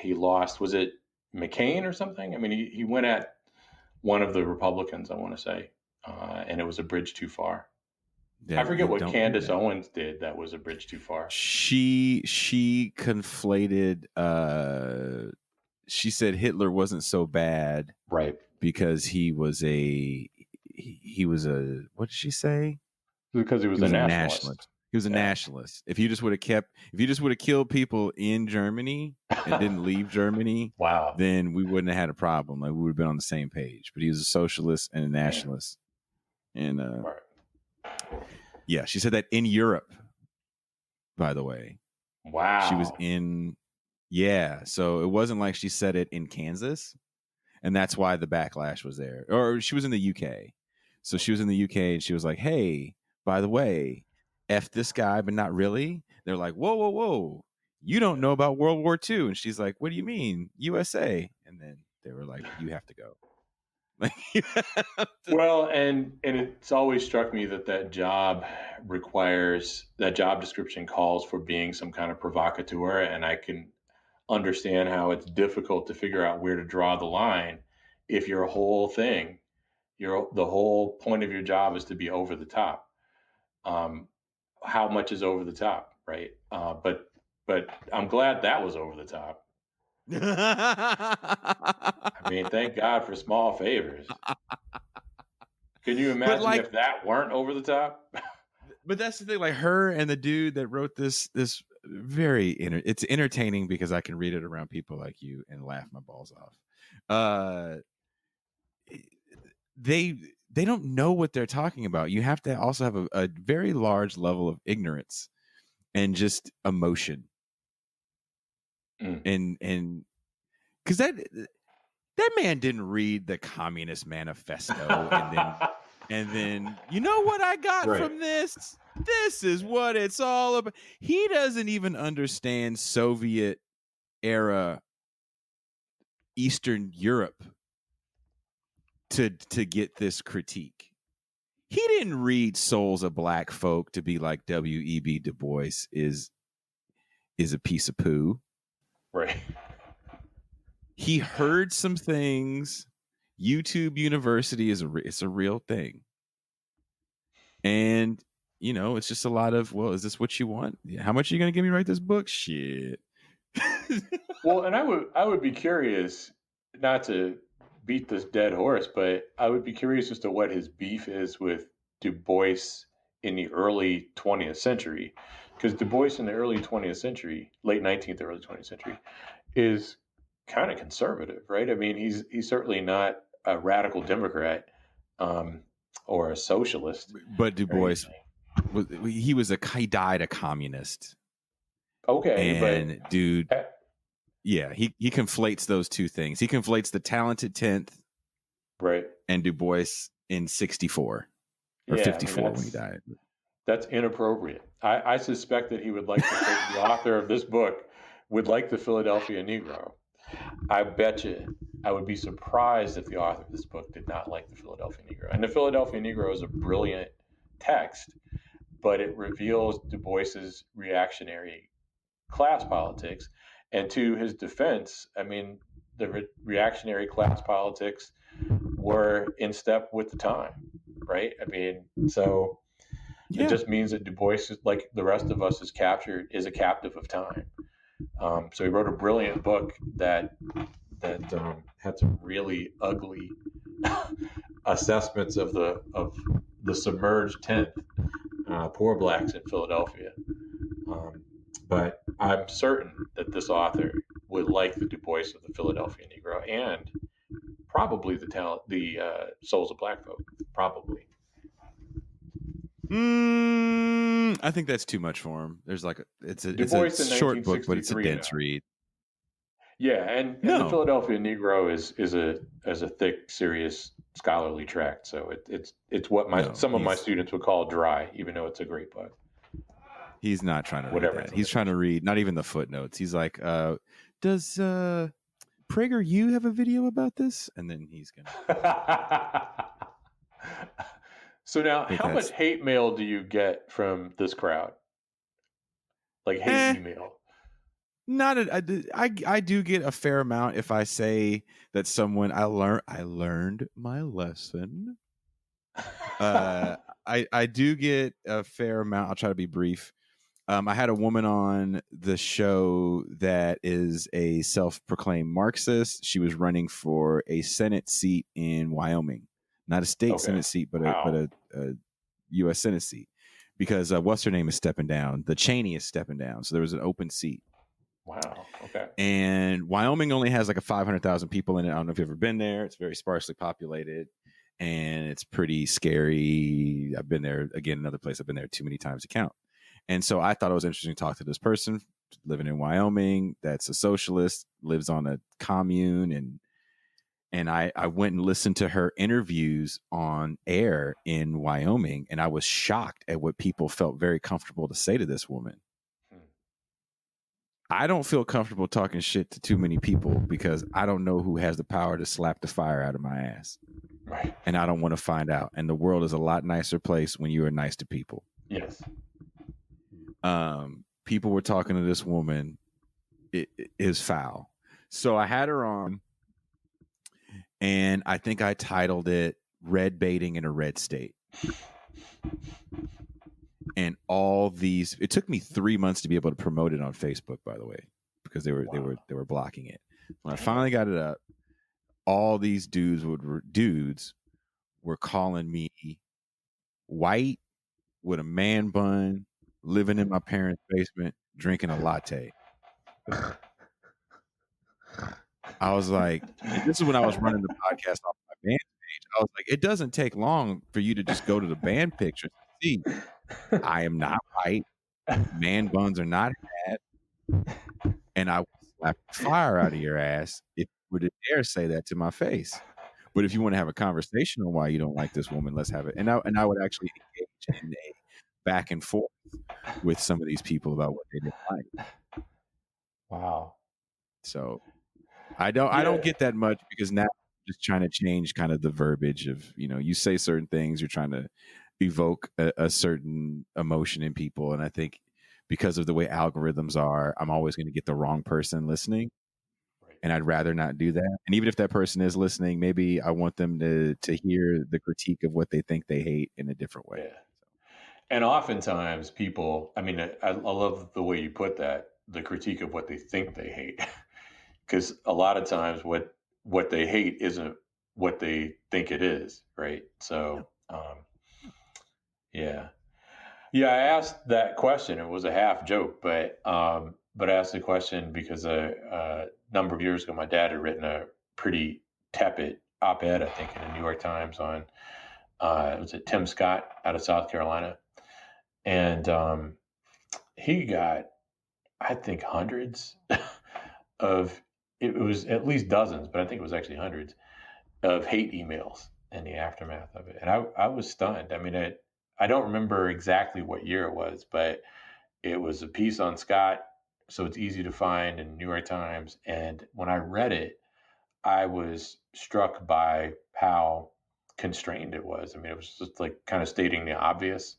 he lost. Was it? McCain or something. I mean, he went at one of the Republicans, I want to say, and it was a bridge too far. I That forget you what don't do Candace that. Owens did that was a bridge too far. She conflated. She said Hitler wasn't so bad, Right. because he was a what did she say? Because he was He a was a nationalist. nationalist. He was a nationalist. If you just would have killed people in Germany and didn't leave Germany, Wow. then we wouldn't have had a problem. Like, we would have been on the same page. But he was a socialist and a nationalist. And Right. yeah, she said that in Europe, by the way. Wow. She was in, yeah. So it wasn't like she said it in Kansas. And that's why the backlash was there. Or she was in the UK. So she was in the UK and she was like, hey, by the way, F this guy, but not really. They're like, whoa, whoa, whoa. You don't know about World War II. And she's like, what do you mean? USA. And then they were like, you have to go. Like, Well, and it's always struck me that job description calls for being some kind of provocateur, and I can understand how it's difficult to figure out where to draw the line if your whole thing, the whole point of your job is to be over the top. How much is over the top, right? But I'm glad that was over the top. I mean, thank God for small favors. Can you imagine like, if that weren't over the top? but that's the thing. Like, her and the dude that wrote this it's entertaining because I can read it around people like you and laugh my balls off. They don't know what they're talking about. You have to also have a very large level of ignorance and just emotion. And because that man didn't read the Communist Manifesto and then you know what I got from this? This is what it's all about. He doesn't even understand Soviet era Eastern Europe to get this critique. He didn't read Souls of Black Folk to be like W.E.B. Du Bois is a piece of poo. Right. He heard some things. YouTube University it's a real thing. And, it's just a lot of, well, is this what you want? How much are you going to give me to write this book? Shit. Well, and I would be curious, not to beat this dead horse, but I would be curious as to what his beef is with Du Bois in the early 20th century. Because Du Bois in the early 20th century, late 19th, early 20th century, is kind of conservative, right? I mean, he's certainly not a radical Democrat or a socialist. But Du Bois, he died a communist. Okay, and but dude, yeah, he conflates those two things. He conflates the talented 10th, right, and Du Bois in 64 or 54 when he died. That's inappropriate. I suspect that he would like the author of this book would like the Philadelphia Negro. I bet you I would be surprised if the author of this book did not like the Philadelphia Negro. And the Philadelphia Negro is a brilliant text, but it reveals Du Bois's reactionary class politics. And to his defense, I mean, the reactionary class politics were in step with the time, right? I mean, so it just means that Du Bois, like the rest of us, is a captive of time. So he wrote a brilliant book that had some really ugly assessments of the submerged 10th, poor blacks in Philadelphia. But I'm certain that this author would like the Du Bois of the Philadelphia Negro and probably the Souls of Black Folk, probably. I think that's too much for him. There's like it's a short book, but it's a dense read. Yeah, and the Philadelphia Negro is a thick, serious scholarly tract. So it's what some of my students would call dry, even though it's a great book. He's not trying to read that. He's trying to read not even the footnotes. He's like, does PragerU have a video about this? And then he's gonna. So now, how much hate mail do you get from this crowd? Like hate email? Not I do get a fair amount if I say that someone I learned my lesson. I do get a fair amount. I'll try to be brief. I had a woman on the show that is a self-proclaimed Marxist. She was running for a Senate seat in Wyoming, not a state Senate seat, but a U.S. Senate seat, because what's her name is stepping down. The Cheney is stepping down, so there was an open seat. Wow. Okay. And Wyoming only has like a 500,000 people in it. I don't know if you've ever been there. It's very sparsely populated, and it's pretty scary. I've been there again. Another place I've been there too many times to count. And so I thought it was interesting to talk to this person living in Wyoming that's a socialist, lives on a commune, and I went and listened to her interviews on air in Wyoming, and I was shocked at what people felt very comfortable to say to this woman. I don't feel comfortable talking shit to too many people because I don't know who has the power to slap the fire out of my ass. Right. And I don't want to find out. And the world is a lot nicer place when you are nice to people. Yes. People were talking to this woman. It is foul. So I had her on, and I think I titled it "Red Baiting in a Red State." And all these, it took me 3 months to be able to promote it on Facebook, by the way, because they were blocking it. When I finally got it up, all these dudes were calling me white with a man bun, living in my parents' basement, drinking a latte. I was like, and this is when I was running the podcast off my band page. I was like, it doesn't take long for you to just go to the band pictures and see I am not white. Man buns are not had. And I will slap the fire out of your ass if you were to dare say that to my face. But if you want to have a conversation on why you don't like this woman, let's have it. And I would actually engage in a back and forth with some of these people about what they didn't like. Wow. So I don't get that much because now I'm just trying to change kind of the verbiage of, you say certain things, you're trying to evoke a certain emotion in people. And I think because of the way algorithms are, I'm always going to get the wrong person listening. Right. And I'd rather not do that. And even if that person is listening, maybe I want them to hear the critique of what they think they hate in a different way. Yeah. And oftentimes people, I mean, I love the way you put that, the critique of what they think they hate. Because a lot of times what they hate isn't what they think it is, right? So, yeah. I asked that question. It was a half joke, but I asked the question because a number of years ago, my dad had written a pretty tepid op-ed, I think, in the New York Times on was it Tim Scott out of South Carolina, and he got, I think, hundreds of. It was at least dozens, but I think it was actually hundreds of hate emails in the aftermath of it. And I was stunned. I mean, I don't remember exactly what year it was, but it was a piece on Scott, so it's easy to find in the New York Times. And when I read it, I was struck by how constrained it was. I mean, it was just like kind of stating the obvious,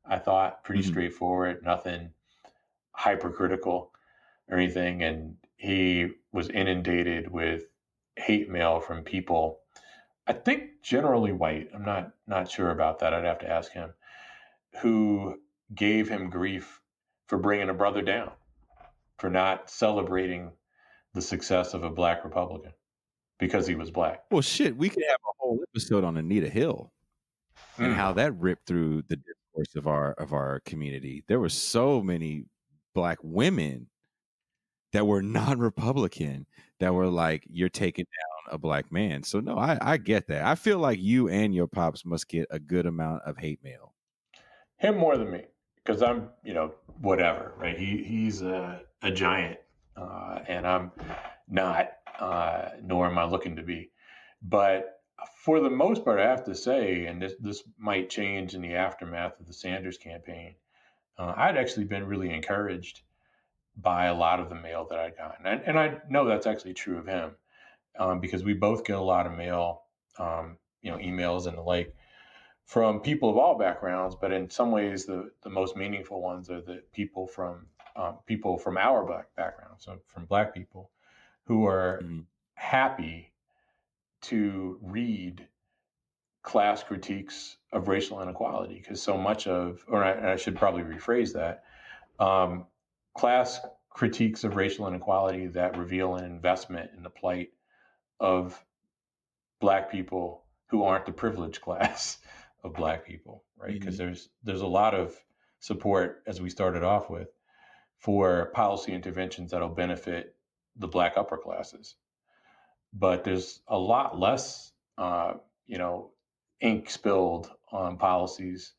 I thought, pretty straightforward, nothing hypercritical or anything. And he was inundated with hate mail from people, I think generally white. I'm not sure about that. I'd have to ask him, who gave him grief for bringing a brother down, for not celebrating the success of a black Republican because he was black. Well, shit, we could have a whole episode on Anita Hill and how that ripped through the discourse of our community. There were so many black women that were non-Republican that were like, you're taking down a black man. So no, I get that. I feel like you and your pops must get a good amount of hate mail. Him more than me, because I'm, whatever, right? He's a giant, and I'm not, nor am I looking to be. But for the most part, I have to say, and this might change in the aftermath of the Sanders campaign, I'd actually been really encouraged by a lot of the mail that I'd gotten. And I know that's actually true of him, because we both get a lot of mail, emails and the like from people of all backgrounds. But in some ways, the most meaningful ones are the people from people from our Black background, so from Black people, who are happy to read class critiques of racial inequality, because so much of, or I should probably rephrase that, class critiques of racial inequality that reveal an investment in the plight of Black people who aren't the privileged class of Black people, right? Because there's a lot of support, as we started off with, for policy interventions that'll benefit the Black upper classes, but there's a lot less, ink spilled on policies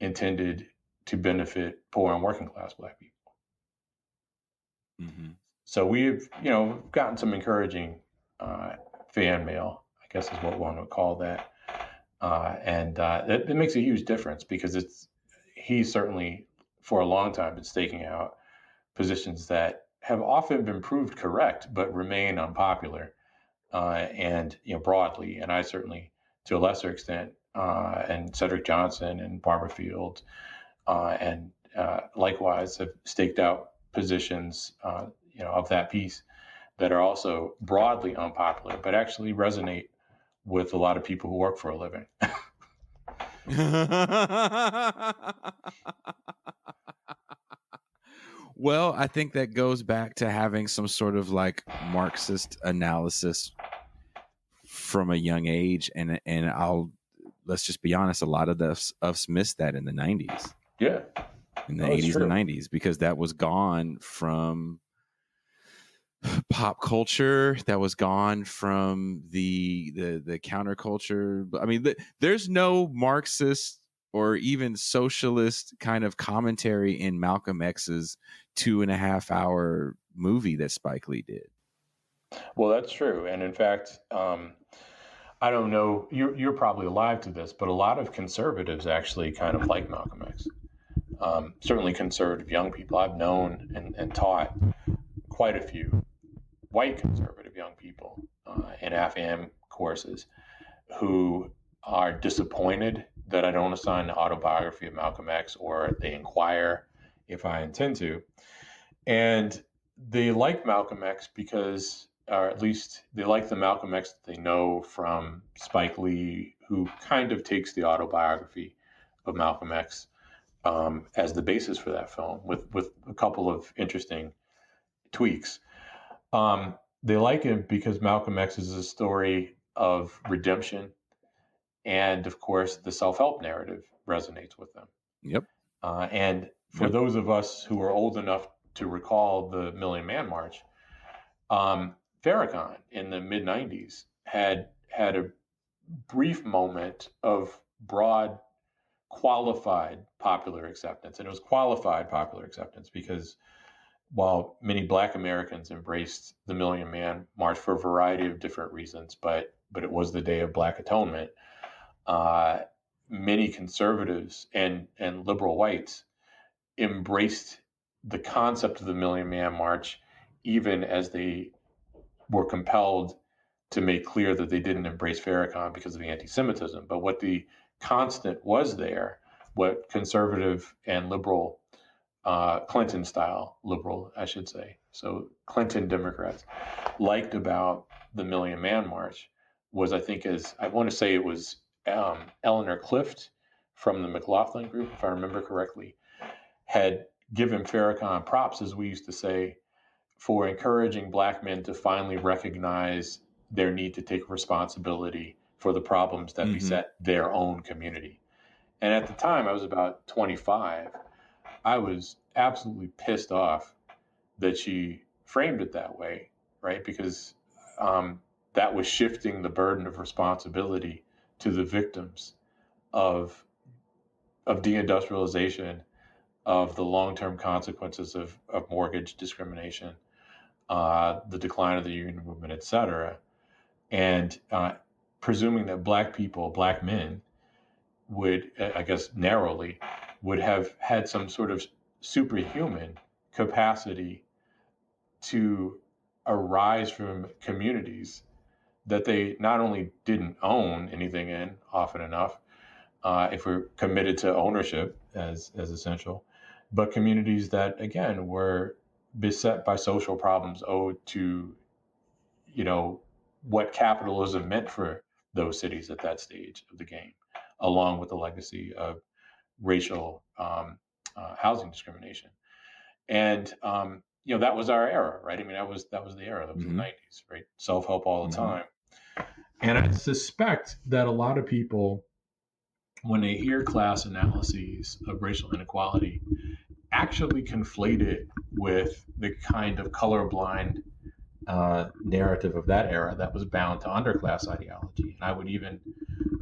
intended to benefit poor and working class Black people. So we've, gotten some encouraging fan mail, I guess is what one would call that. And it makes a huge difference, because he's certainly for a long time been staking out positions that have often been proved correct, but remain unpopular, and broadly. And I certainly, to a lesser extent, and Cedric Johnson and Barbara Field, and likewise have staked out positions, of that piece that are also broadly unpopular, but actually resonate with a lot of people who work for a living. Well, I think that goes back to having some sort of like Marxist analysis from a young age, and let's just be honest, a lot of us missed that in the 90s. Yeah. In the 80s and 90s, because that was gone from pop culture, that was gone from the counterculture. I mean, there's no Marxist or even socialist kind of commentary in Malcolm X's 2.5-hour movie that Spike Lee did. Well, that's true. And in fact, I don't know, you're probably alive to this, but a lot of conservatives actually kind of like Malcolm X. Certainly conservative young people. I've known and taught quite a few white conservative young people in AFAM courses who are disappointed that I don't assign the autobiography of Malcolm X, or they inquire if I intend to. And they like Malcolm X because, or at least they like the Malcolm X that they know from Spike Lee, who kind of takes the autobiography of Malcolm X as the basis for that film, with a couple of interesting tweaks. They like him because Malcolm X is a story of redemption, and of course, the self-help narrative resonates with them. Yep. And for those of us who are old enough to recall the Million Man March, Farrakhan in the mid '90s had a brief moment of broad, qualified popular acceptance, and it was qualified popular acceptance because while many Black Americans embraced the Million Man March for a variety of different reasons, but it was the day of Black atonement, many conservatives and liberal whites embraced the concept of the Million Man March, even as they were compelled to make clear that they didn't embrace Farrakhan because of the anti-Semitism. But what the constant was there, what conservative and liberal, Clinton-style liberal, I should say, so Clinton Democrats, liked about the Million Man March was, I think, as I want to say it was Eleanor Clift from the McLaughlin Group, if I remember correctly, had given Farrakhan props, as we used to say, for encouraging Black men to finally recognize their need to take responsibility for the problems that beset their own community. And at the time, I was about 25. I was absolutely pissed off that she framed it that way, right? Because that was shifting the burden of responsibility to the victims of deindustrialization, of the long-term consequences of mortgage discrimination, the decline of the union movement, et cetera, and presuming that Black people, Black men, would, I guess narrowly, would have had some sort of superhuman capacity to arise from communities that they not only didn't own anything in often enough, if we're committed to ownership as essential, but communities that, again, were beset by social problems owed to, what capitalism meant for those cities at that stage of the game, along with the legacy of racial housing discrimination. And that was our era, right? I mean, that was the era. That was the 90s, right? Self-help all the time. And I suspect that a lot of people, when they hear class analyses of racial inequality, actually conflate it with the kind of colorblind narrative of that era that was bound to underclass ideology. And I would even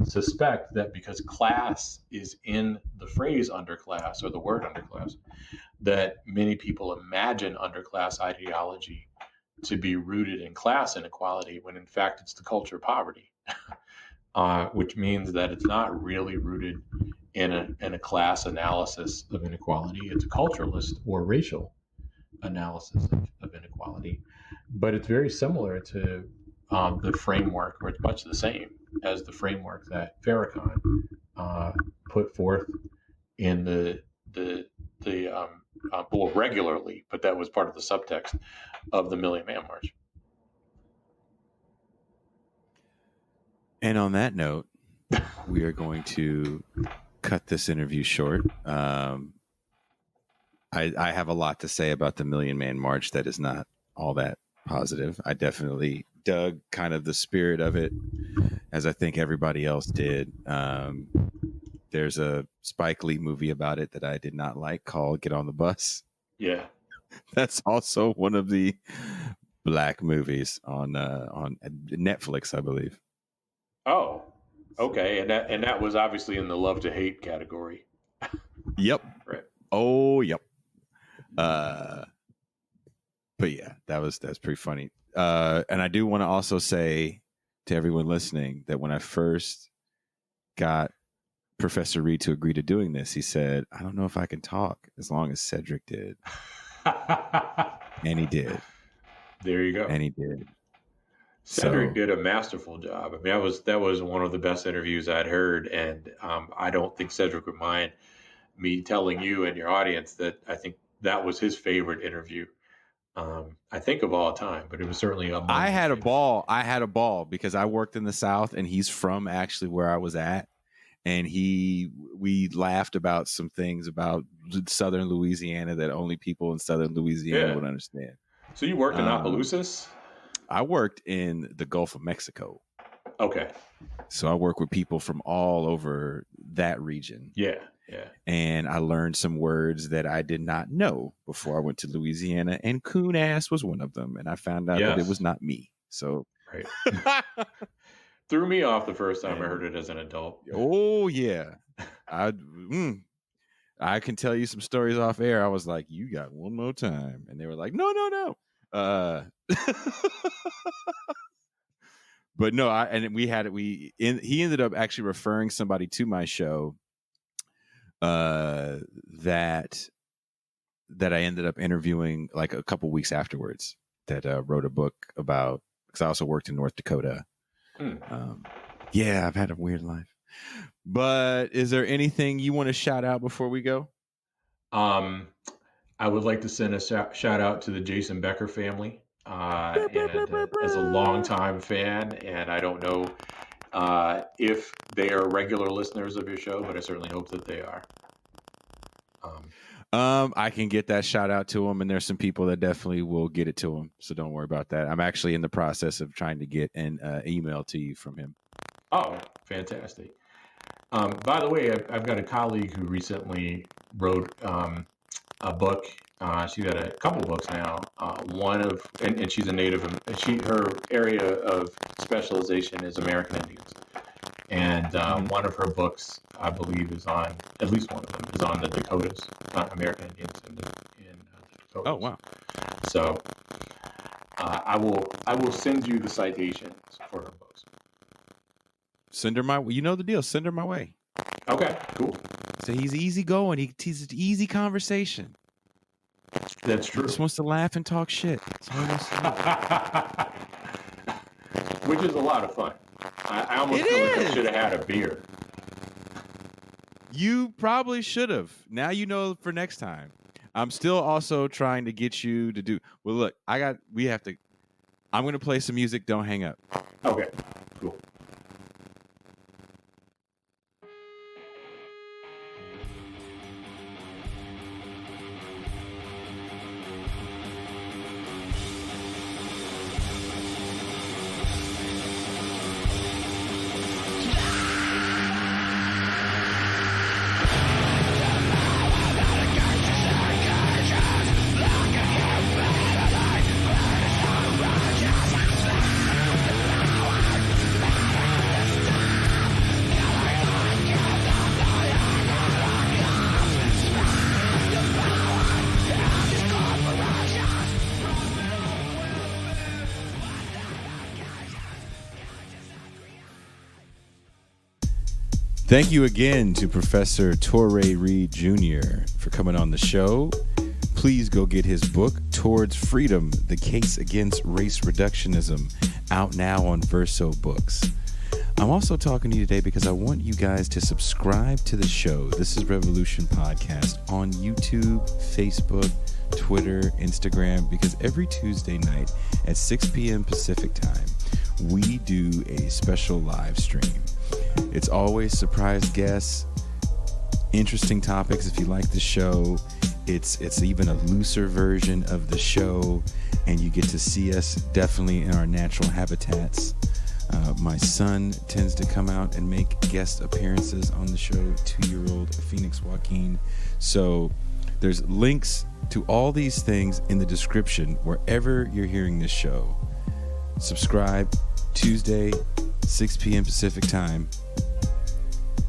suspect that because class is in the phrase underclass or the word underclass, that many people imagine underclass ideology to be rooted in class inequality, when in fact it's the culture of poverty, which means that it's not really rooted in a class analysis of inequality. It's a culturalist or racial analysis of inequality, but it's very similar to the framework, or it's much the same as the framework that Farrakhan put forth in well, regularly, but that was part of the subtext of the Million Man March. And on that note, we are going to cut this interview short. I have a lot to say about the Million Man March that is not all that positive. I definitely dug kind of the spirit of it, as I think everybody else did. There's a Spike Lee movie about it that I did not like called Get on the Bus. Yeah. That's also one of the black movies on Netflix, I believe. Oh, okay. And that was obviously in the love to hate category. Yep. Right. Oh, yep. But yeah, that's pretty funny. And I do want to also say to everyone listening that when I first got Professor Reed to agree to doing this, he said, I don't know if I can talk as long as Cedric did. And he did. There you go. And he did. Cedric did a masterful job. I mean, that was one of the best interviews I'd heard, and I don't think Cedric would mind me telling you and your audience that I think that was his favorite interview. I think of all time, but it was certainly I had a ball. I had a ball because I worked in the South, and he's from actually where I was at. And we laughed about some things about Southern Louisiana that only people in Southern Louisiana would understand. So you worked in Opelousas? I worked in the Gulf of Mexico. Okay. So I work with people from all over that region. Yeah, yeah. And I learned some words that I did not know before I went to Louisiana, and coon ass was one of them. And I found out that it was not me. So right. Threw me off the first time I heard it as an adult. Oh yeah, I can tell you some stories off air. I was like, "You got one more time," and they were like, "No." But no, he ended up actually referring somebody to my show that I ended up interviewing like a couple weeks afterwards. That wrote a book about, because I also worked in North Dakota. Yeah, I've had a weird life. But is there anything you want to shout out before we go? I would like to send a shout out to the Jason Becker family, as a longtime fan, and I don't know if they are regular listeners of your show, but I certainly hope that they are. I can get that shout out to them, and there's some people that definitely will get it to him, so don't worry about that. I'm actually in the process of trying to get an email to you from him. Oh, fantastic. By the way, I've got a colleague who recently wrote a book. She's got a couple books now. And she's a native. Her area of specialization is American Indians. And one of her books, I believe, is on, at least one of them, is on the Dakotas, American Indians in the Dakotas. Oh, wow. So I will send you the citations for her books. Send her you know the deal. Send her my way. Okay, cool. So he's easygoing. He's an easy conversation. That's true. He just wants to laugh and talk shit. That's all he wants to do. Which is a lot of fun. I almost feel like I should have had a beer. You probably should have. Now you know for next time. I'm still also trying to get you to do. Well, look, I'm going to play some music. Don't hang up. Okay, cool. Thank you again to Professor Toure Reed Jr. for coming on the show. Please go get his book, Towards Freedom, The Case Against Race Reductionism, out now on Verso Books. I'm also talking to you today because I want you guys to subscribe to the show. This is Revolution Podcast on YouTube, Facebook, Twitter, Instagram, because every Tuesday night at 6 p.m. Pacific time, we do a special live stream. It's always surprise guests, interesting topics. If you like the show, it's even a looser version of the show, and you get to see us definitely in our natural habitats. My son tends to come out and make guest appearances on the show, 2-year-old Phoenix Joaquin. So there's links to all these things in the description wherever you're hearing this show. Subscribe, Tuesday, 6 p.m. Pacific time,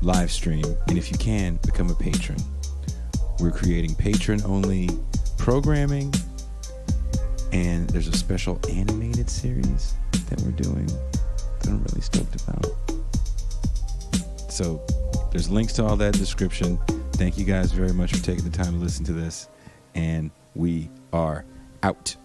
live stream, and if you can, become a patron. We're creating patron-only programming, and there's a special animated series that we're doing that I'm really stoked about. So there's links to all that in the description. Thank you guys very much for taking the time to listen to this, and we are out.